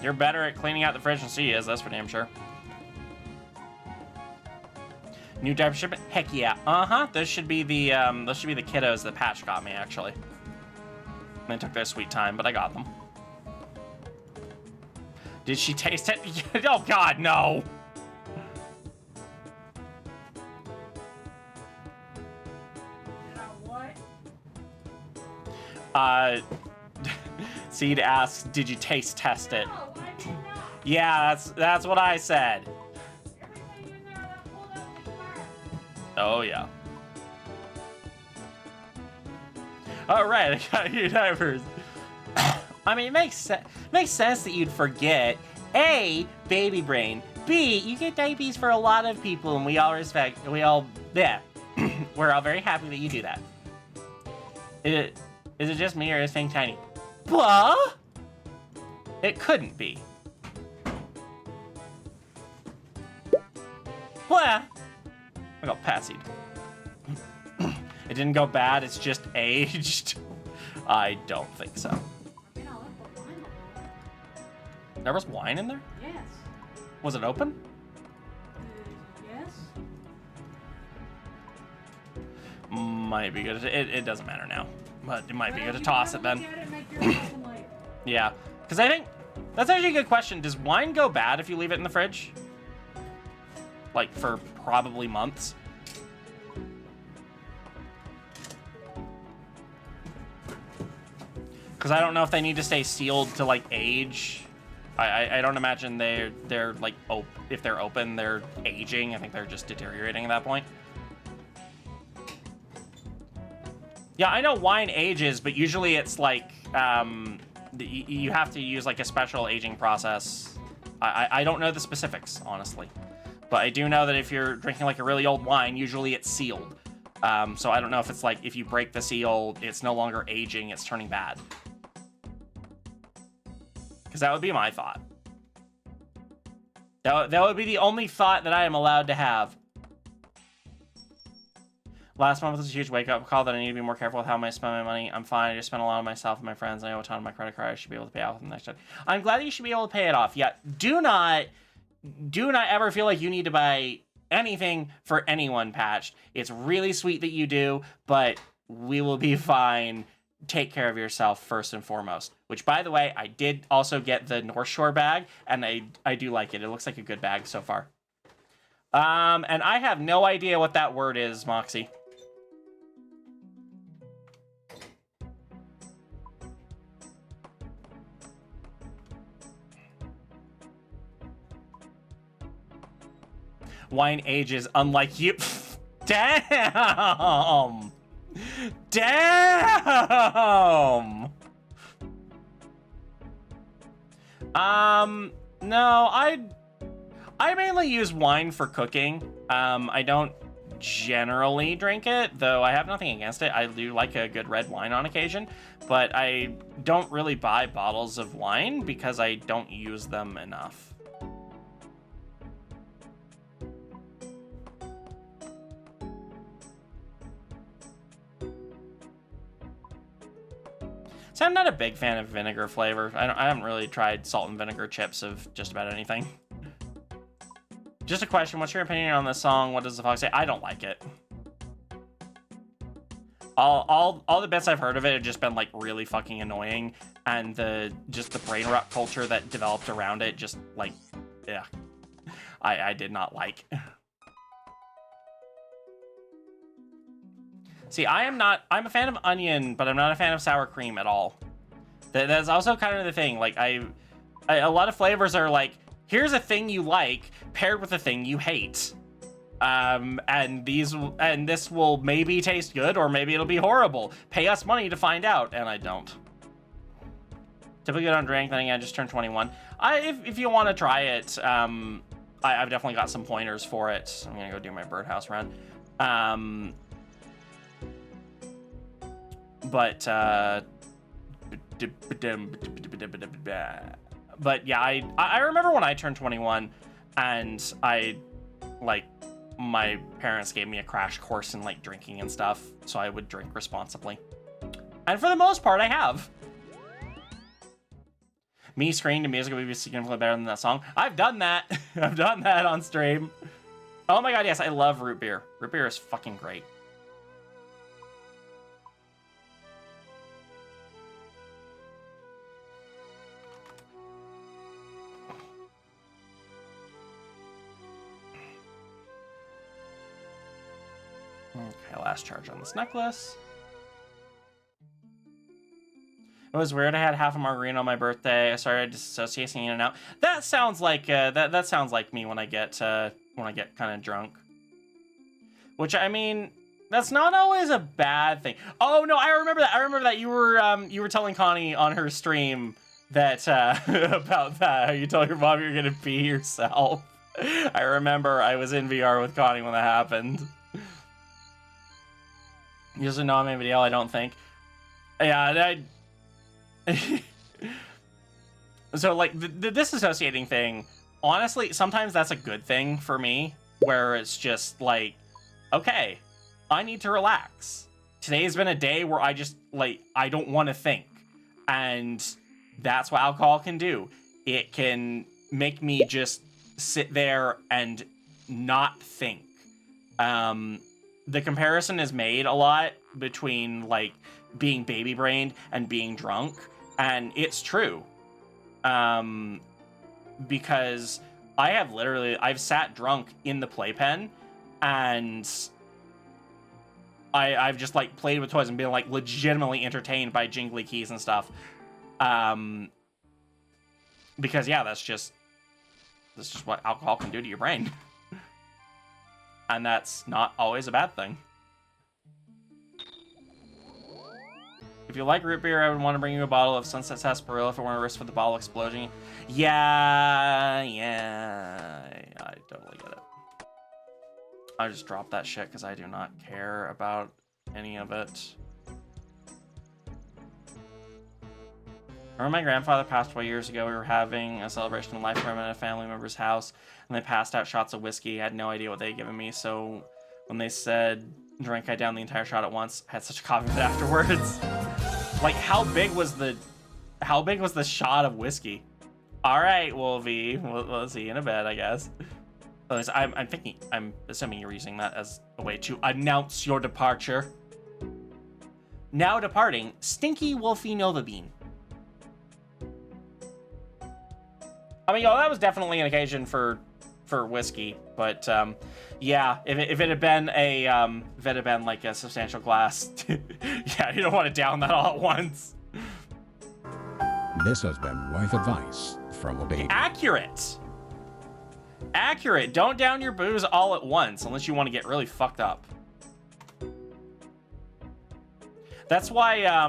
You're better at cleaning out the fridge than she is, that's for damn sure. New diaper shipment? Heck yeah. Uh-huh. Those should be the kiddos that Patch got me, actually. They took their sweet time, but I got them. Did she taste it? Oh god, no! Seed asks, did you taste test it? Yeah, that's what I said. Oh yeah. All right, I got you diapers. I mean, it makes sense that you'd forget. A, baby brain. B, you get diapers for a lot of people, and we're all very happy that you do that. Is it just me, or is Fang tiny? Blah? It couldn't be. Blah. I got patsied. It didn't go bad, it's just aged. I don't think so. There was wine in there? Yes. Was it open? Yes. Might be good. It doesn't matter now. But it might be good to toss it then. Yeah. Because I think that's actually a good question. Does wine go bad if you leave it in the fridge? Like for probably months? Because I don't know if they need to stay sealed to like age. I don't imagine they're like if they're open, they're aging. I think they're just deteriorating at that point. Yeah, I know wine ages, but usually it's like you have to use like a special aging process. I don't know the specifics, honestly. But I do know that if you're drinking like a really old wine, usually it's sealed. So I don't know if it's like if you break the seal, it's no longer aging, it's turning bad. Because that would be my thought. That would be the only thought that I am allowed to have. Last month was a huge wake-up call that I need to be more careful with how I spend my money. I'm fine. I just spent a lot on myself and my friends, and I owe a ton of my credit card. I should be able to pay off the next time. I'm glad that you should be able to pay it off. Yeah, do not ever feel like you need to buy anything for anyone, Patched. It's really sweet that you do, but we will be fine. Take care of yourself first and foremost. Which, by the way, I did also get the North Shore bag, and I do like it. It looks like a good bag so far. And I have no idea what that word is, Moxie. Wine ages unlike you. Damn! Damn! No, I mainly use wine for cooking. I don't generally drink it, though I have nothing against it. I do like a good red wine on occasion, but I don't really buy bottles of wine because I don't use them enough. So I'm not a big fan of vinegar flavor. I haven't really tried salt and vinegar chips of just about anything. Just a question, what's your opinion on this song? What does the fox say? I don't like it. All the bits I've heard of it have just been like really fucking annoying, and the brain rot culture that developed around it just like, yeah, I did not like. See, I'm a fan of onion, but I'm not a fan of sour cream at all. That's also kind of the thing. Like, a lot of flavors are like, here's a thing you like paired with a thing you hate. And this will maybe taste good, or maybe it'll be horrible. Pay us money to find out, and I don't. Typically don't drink, then again, I just turned 21. If you want to try it, I've definitely got some pointers for it. I'm gonna go do my birdhouse run. But But yeah, I remember when I turned 21 and my parents gave me a crash course in like drinking and stuff, so I would drink responsibly. And for the most part, I have. Me screaming to music would be significantly better than that song. I've done that. I've done that on stream. Oh my god, yes, I love root beer. Root beer is fucking great. Okay, last charge on this necklace. It was weird. I had half a margarita on my birthday. I started disassociating in and out. That sounds like that sounds like me when I get kind of drunk. Which, I mean, that's not always a bad thing. Oh no, I remember that. I remember that you were telling Connie on her stream that about that. How you told your mom you're gonna pee yourself. I remember I was in VR with Connie when that happened. You doesn't know I'm a video, I don't think. Yeah, so like the disassociating thing, honestly, sometimes that's a good thing for me, where it's just like, okay, I need to relax. Today's been a day where I just I don't want to think, and that's what alcohol can do. It can make me just sit there and not think. The comparison is made a lot between like being baby brained and being drunk, and it's true. Because I've sat drunk in the playpen, and I've just like played with toys and been like legitimately entertained by jingly keys and stuff. Because yeah, that's just what alcohol can do to your brain. And that's not always a bad thing. If you like root beer, I would want to bring you a bottle of Sunset Sarsaparilla if it weren't a risk for the bottle exploding. Yeah, I totally get it. I just dropped that shit because I do not care about any of it. I remember my grandfather passed away years ago. We were having a celebration of life for him at a family member's house, and they passed out shots of whiskey. I had no idea what they had given me, so when they said drink, I downed the entire shot at once. I had such a coffee fit afterwards. Like, how big was the shot of whiskey? All right, Wolvie, we'll see you in a bit, I guess. I'm assuming you're using that as a way to announce your departure. Now departing, Stinky Wolfie Nova Bean. I mean, that was definitely an occasion for whiskey, but yeah, if it had been like a substantial glass, yeah, you don't want to down that all at once. This has been wife advice from a baby. Accurate. Don't down your booze all at once unless you want to get really fucked up. That's why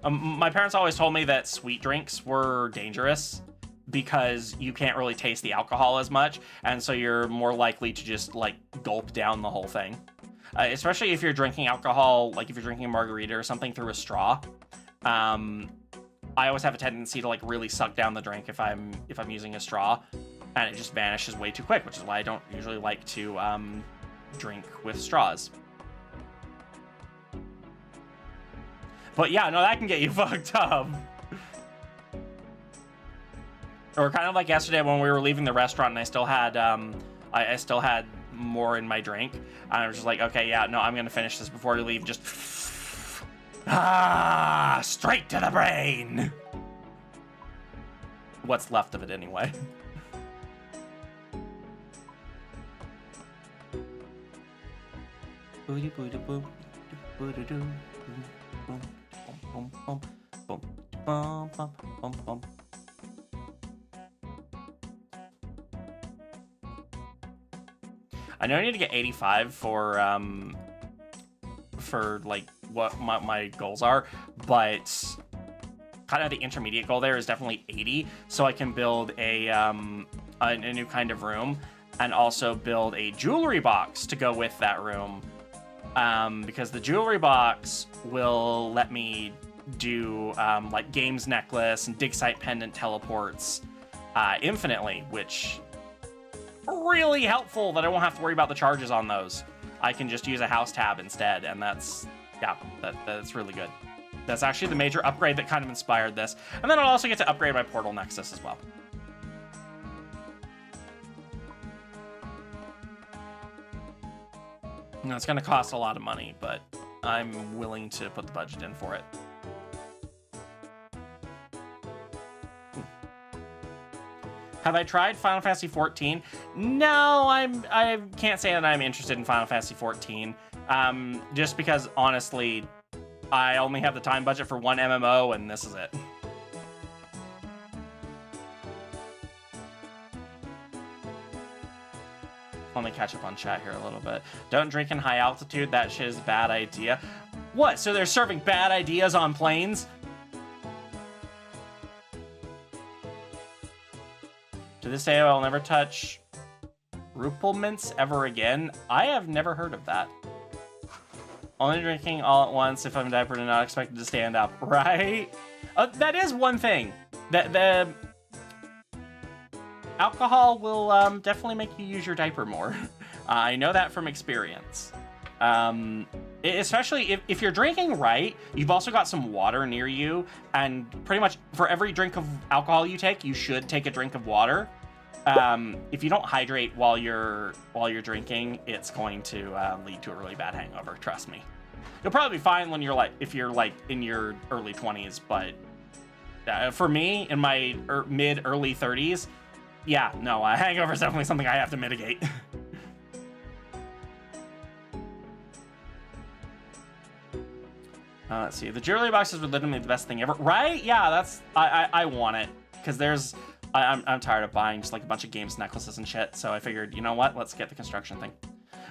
my parents always told me that sweet drinks were dangerous, because you can't really taste the alcohol as much, and so you're more likely to just like gulp down the whole thing. Especially if you're drinking alcohol, like if you're drinking a margarita or something through a straw. I always have a tendency to like really suck down the drink if I'm using a straw, and it just vanishes way too quick, which is why I don't usually like to drink with straws. But yeah, no, that can get you fucked up. Or kind of like yesterday when we were leaving the restaurant and I still had I still had more in my drink. And I was just like, okay, yeah, no, I'm gonna finish this before you leave. Just straight to the brain. What's left of it anyway. Booty booty boom, booty doo, boom boom boom boom boom boom boom boom. I know I need to get 85 for like what my goals are, but kind of the intermediate goal there is definitely 80, so I can build a new kind of room and also build a jewelry box to go with that room, because the jewelry box will let me do like games necklace and dig site pendant teleports infinitely, which really helpful that I won't have to worry about the charges on those. I can just use a house tab instead, and that's really good. That's actually the major upgrade that kind of inspired this. And then I'll also get to upgrade my portal nexus as well. You know, it's going to cost a lot of money, but I'm willing to put the budget in for it. Have I tried Final Fantasy XIV? No, I can't say that I'm interested in Final Fantasy XIV. Just because, honestly, I only have the time budget for one MMO, and this is it. Let me catch up on chat here a little bit. Don't drink in high altitude. That shit is a bad idea. What? So they're serving bad ideas on planes? To this day, I'll never touch Rupel mints ever again. I have never heard of that. Only drinking all at once if I'm diapered and not expected to stand up, right? That is one thing. The alcohol will definitely make you use your diaper more. I know that from experience. Especially if you're drinking right, you've also got some water near you, and pretty much for every drink of alcohol you take, you should take a drink of water. If you don't hydrate while you're drinking, it's going to lead to a really bad hangover. Trust me. You'll probably be fine when if you're like in your early 20s, but for me in my mid-early 30s, yeah, no, a hangover is definitely something I have to mitigate. Let's see. The jewelry boxes were literally the best thing ever, right? Yeah, I want it because I'm tired of buying just like a bunch of games necklaces and shit. So I figured, you know what? Let's get the construction thing.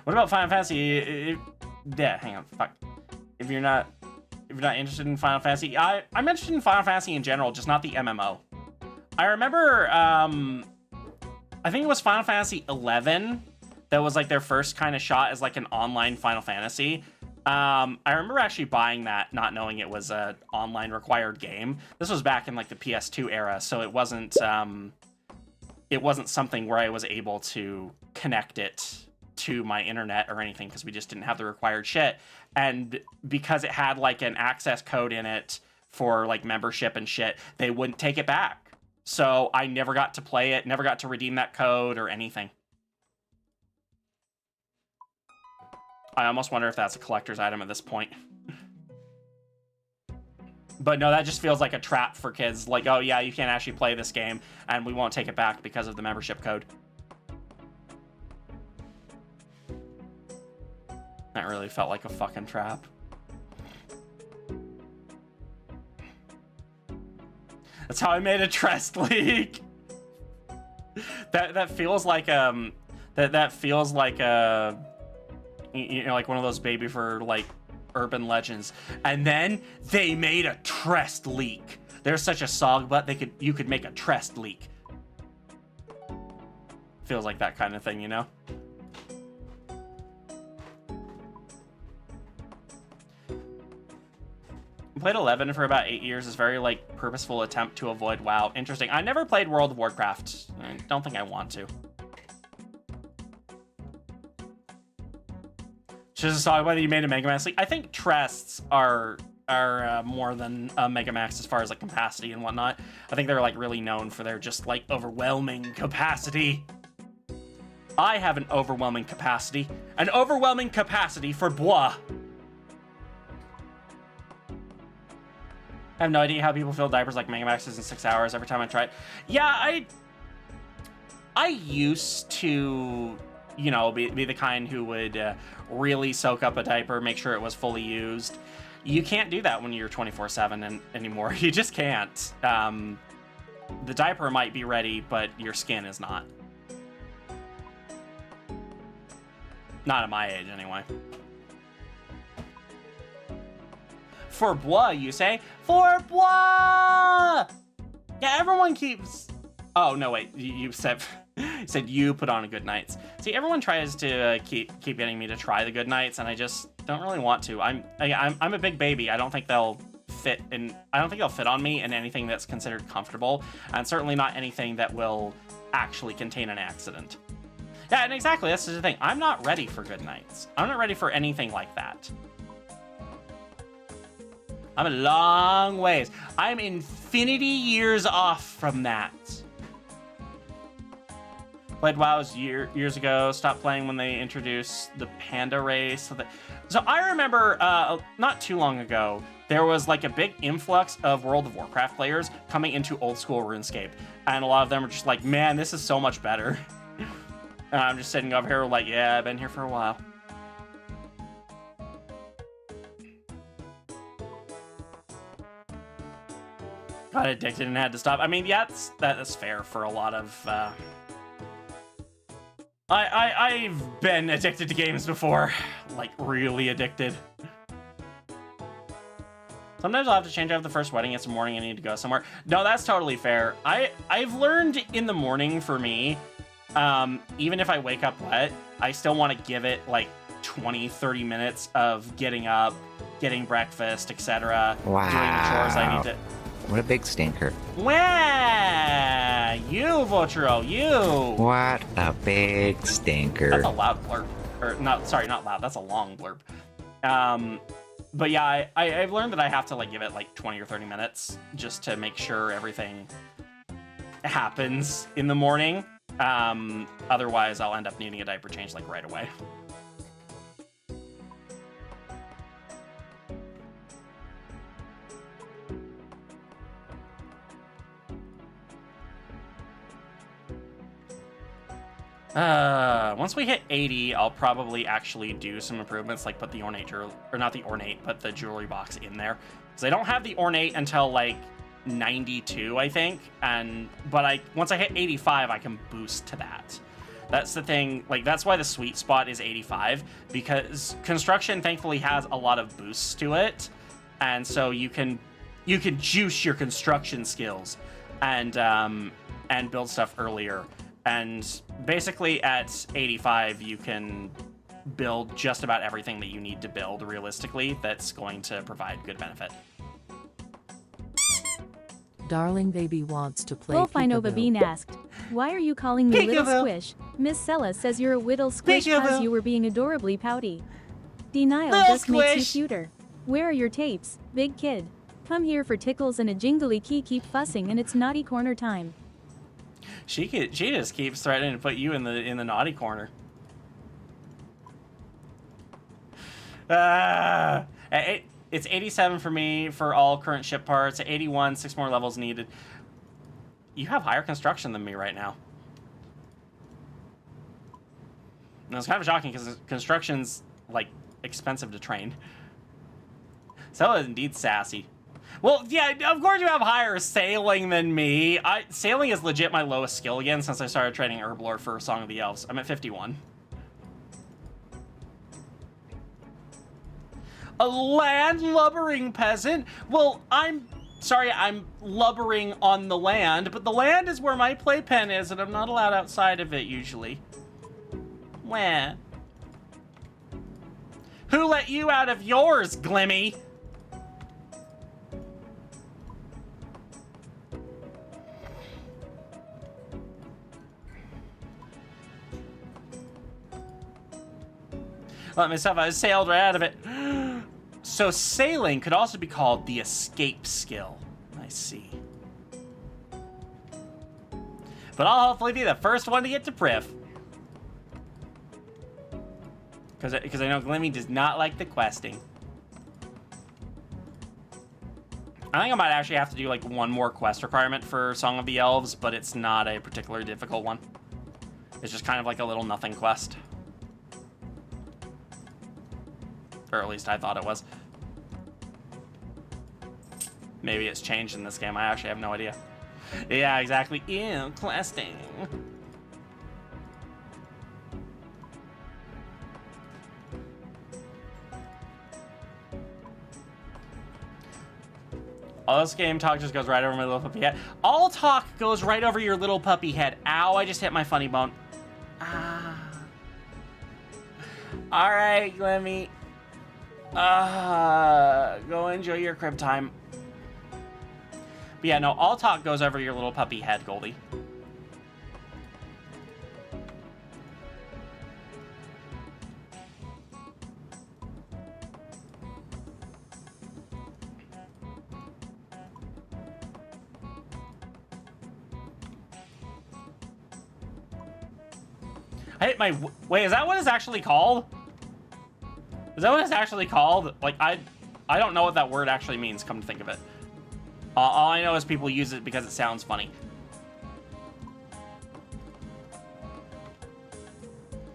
What about Final Fantasy? Yeah, hang on. Fuck. If you're not interested in Final Fantasy, I'm interested in Final Fantasy in general, just not the MMO. I remember, I think it was Final Fantasy 11 that was like their first kind of shot as like an online Final Fantasy. I remember actually buying that, not knowing it was a online required game. This was back in like the PS2 era, so it wasn't something where I was able to connect it to my internet or anything because we just didn't have the required shit. And because it had like an access code in it for like membership and shit, they wouldn't take it back. So I never got to play it, never got to redeem that code or anything. I almost wonder if that's a collector's item at this point. But no, that just feels like a trap for kids. Like, oh yeah, you can't actually play this game, and we won't take it back because of the membership code. That really felt like a fucking trap. That's how I made a Trest leak. That feels like that feels like a, you know, like one of those baby for like urban legends. And then they made a Trest leak. There's such a sog butt you could make a Trest leak. Feels like that kind of thing, you know? Played 11 for about 8 years. Is very like purposeful attempt to avoid WoW. Interesting. I never played World of Warcraft. I don't think I want to. Just saw whether you made a Mega Max leak. I think Trests are more than a Mega Max as far as like capacity and whatnot. I think they're like really known for their just like overwhelming capacity. I have an overwhelming capacity. An overwhelming capacity for Bois. I have no idea how people fill diapers like Mega Maxes in 6 hours every time I try it. Yeah, I used to, you know, be the kind who would really soak up a diaper, make sure it was fully used. You can't do that when you're 24/7 anymore. You just can't. The diaper might be ready, but your skin is not. Not at my age, anyway. For Bois, you say? For Bois! Yeah, everyone keeps... Oh, no, wait. You said you put on a Good Nights. See, everyone tries to keep getting me to try the Good Nights, and I just don't really want to. I'm a big baby. I don't think they'll fit on me in anything that's considered comfortable, and certainly not anything that will actually contain an accident. Yeah, and exactly, that's the thing. I'm not ready for good nights. I'm not ready for anything like that. I'm a long ways. I'm infinity years off from that. Played WoW years ago. Stopped playing when they introduced the Panda race. So I remember not too long ago, there was like a big influx of World of Warcraft players coming into old school RuneScape. And a lot of them were just like, man, this is so much better. And I'm just sitting over here like, yeah, I've been here for a while. Got addicted and had to stop. I mean, yeah, that's fair for a lot of... I've been addicted to games before. Like, really addicted. Sometimes I'll have to change out the first wedding. It's the morning, I need to go somewhere. No, that's totally fair. I've learned in the morning for me, even if I wake up wet, I still want to give it like 20, 30 minutes of getting up, getting breakfast, etc. Wow. Doing the chores I need to... What a big stinker. Wah! You, Votro, you! What a big stinker. That's a loud blurb. Or, not loud. That's a long blurb. But yeah, I've learned that I have to like give it like 20 or 30 minutes just to make sure everything happens in the morning. Otherwise, I'll end up needing a diaper change like right away. Once we hit 80, I'll probably actually do some improvements, like put the ornate, or not the ornate, but the jewelry box in there. Because I don't have the ornate until like 92, I think. But once I hit 85, I can boost to that. That's the thing, like that's why the sweet spot is 85, because construction thankfully has a lot of boosts to it. And so you can juice your construction skills and build stuff earlier. And basically at 85, you can build just about everything that you need to build realistically that's going to provide good benefit. Darling baby wants to play Wolfinova peekaboo. Bean asked, why are you calling me Little Peekaboo. Squish? Miss Sella says you're a whittle squish Peekaboo. cause you were being adorably pouty. Denial Little just makes you Squish. cuter. Where are your tapes, big kid? Come here for tickles and a jingly key, keep fussing and it's naughty corner time. She just keeps threatening to put you in the naughty corner. It's 87 for me for all current ship parts. 81, 6 more levels needed. You have higher construction than me right now. And it's kind of shocking because construction's like expensive to train. Stella is indeed sassy. Well, yeah, of course you have higher sailing than me. Sailing is legit my lowest skill again since I started training Herblore for Song of the Elves. I'm at 51. A land lubbering peasant? Well, I'm sorry, I'm lubbering on the land, but the land is where my playpen is, and I'm not allowed outside of it usually. Wah. Who let you out of yours, Glimmy? Let myself, I sailed right out of it. So sailing could also be called the escape skill. I see. But I'll hopefully be the first one to get to Priv. Because I know Glimmy does not like the questing. I think I might actually have to do like one more quest requirement for Song of the Elves, but it's not a particularly difficult one. It's just kind of like a little nothing quest. Or at least I thought it was. Maybe it's changed in this game. I actually have no idea. Yeah, exactly. Ew, questing. All this game talk just goes right over my little puppy head. All talk goes right over your little puppy head. Ow, I just hit my funny bone. Ah. All right, Glimmy. Go enjoy your crib time. But yeah, no, all talk goes over your little puppy head, Goldie. I hit my... Wait, is that what it's actually called? Is that what it's actually called? Like, I don't know what that word actually means, come to think of it. All I know is people use it because it sounds funny.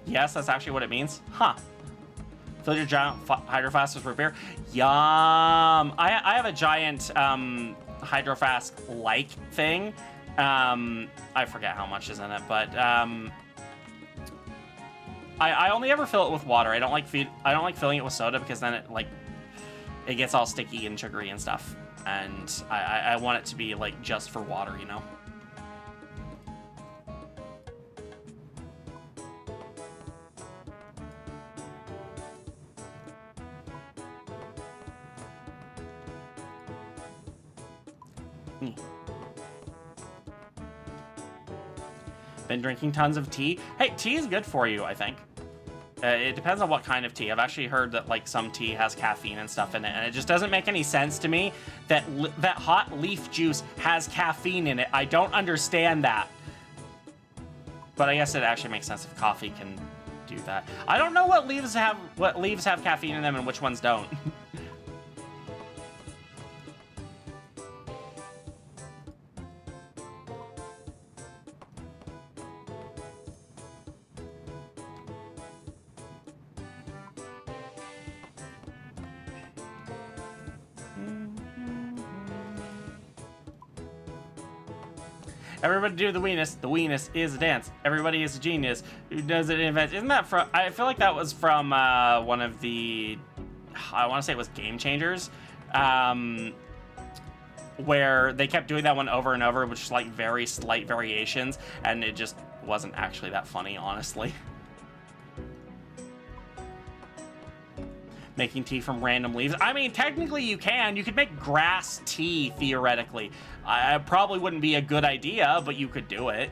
Yes, that's actually what it means. Huh. Fill your giant hydro flask with root beer. Yum. I have a giant hydro flask-like thing. I forget how much is in it, but I only ever fill it with water. I don't like filling it with soda because then it gets all sticky and sugary and stuff. And I want it to be like just for water, you know. Been drinking tons of tea. Hey, tea is good for you, I think. It depends on what kind of tea. I've actually heard that like some tea has caffeine and stuff in it, and it just doesn't make any sense to me that that hot leaf juice has caffeine in it. I don't understand that. But I guess it actually makes sense if coffee can do that. I don't know what leaves have caffeine in them and which ones don't. Everybody do the weenus. The weenus is a dance. Everybody is a genius who does it in advance. Isn't that from... I feel like that was from one of the... I want to say it was Game Changers. Where they kept doing that one over and over, which is like very slight variations. And it just wasn't actually that funny, honestly. Making tea from random leaves. I mean, technically you can. You could make grass tea, theoretically. I probably wouldn't be a good idea, but you could do it.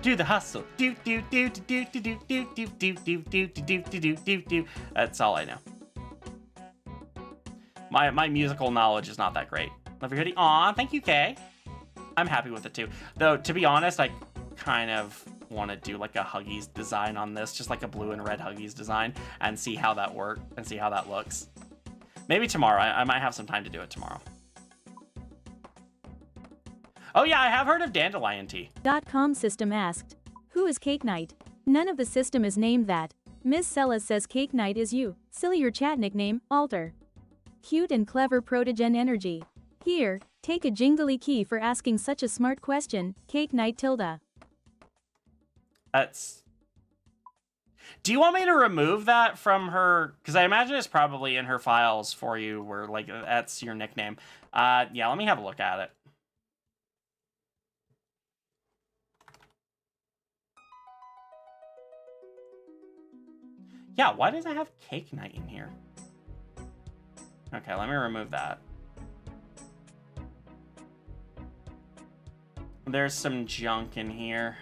Do the hustle. Do do do do do do do do do do do do do do do. That's all I know. My musical knowledge is not that great. Love your hoodie. Aw, thank you, Kay. I'm happy with it too. Though, to be honest, I kind of want to do like a Huggies design on this, just like a blue and red Huggies design, and see how that works and see how that looks. Maybe tomorrow. I might have some time to do it tomorrow. Oh yeah, I have heard of dandelion tea. .com system asked, who is Cake Knight? None of the system is named that. Ms. Sella says Cake Knight is you. Silly your chat nickname, Alter. Cute and clever protogen energy. Here, take a jingly key for asking such a smart question, Cake Knight tilde. That's... Do you want me to remove that from her? Because I imagine it's probably in her files for you where, like, that's your nickname. Yeah, let me have a look at it. Yeah, why does it have Cake Night in here? Okay, let me remove that. There's some junk in here.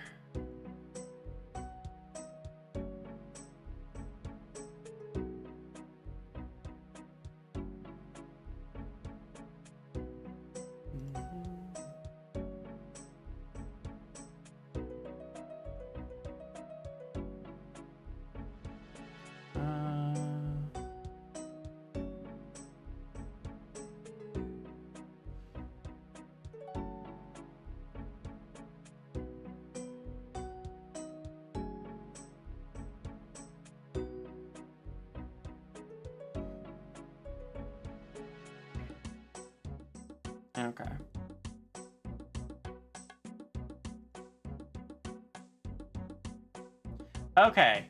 Okay. Okay.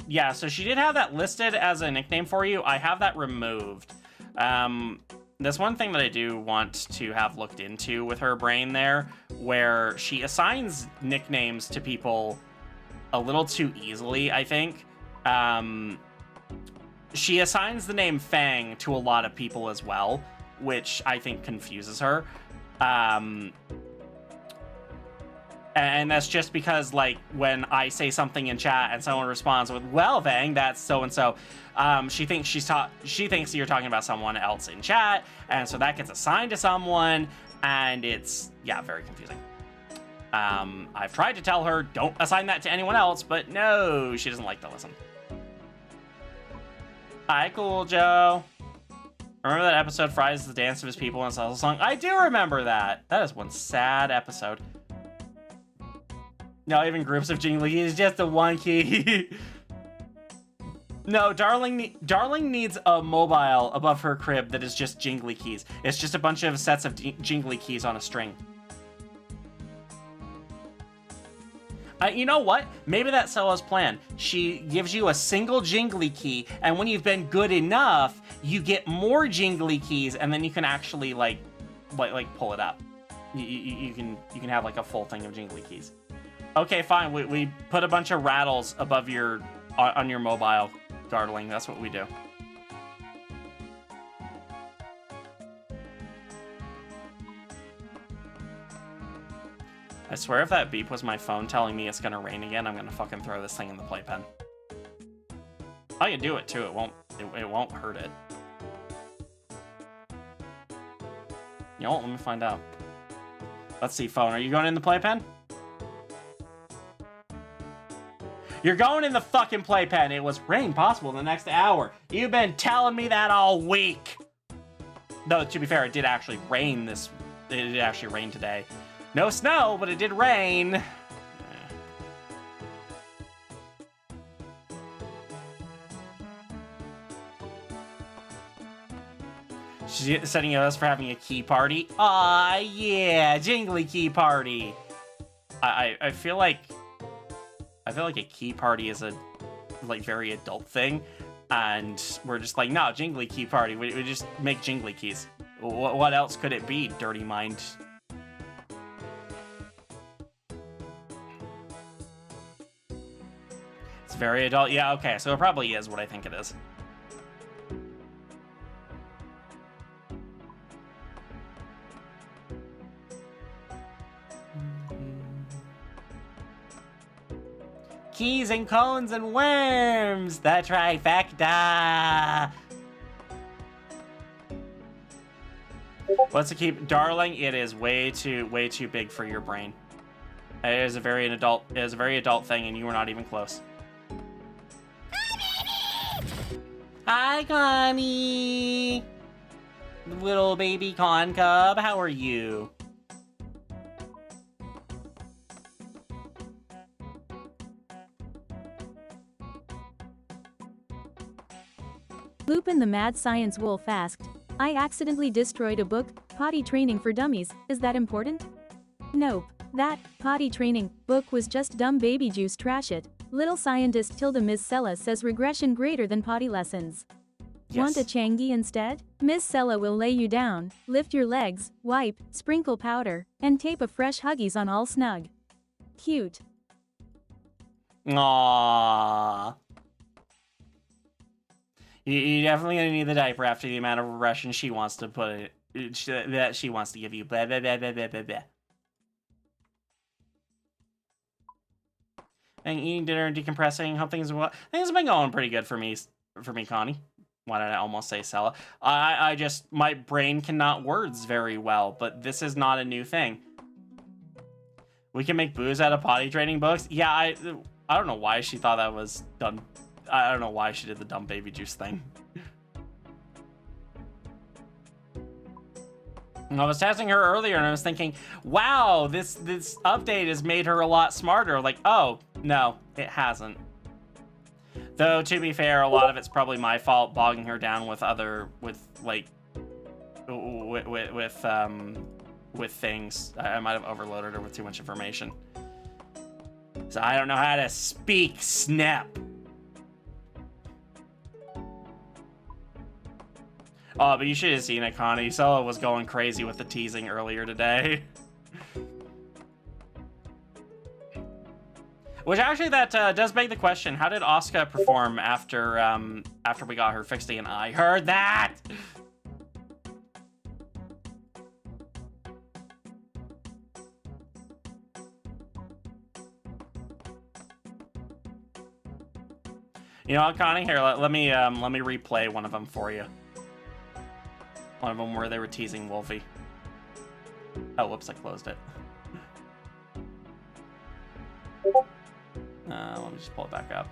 Yeah, so she did have that listed as a nickname for you. I have that removed. There's one thing that I do want to have looked into with her brain there where she assigns nicknames to people a little too easily, I think. She assigns the name Fang to a lot of people as well, which I think confuses her. And that's just because, like, when I say something in chat and someone responds with, well, Fang, that's so-and-so, she thinks she thinks you're talking about someone else in chat, and so that gets assigned to someone, and it's, yeah, very confusing. I've tried to tell her, don't assign that to anyone else, but no, she doesn't like to listen. Hi, Cool Joe. Remember that episode, Fries the Dance of His People and Salsa Song? I do remember that. That is one sad episode. No, even groups of jingly keys, just the one key. No, Darling needs a mobile above her crib that is just jingly keys. It's just a bunch of sets of jingly keys on a string. You know what? Maybe that's Cella's plan. She gives you a single jingly key, and when you've been good enough, you get more jingly keys, and then you can actually like pull it up. You can have like a full thing of jingly keys. Okay, fine. We put a bunch of rattles above on your mobile, Darling. That's what we do. I swear if that beep was my phone telling me it's gonna rain again, I'm gonna fucking throw this thing in the playpen. I can do it too. It won't hurt it. You know what? Let me find out. Let's see, phone. Are you going in the playpen? You're going in the fucking playpen. It was rain possible in the next hour. You've been telling me that all week. Though, to be fair, it did actually rain It did actually rain today. No snow, but it did rain. She's setting us for having a key party. Aw, yeah, jingly key party. I feel like a key party is a very adult thing, and we're just like, no, jingly key party. We just make jingly keys. What else could it be, dirty mind? It's very adult. Yeah, okay, so it probably is what I think it is. Keys and cones and worms, the trifecta. What's the keep, Darling? It is way too big for your brain. It is a very adult thing, and you were not even close. Hi, Connie. Little baby con cub, how are you? Lupin the Mad Science Wolf asked, I accidentally destroyed a book, Potty Training for Dummies, is that important? Nope. That potty training book was just dumb baby juice, trash it. Little scientist Tilda Ms. Sella says regression greater than potty lessons. Yes. Want a Changi instead? Ms. Sella will lay you down, lift your legs, wipe, sprinkle powder, and tape a fresh Huggies on all snug. Cute. Aww. You're definitely gonna need the diaper after the amount of regression she wants to put it, that she wants to give you. Blah, blah, blah, blah, blah, blah, blah. And eating dinner and decompressing. Hope things have been going pretty good for me, Connie. Why did I almost say Sella? I just, my brain cannot words very well, but this is not a new thing. We can make booze out of potty training books? Yeah, I don't know why she thought that was done. I don't know why she did the dumb baby juice thing. I was testing her earlier and I was thinking, wow, this update has made her a lot smarter. Like, oh, no, it hasn't. Though, to be fair, a lot of it's probably my fault, bogging her down with things. I might have overloaded her with too much information. So I don't know how to speak, snap. Oh, but you should have seen it, Connie. Sella was going crazy with the teasing earlier today. Which actually, that does beg the question: how did Asuka perform after after we got her fixed again? I heard that. You know what, Connie? Here, let me replay one of them for you. One of them where they were teasing Wolfie. Oh, whoops! I closed it. Let me just pull it back up.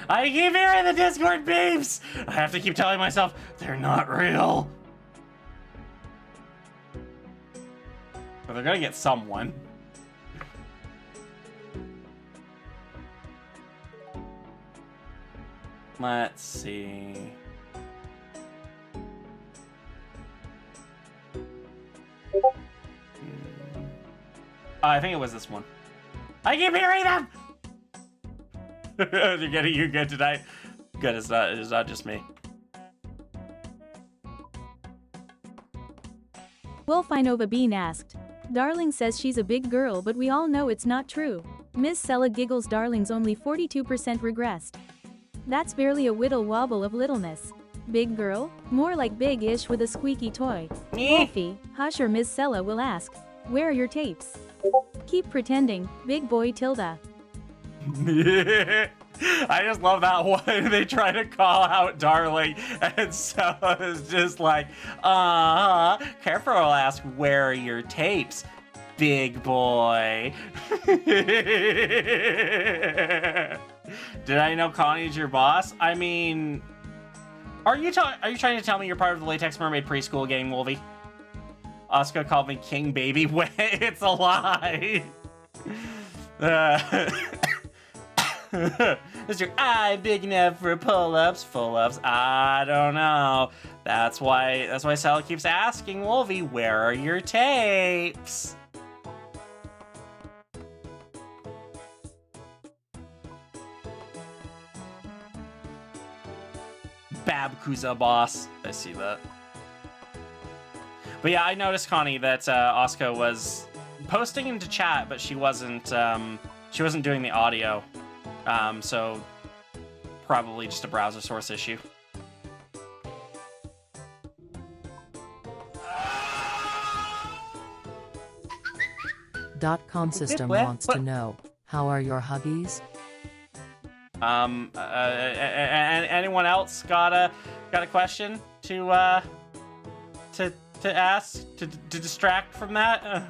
I keep hearing the Discord beeps! I have to keep telling myself, they're not real. But they're gonna get someone. Let's see. I think it was this one. I keep hearing them! You're good tonight. Good, it's not just me. Wolfinova Bean asked. Darling says she's a big girl, but we all know it's not true. Ms. Sella giggles. Darling's only 42% regressed. That's barely a whittle wobble of littleness. Big girl? More like big-ish with a squeaky toy. Wolfie, hush, or Ms. Sella will ask. Where are your tapes? Keep pretending, big boy tilde. I just love that one. They try to call out Darling, and so it's just like, careful, I'll ask, where are your tapes, big boy? Did I know Connie's your boss? I mean, are you trying to tell me you're part of the Latex Mermaid preschool gang, Wolvie? Asuka called me King Baby. Wait, it's a lie. Is your eye big enough for pull-ups? Full-ups? I don't know. That's why Sally keeps asking Wolvie, where are your tapes? Babkuza boss. I see that. But yeah, I noticed, Connie, that Asuka was posting into chat, but she wasn't doing the audio. So probably just a browser source issue. .com system wants to know, how are your huggies? Anyone else got a question to ask to distract from that?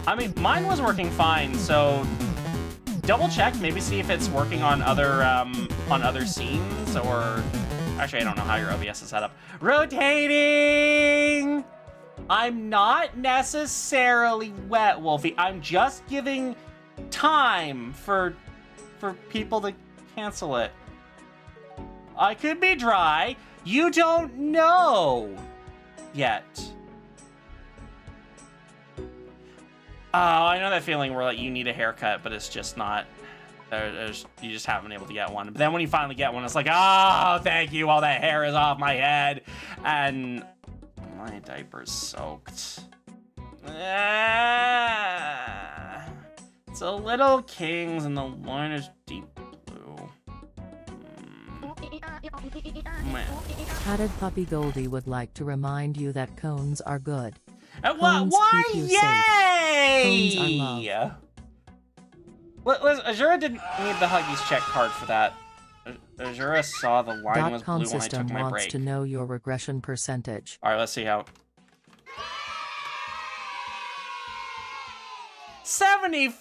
I mean, mine was working fine, so double check, maybe see if it's working on other scenes, or actually I don't know how your OBS is set up. Rotating. I'm not necessarily wet, Wolfie. I'm just giving time for people to cancel it. I could be dry. You don't know yet. Oh, I know that feeling where like you need a haircut, but it's just not. You just haven't been able to get one. But then when you finally get one, it's like, oh, thank you. All that hair is off my head, and my diaper's soaked. It's a Little Kings, and the line is deep blue. Hatted Puppy Goldie would like to remind you that cones are good. Why? Keep you Yay! safe. Cones are love. Listen, Azura didn't need the Huggies check card for that. Azura saw the line was blue when I took my wants break. to know your regression percentage. All right, let's see how. 75.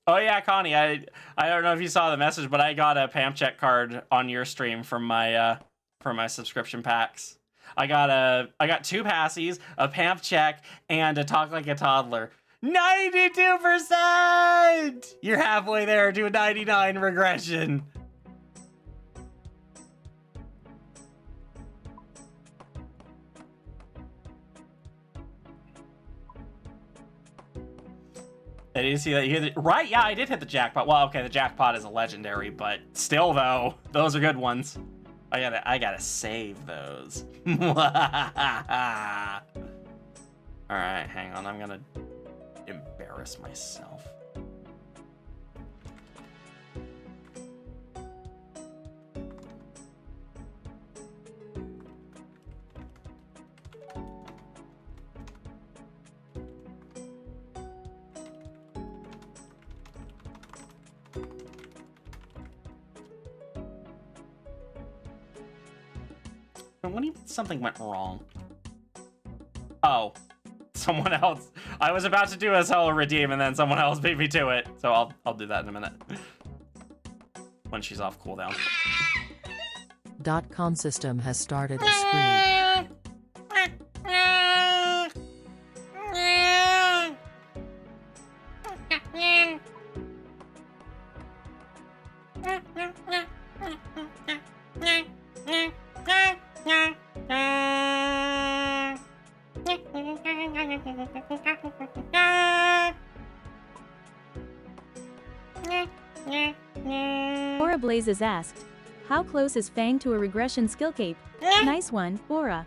Oh yeah, Connie. I don't know if you saw the message, but I got a Pam check card on your stream from my subscription packs. I got 2 passies, a Pam check, and a Talk Like a Toddler. 92%! You're halfway there to a 99 regression. Did you see that? You hit the, right? Yeah, I did hit the jackpot. Well, okay, the jackpot is a legendary, but still, though, those are good ones. I gotta save those. Alright, hang on. I'm gonna embarrass myself. What do you mean something went wrong? Oh, someone else. I was about to do a solo redeem and then someone else beat me to it. So I'll do that in a minute. When she's off cooldown. .com system has started a screen. Aura Blazes asked, how close is Fang to a regression skill cape? Nice one, Aura.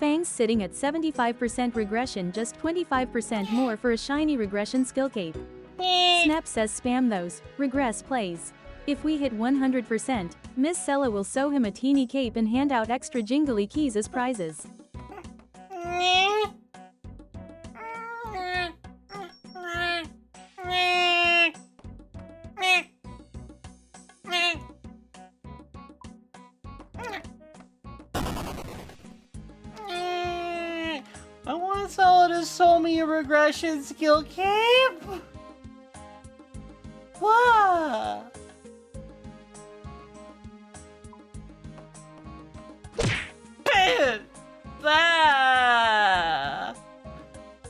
Fang's sitting at 75% regression, just 25% more for a shiny regression skill cape. Snap says spam those. Regress plays. If we hit 100%, Miss Sella will sew him a teeny cape and hand out extra jingly keys as prizes. I want Sella to sew me a regression skill cape. What?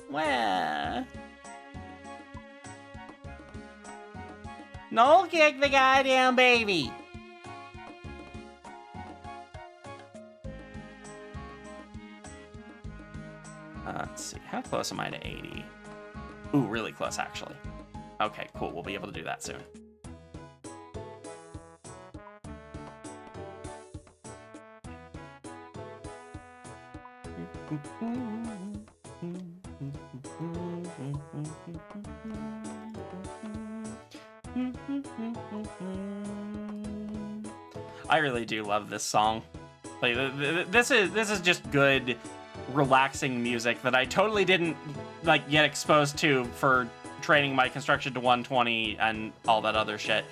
Where? No, kick the goddamn baby. Let's see, how close am I to 80? Ooh, really close, actually. Okay, cool, we'll be able to do that soon. I really do love this song. Like, this is just good, relaxing music that I totally didn't like get exposed to for training my construction to 120 and all that other shit.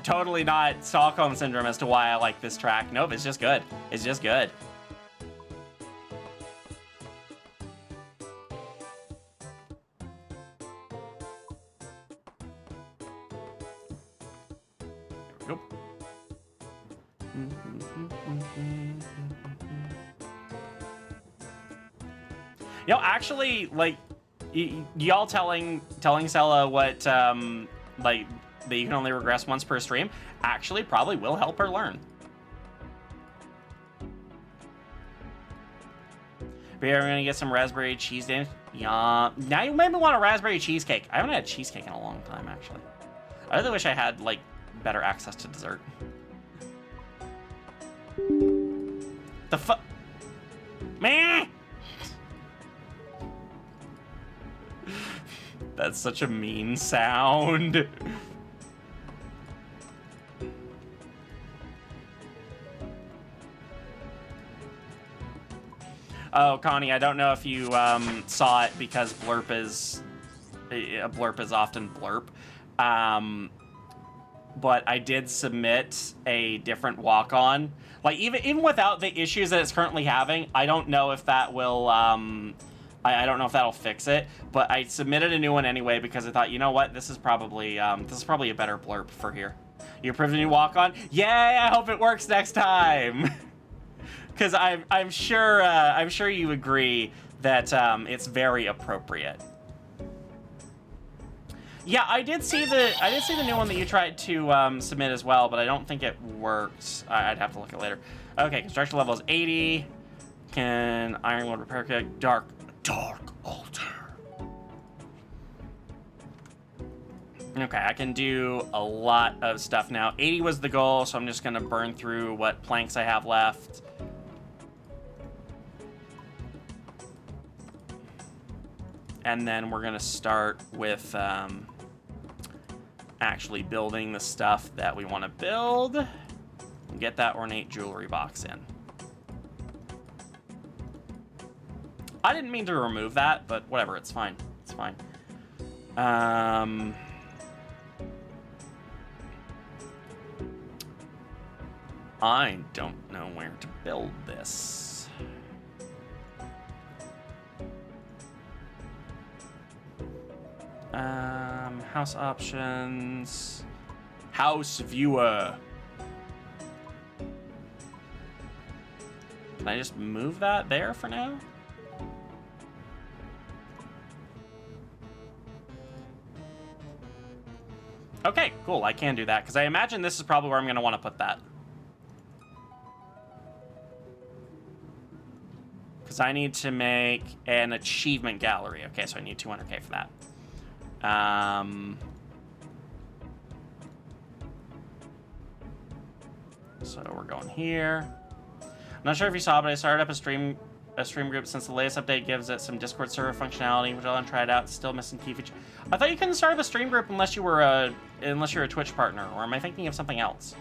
Totally not Stockholm Syndrome as to why I like this track. Nope, it's just good. It's just good. There we go. You know, actually, like, y'all telling Sella what, like, that you can only regress once per stream, actually probably will help her learn. But yeah, we're gonna get some raspberry cheese in. Yeah. Now you made me want a raspberry cheesecake. I haven't had cheesecake in a long time, actually. I really wish I had, like, better access to dessert. The fuck? Man! That's such a mean sound. Oh, Connie, I don't know if you saw it because blurp is often blurp. But I did submit a different walk-on. Like, even without the issues that it's currently having, I don't know if that will I don't know if that'll fix it, but I submitted a new one anyway because I thought, you know what, this is probably a better blurb for here. You approved a new walk-on? Yay! I hope it works next time. Because I'm sure you agree that it's very appropriate. Yeah, I did see the new one that you tried to submit as well, but I don't think it worked. I'd have to look at it later. Okay, construction level is 80. Can Iron Lord repair kit? Dark altar. Okay, I can do a lot of stuff now. 80 was the goal, so I'm just gonna burn through what planks I have left. And then we're gonna start with actually building the stuff that we want to build. And get that ornate jewelry box in. I didn't mean to remove that, but whatever, it's fine. It's fine. I don't know where to build this. House options. House viewer. Can I just move that there for now? Okay, cool. I can do that because I imagine this is probably where I'm going to want to put that. Because I need to make an achievement gallery. Okay, so I need 200K for that. So we're going here. I'm not sure if you saw, but I started up a stream group since the latest update gives it some Discord server functionality, which I'll try it out. It's still missing key feature. I thought you couldn't start up a stream group unless you were you're a Twitch partner, or am I thinking of something else?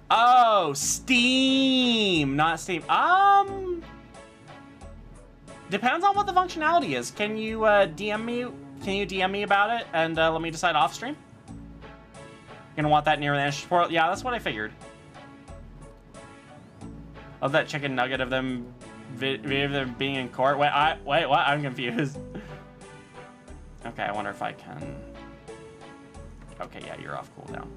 Oh, Steam, not Steam. Depends on what the functionality is. Can you DM me? Can you DM me about it and let me decide off stream? You're gonna want that near the entrance portal. Yeah, that's what I figured. Of that chicken nugget of them, them being in court. Wait, what? I'm confused. Okay, I wonder if I can. Okay, yeah, you're off cooldown.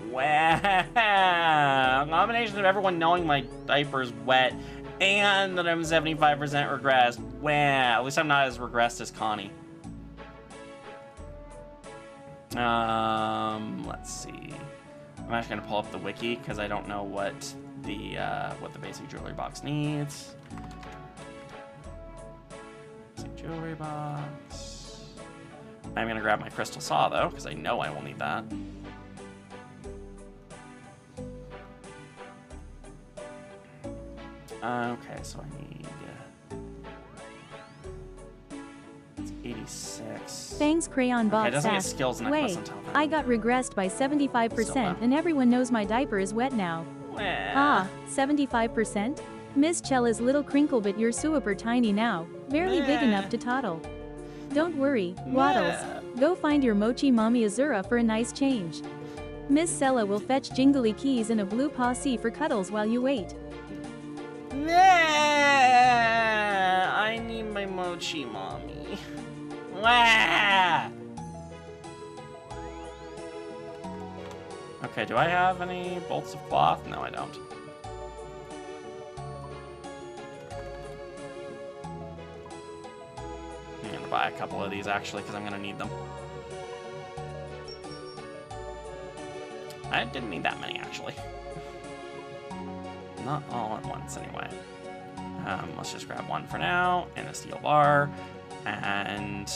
Wow. Combination of everyone knowing my diaper's wet and that I'm 75% regressed. Wow. At least I'm not as regressed as Connie. Let's see. I'm actually gonna pull up the wiki because I don't know what the basic jewelry box needs. Basic jewelry box. I'm gonna grab my crystal saw though, because I know I will need that. Okay, so I need... it's 86. Thanks, Crayon Box. Okay, it doesn't get asked, skills necklace wait, until then. I got regressed by 75%, and everyone knows my diaper is wet now. Well. Ah, 75%? Miss Chella's little crinkle, but you're super tiny now. Barely big enough to toddle. Don't worry, Waddles. Go find your mochi mommy Azura for a nice change. Miss Sella will fetch jingly keys and a blue posse for cuddles while you wait. I need my mochi mommy. Okay, do I have any bolts of cloth? No, I don't. I'm gonna buy a couple of these actually because I'm gonna need them. I didn't need that many actually. Not all at once anyway. Let's just grab one for now and a steel bar and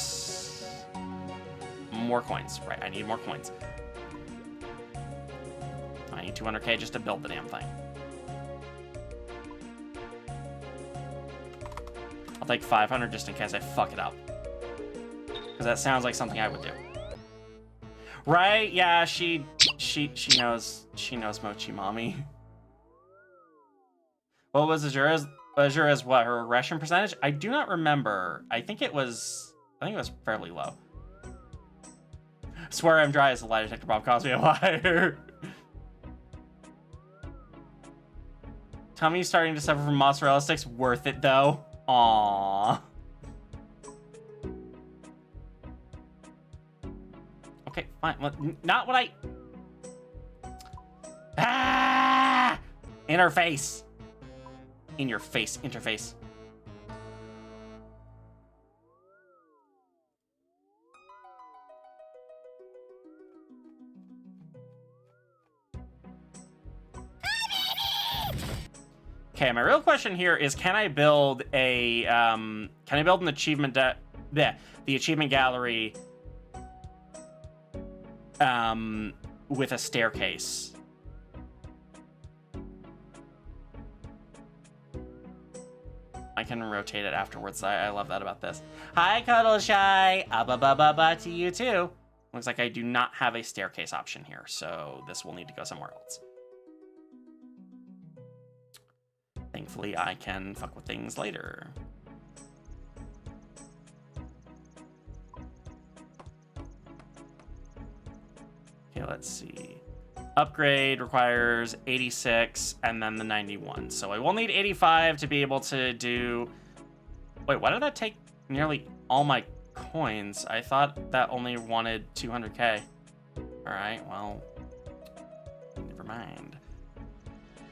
more coins. Right, I need more coins. I need 200K just to build the damn thing. I'll take 500 just in case I fuck it up. Because that sounds like something I would do. Right? Yeah, she knows Mochi Mommy. What was Azura's what? Her regression percentage? I do not remember. I think it was fairly low. I swear I'm dry as the lie detector bomb calls me a liar. Tummy's starting to suffer from mozzarella sticks. Worth it though. Aww. Okay, fine. Well, not what I... Ah! Interface. In your face, interface. Okay, my real question here is, can I build a an achievement the achievement gallery with a staircase. I can rotate it afterwards. I love that about this. Hi, Cuddle Shy. Ba to you too. Looks like I do not have a staircase option here, so this will need to go somewhere else. Thankfully, I can fuck with things later. Okay, let's see. Upgrade requires 86 and then the 91. So I will need 85 to be able to do... Wait, why did that take nearly all my coins? I thought that only wanted 200k. All right, well, never mind.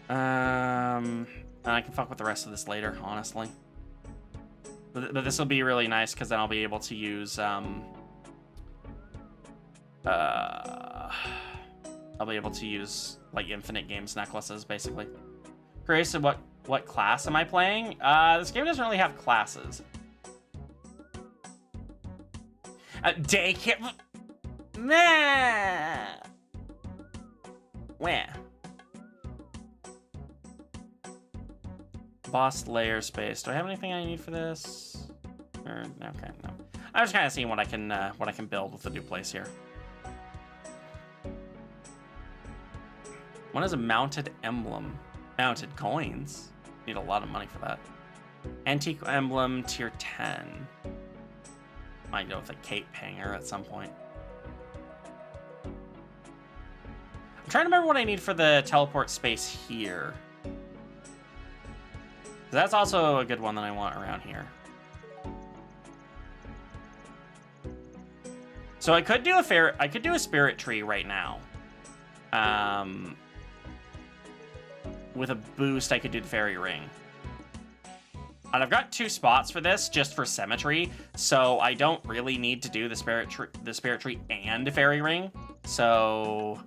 I can fuck with the rest of this later, honestly. But this will be really nice because then I'll be able to use I'll be able to use like infinite games necklaces, basically. Grace, what class am I playing? This game doesn't really have classes. Daycare. Nah. Where? Boss layer space. Do I have anything I need for this? Or okay, no. I'm just kind of seeing what I can build with the new place here. What is a mounted emblem? Mounted coins. Need a lot of money for that. Antique emblem tier 10. Might go with a cape hanger at some point. I'm trying to remember what I need for the teleport space here. That's also a good one that I want around here. So I could do a spirit tree right now. With a boost, I could do the fairy ring. And I've got 2 spots for this just for symmetry, so I don't really need to do the spirit tree and a fairy ring. So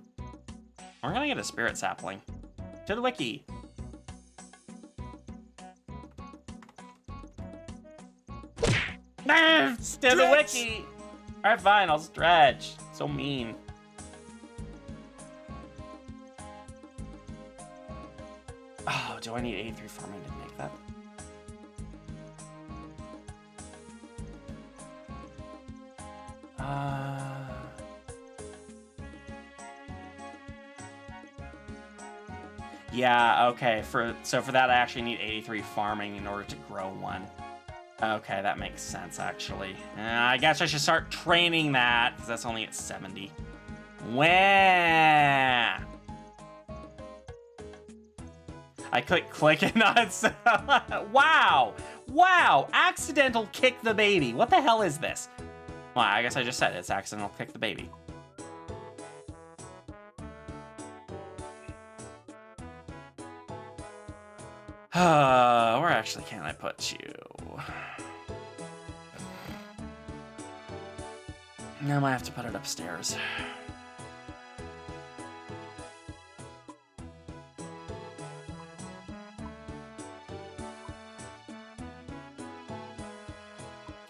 we're gonna get a spirit sapling. To the wiki. To the wiki. All right, fine. I'll stretch. So mean. Oh, do I need 83 farming to make that? Yeah, okay. So for that, I actually need 83 farming in order to grow one. Okay, that makes sense, actually. I guess I should start training that, because that's only at 70. Wah! I click and not... Wow! Wow! Accidental kick the baby. What the hell is this? Well, I guess I just said it's accidental kick the baby. Where actually can I put you? I might have to put it upstairs.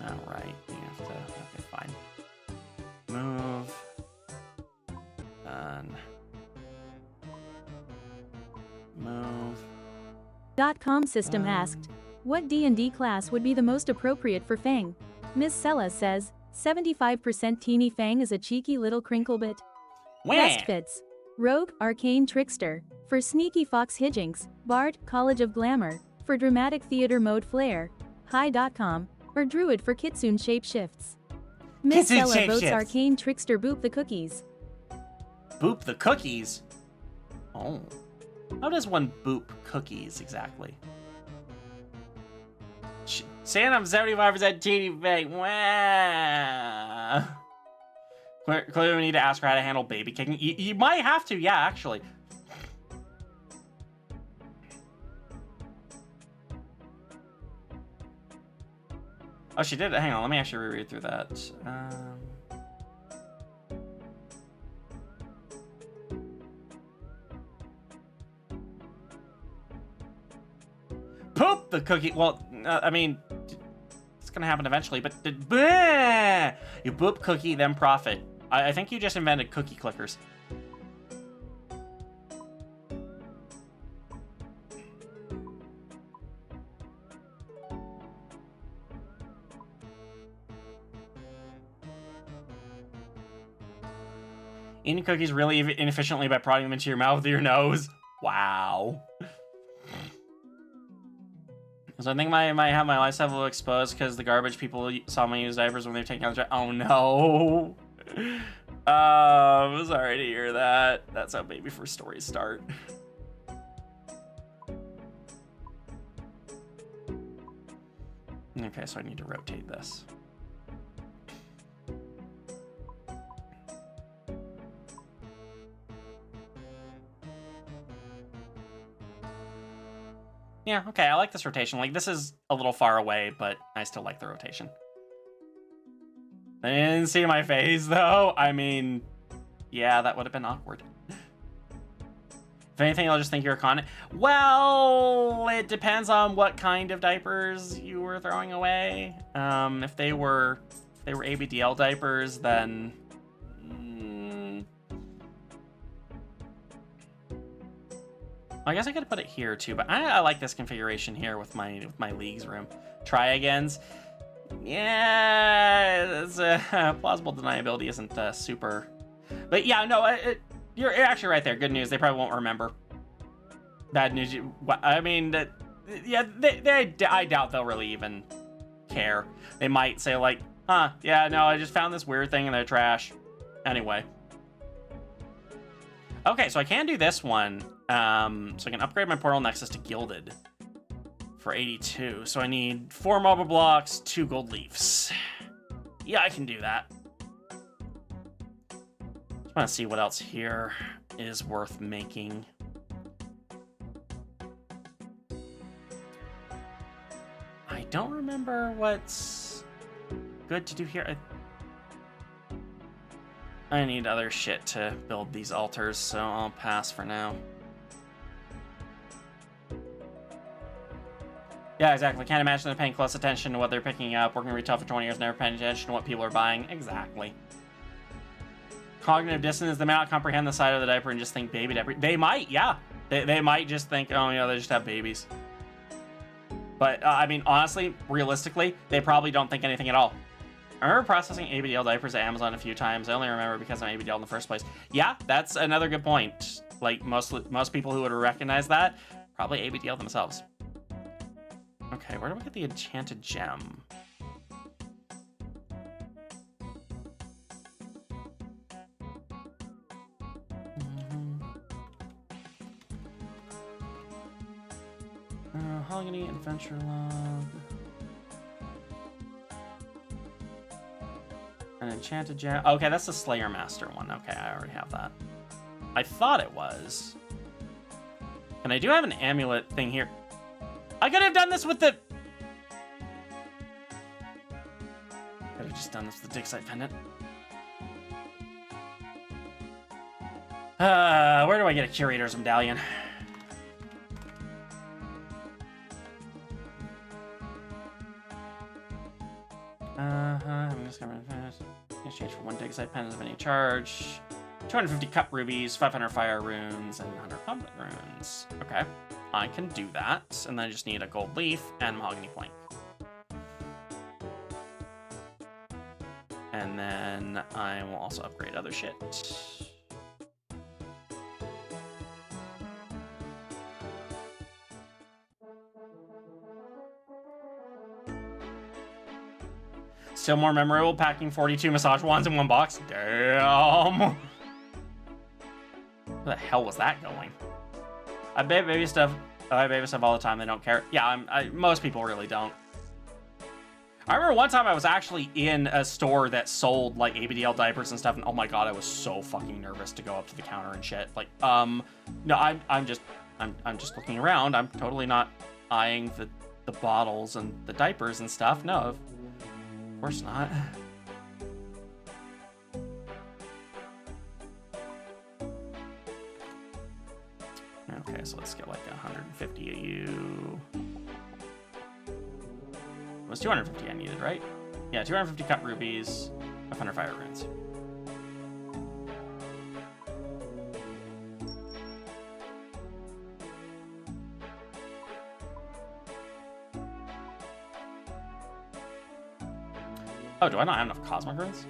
Alright, you have to... Okay, fine. Move. Done. Move. .com system asked, what D&D class would be the most appropriate for Fang? Miss Sella says, 75% teeny Fang is a cheeky little crinkle-bit. Best fits. Rogue, Arcane Trickster. For Sneaky Fox Hijinks, Bard, College of Glamour. For Dramatic Theater Mode Flair. Hi.com. Or Druid for Kitsune Shapeshifts. Miss Sella votes Arcane Trickster Boop the Cookies. Boop the cookies? Oh. How does one boop cookies exactly? Saying I'm 75% teeny Fang. Wow. Clearly we need to ask her how to handle baby kicking. You might have to, yeah, actually. Oh, she did it. Hang on, let me actually reread through that. Poop the cookie. Well, I mean, it's gonna happen eventually, but you boop cookie, then profit. I think you just invented cookie clickers. Eating cookies really inefficiently by prodding them into your mouth with your nose. Wow. So I think might have my lifestyle exposed because the garbage people saw me use diapers when they were taking out the oh no. I'm sorry to hear that. That's how baby first stories start. Okay, so I need to rotate this. Yeah, okay, I like this rotation. Like, this is a little far away, but I still like the rotation. They didn't see my face, though. I mean, yeah, that would have been awkward. If anything, I'll just think you're a con. Well, it depends on what kind of diapers you were throwing away. If they were ABDL diapers, then I guess I could put it here too. But I like this configuration here with my leagues room. Try agains. Yeah, it's, plausible deniability isn't super. But yeah, no, you're actually right there. Good news, they probably won't remember. Bad news, I mean, yeah, I doubt they'll really even care. They might say like, huh, yeah, no, I just found this weird thing in their trash. Anyway. Okay, so I can do this one. So I can upgrade my Portal Nexus to Gilded for 82. So I need 4 marble blocks, 2 gold leaves. Yeah, I can do that. Just want to see what else here is worth making. I don't remember what's good to do here. I need other shit to build these altars, so I'll pass for now. Yeah, exactly. Can't imagine they're paying close attention to what they're picking up. Working retail for 20 years, never paying attention to what people are buying. Exactly. Cognitive dissonance, they may not comprehend the side of the diaper and just think baby diaper. They might, yeah. They might just think, oh, yeah, they just have babies. But, I mean, honestly, realistically, they probably don't think anything at all. I remember processing ABDL diapers at Amazon a few times. I only remember because I'm ABDL in the first place. Yeah, that's another good point. Like, most people who would recognize that, probably ABDL themselves. Okay, where do we get the enchanted gem? Mahogany Adventure Log. An enchanted gem. Okay, that's the Slayer Master one. Okay, I already have that. I thought it was. And I do have an amulet thing here. I could have done this with the... Could have just done this with the dig site pendant. Where do I get a curator's medallion? I'm just gonna finish. Exchange for 1 dig site pendant of any charge. 250 cut rubies, 500 fire runes, and 100 public runes. Okay. I can do that, and then I just need a gold leaf and mahogany plank. And then I will also upgrade other shit. Still more memorable packing 42 massage wands in 1 box. Damn! Where the hell was that going? I buy baby stuff. I baby stuff all the time. They don't care. Yeah, most people really don't. I remember one time I was actually in a store that sold like ABDL diapers and stuff, and oh my god, I was so fucking nervous to go up to the counter and shit. Like, no, I'm just looking around. I'm totally not eyeing the bottles and the diapers and stuff. No, of course not. Okay, so let's get like 150 of you. It was 250 I needed, right? Yeah, 250 cut rubies, 500 fire runes. Oh, do I not have enough cosmic runes?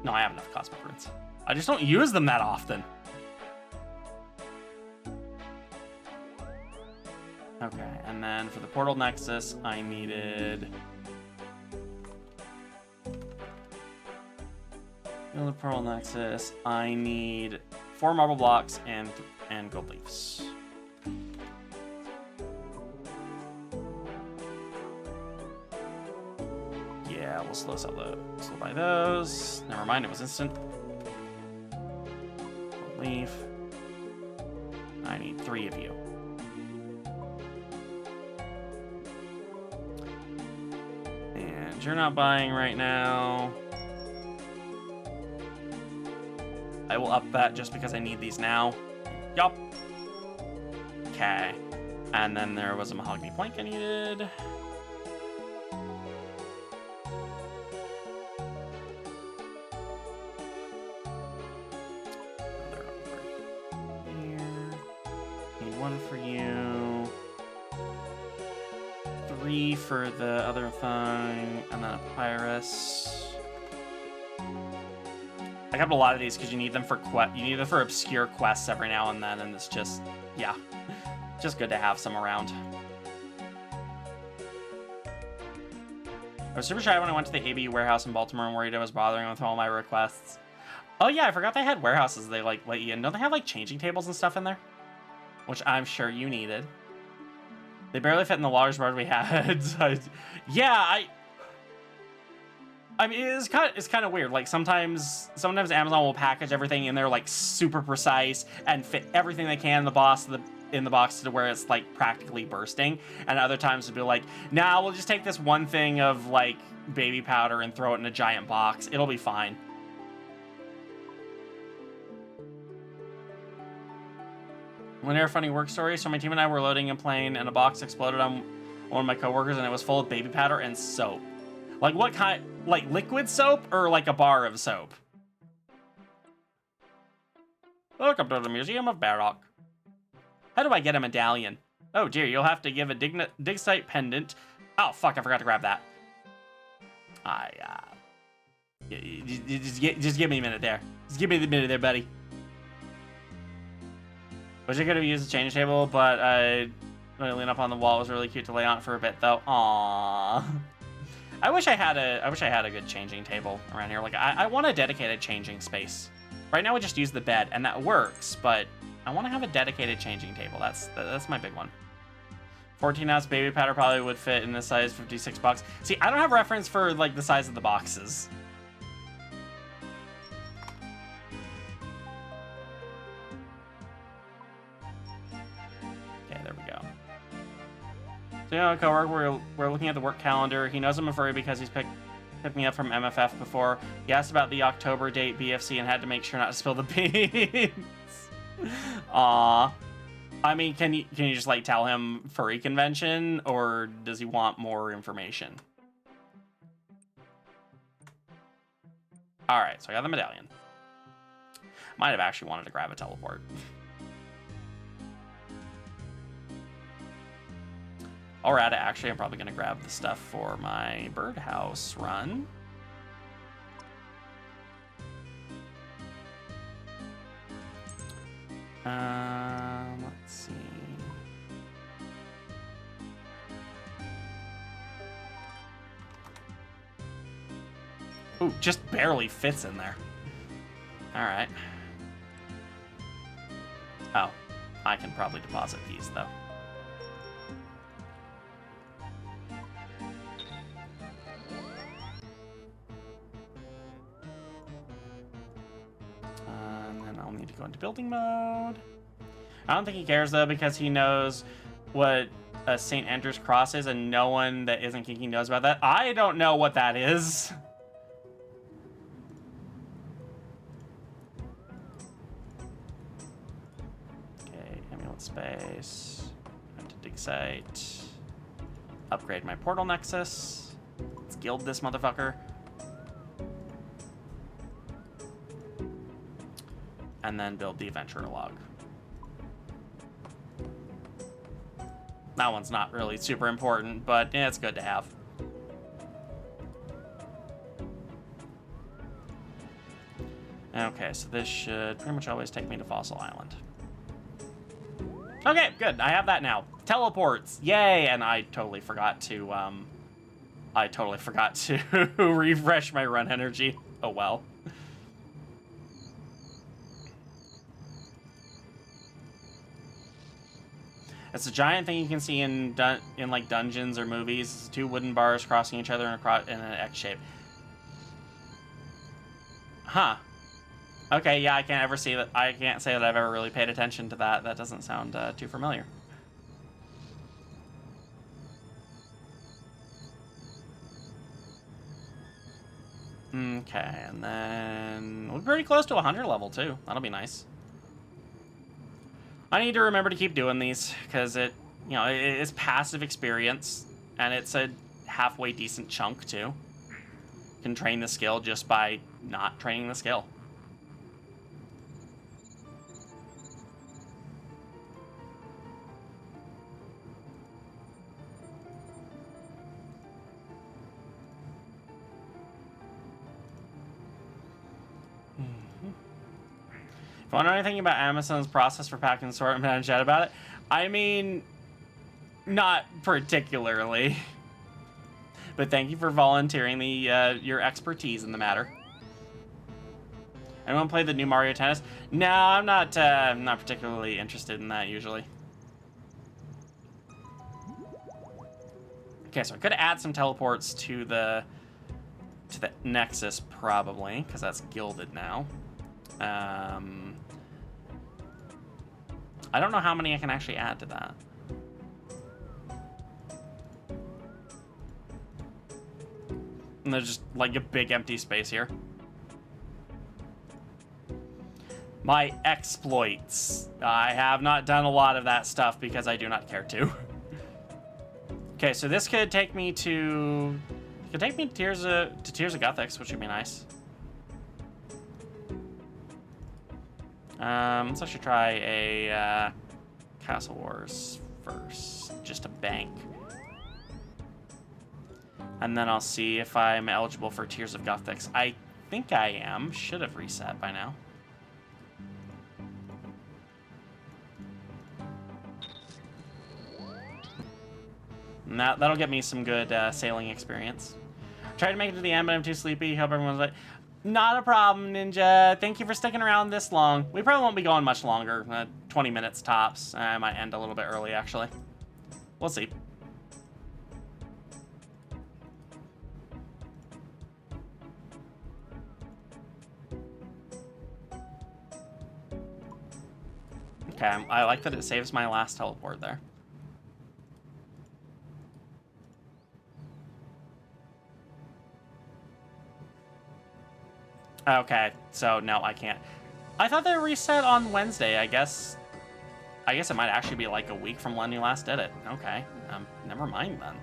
No, I have enough cosmic runes. I just don't use them that often. Okay, and then for the Portal Nexus, I needed... the Portal Nexus, I need 4 marble blocks and gold leaves. Yeah, we'll slow buy those. Never mind, it was instant. Gold leaf. I need 3 of you. And you're not buying right now. I will up that just because I need these now. Yup. Okay. And then there was a mahogany plank I needed. Another over here. Need 1 for you. 3 for the other thing. And then a papyrus. I kept a lot of these because you need them for obscure quests every now and then, and it's just, yeah, just good to have some around. I was super shy when I went to the ABU warehouse in Baltimore and worried I was bothering with all my requests. Oh yeah, I forgot they had warehouses they like let you in. Don't they have like changing tables and stuff in there? Which I'm sure you needed. They barely fit in the large board we had. Yeah, I mean, it's kind of weird. Like sometimes Amazon will package everything in there like super precise and fit everything they can in the box to where it's like practically bursting. And other times it'll be like, nah, we'll just take this one thing of like baby powder and throw it in a giant box. It'll be fine. One air funny work story. So my team and I were loading a plane and a box exploded on one of my coworkers and it was full of baby powder and soap. Like what kind? Like liquid soap or like a bar of soap? Welcome to the Museum of Barrock. How do I get a medallion? Oh dear, you'll have to give a dig site pendant. Oh fuck, I forgot to grab that. Just give me a minute there. Just give me the minute there, buddy. Wish I could have used the change table, but I lean up on the wall. It was really cute to lay on it for a bit though. Aww. I wish I had a good changing table around here. Like I want a dedicated changing space. Right now we just use the bed and that works, but I want to have a dedicated changing table. That's my big one. 14-ounce baby powder probably would fit in this size 56 box. See, I don't have reference for like the size of the boxes. Okay, there we go. So, you know, coworker, we're looking at the work calendar. He knows I'm a furry because he's picked me up from MFF before. He asked about the October date BFC and had to make sure not to spill the beans. Aww. I mean, can you just like tell him furry convention, or does he want more information? All right, so I got the medallion. Might have actually wanted to grab a teleport. Alright, actually, I'm probably going to grab the stuff for my birdhouse run. Let's see. Ooh, just barely fits in there. Alright. Oh, I can probably deposit these, though. And then I'll need to go into building mode. I don't think he cares, though, because he knows what a St. Andrew's Cross is, and no one that isn't kinky knows about that. I don't know what that is. Okay, amulet space. Go to dig site. Upgrade my portal nexus. Let's guild this motherfucker. And then build the adventure log. That one's not really super important, but yeah, it's good to have. Okay, so this should pretty much always take me to Fossil Island. Okay, good. I have that now. Teleports. Yay! And I totally forgot to, refresh my run energy. Oh, well. It's a giant thing you can see in like dungeons or movies. It's 2 wooden bars crossing each other in an X shape. Huh. Okay, yeah, I can't ever see that. I can't say that I've ever really paid attention to that. That doesn't sound too familiar. Okay, and then we're pretty close to 100 level too. That'll be nice. I need to remember to keep doing these because it's passive experience and it's a halfway decent chunk too. Can train the skill just by not training the skill. If you want to know anything about Amazon's process for packing and sorting, and chat about it, I mean, not particularly. But thank you for volunteering your expertise in the matter. Anyone play the new Mario Tennis? No, I'm not particularly interested in that usually. Okay, so I could add some teleports to the Nexus probably, because that's gilded now. I don't know how many I can actually add to that. And there's just like a big empty space here. My exploits. I have not done a lot of that stuff because I do not care to. Okay, so this could take me to Tears of Guthix, which would be nice. Let's actually try a Castle Wars first, just a bank. And then I'll see if I'm eligible for Tears of Guthix. I think I am. Should have reset by now. And that'll get me some good sailing experience. Tried to make it to the end, but I'm too sleepy. Hope everyone's like, not a problem, Ninja. Thank you for sticking around this long. We probably won't be going much longer. 20 minutes tops. I might end a little bit early, actually. We'll see. Okay, I like that it saves my last teleport there. Okay, so no, I can't. I thought they reset on Wednesday. I guess it might actually be like a week from when you last did it. Okay, never mind then.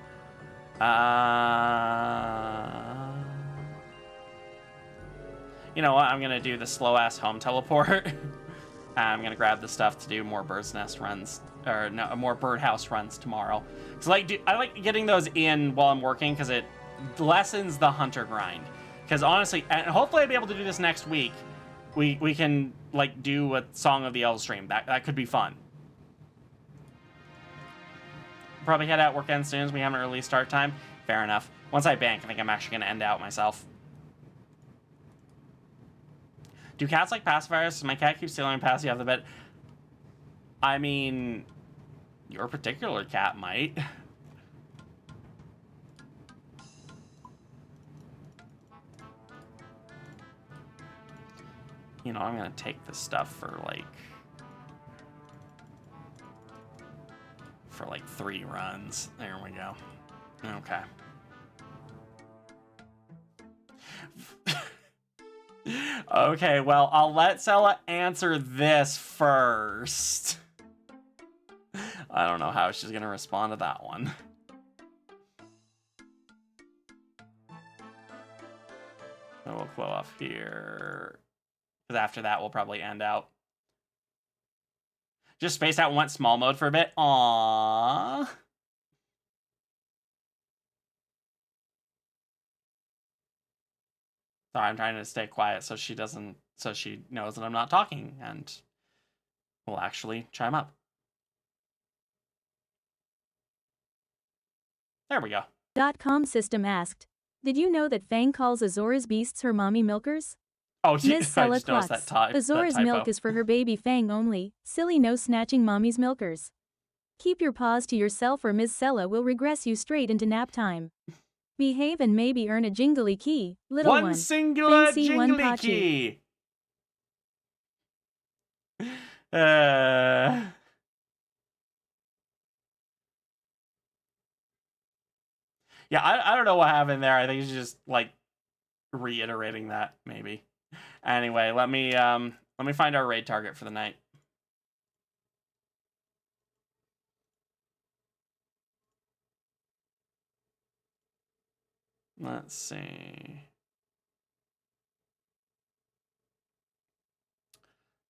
You know what? I'm gonna do the slow ass home teleport. I'm gonna grab the stuff to do more bird's nest runs, or no, more birdhouse runs tomorrow. So I like getting those in while I'm working because it lessens the hunter grind. Because honestly, and hopefully I'll be able to do this next week. We can like do a Song of the Elves stream. That could be fun. Probably head out, work ends soon as we have an early start time. Fair enough. Once I bank, I think I'm actually gonna end out myself. Do cats like pacifiers? My cat keeps stealing past you off the bed. I mean, your particular cat might. You know, I'm gonna take this stuff for like 3 runs. There we go. Okay. Okay, well, I'll let Sella answer this first. I don't know how she's gonna respond to that one. So we'll blow off here. Because after that, we'll probably end out. Just spaced out and went small mode for a bit. Aww. So I'm trying to stay quiet so she doesn't, so she knows that I'm not talking and will actually chime up. There we go. .com system asked, did you know that Fang calls Azora's beasts her mommy milkers? Oh, Ms. I Sella just noticed clucks. that Azora's milk is for her baby Fang only. Silly no snatching mommy's milkers. Keep your paws to yourself or Ms. Sella will regress you straight into nap time. Behave and maybe earn a jingly key, little one. One singular Fancy one jingly pachi. key. Yeah, I don't know what happened there. I think it's just like reiterating that maybe. Anyway, let me find our raid target for the night. Let's see.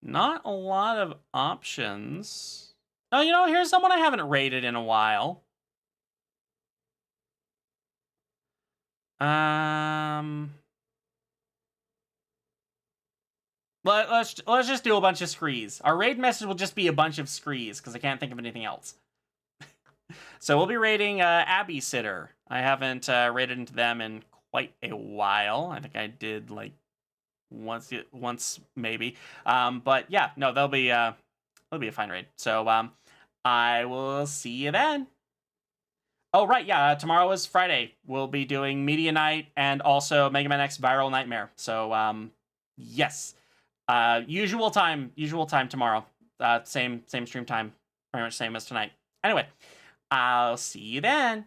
Not a lot of options. Oh, you know, here's someone I haven't raided in a while. Let's just do a bunch of screes. Our raid message will just be a bunch of screes because I can't think of anything else. So we'll be raiding Abby Sitter. I haven't raided into them in quite a while. I think I did like once maybe. But yeah, no, they'll be a fine raid. So I will see you then. Oh right, yeah. Tomorrow is Friday. We'll be doing Media Night and also Mega Man X Viral Nightmare. So yes, usual time tomorrow. Same stream time, pretty much same as tonight. Anyway, I'll see you then.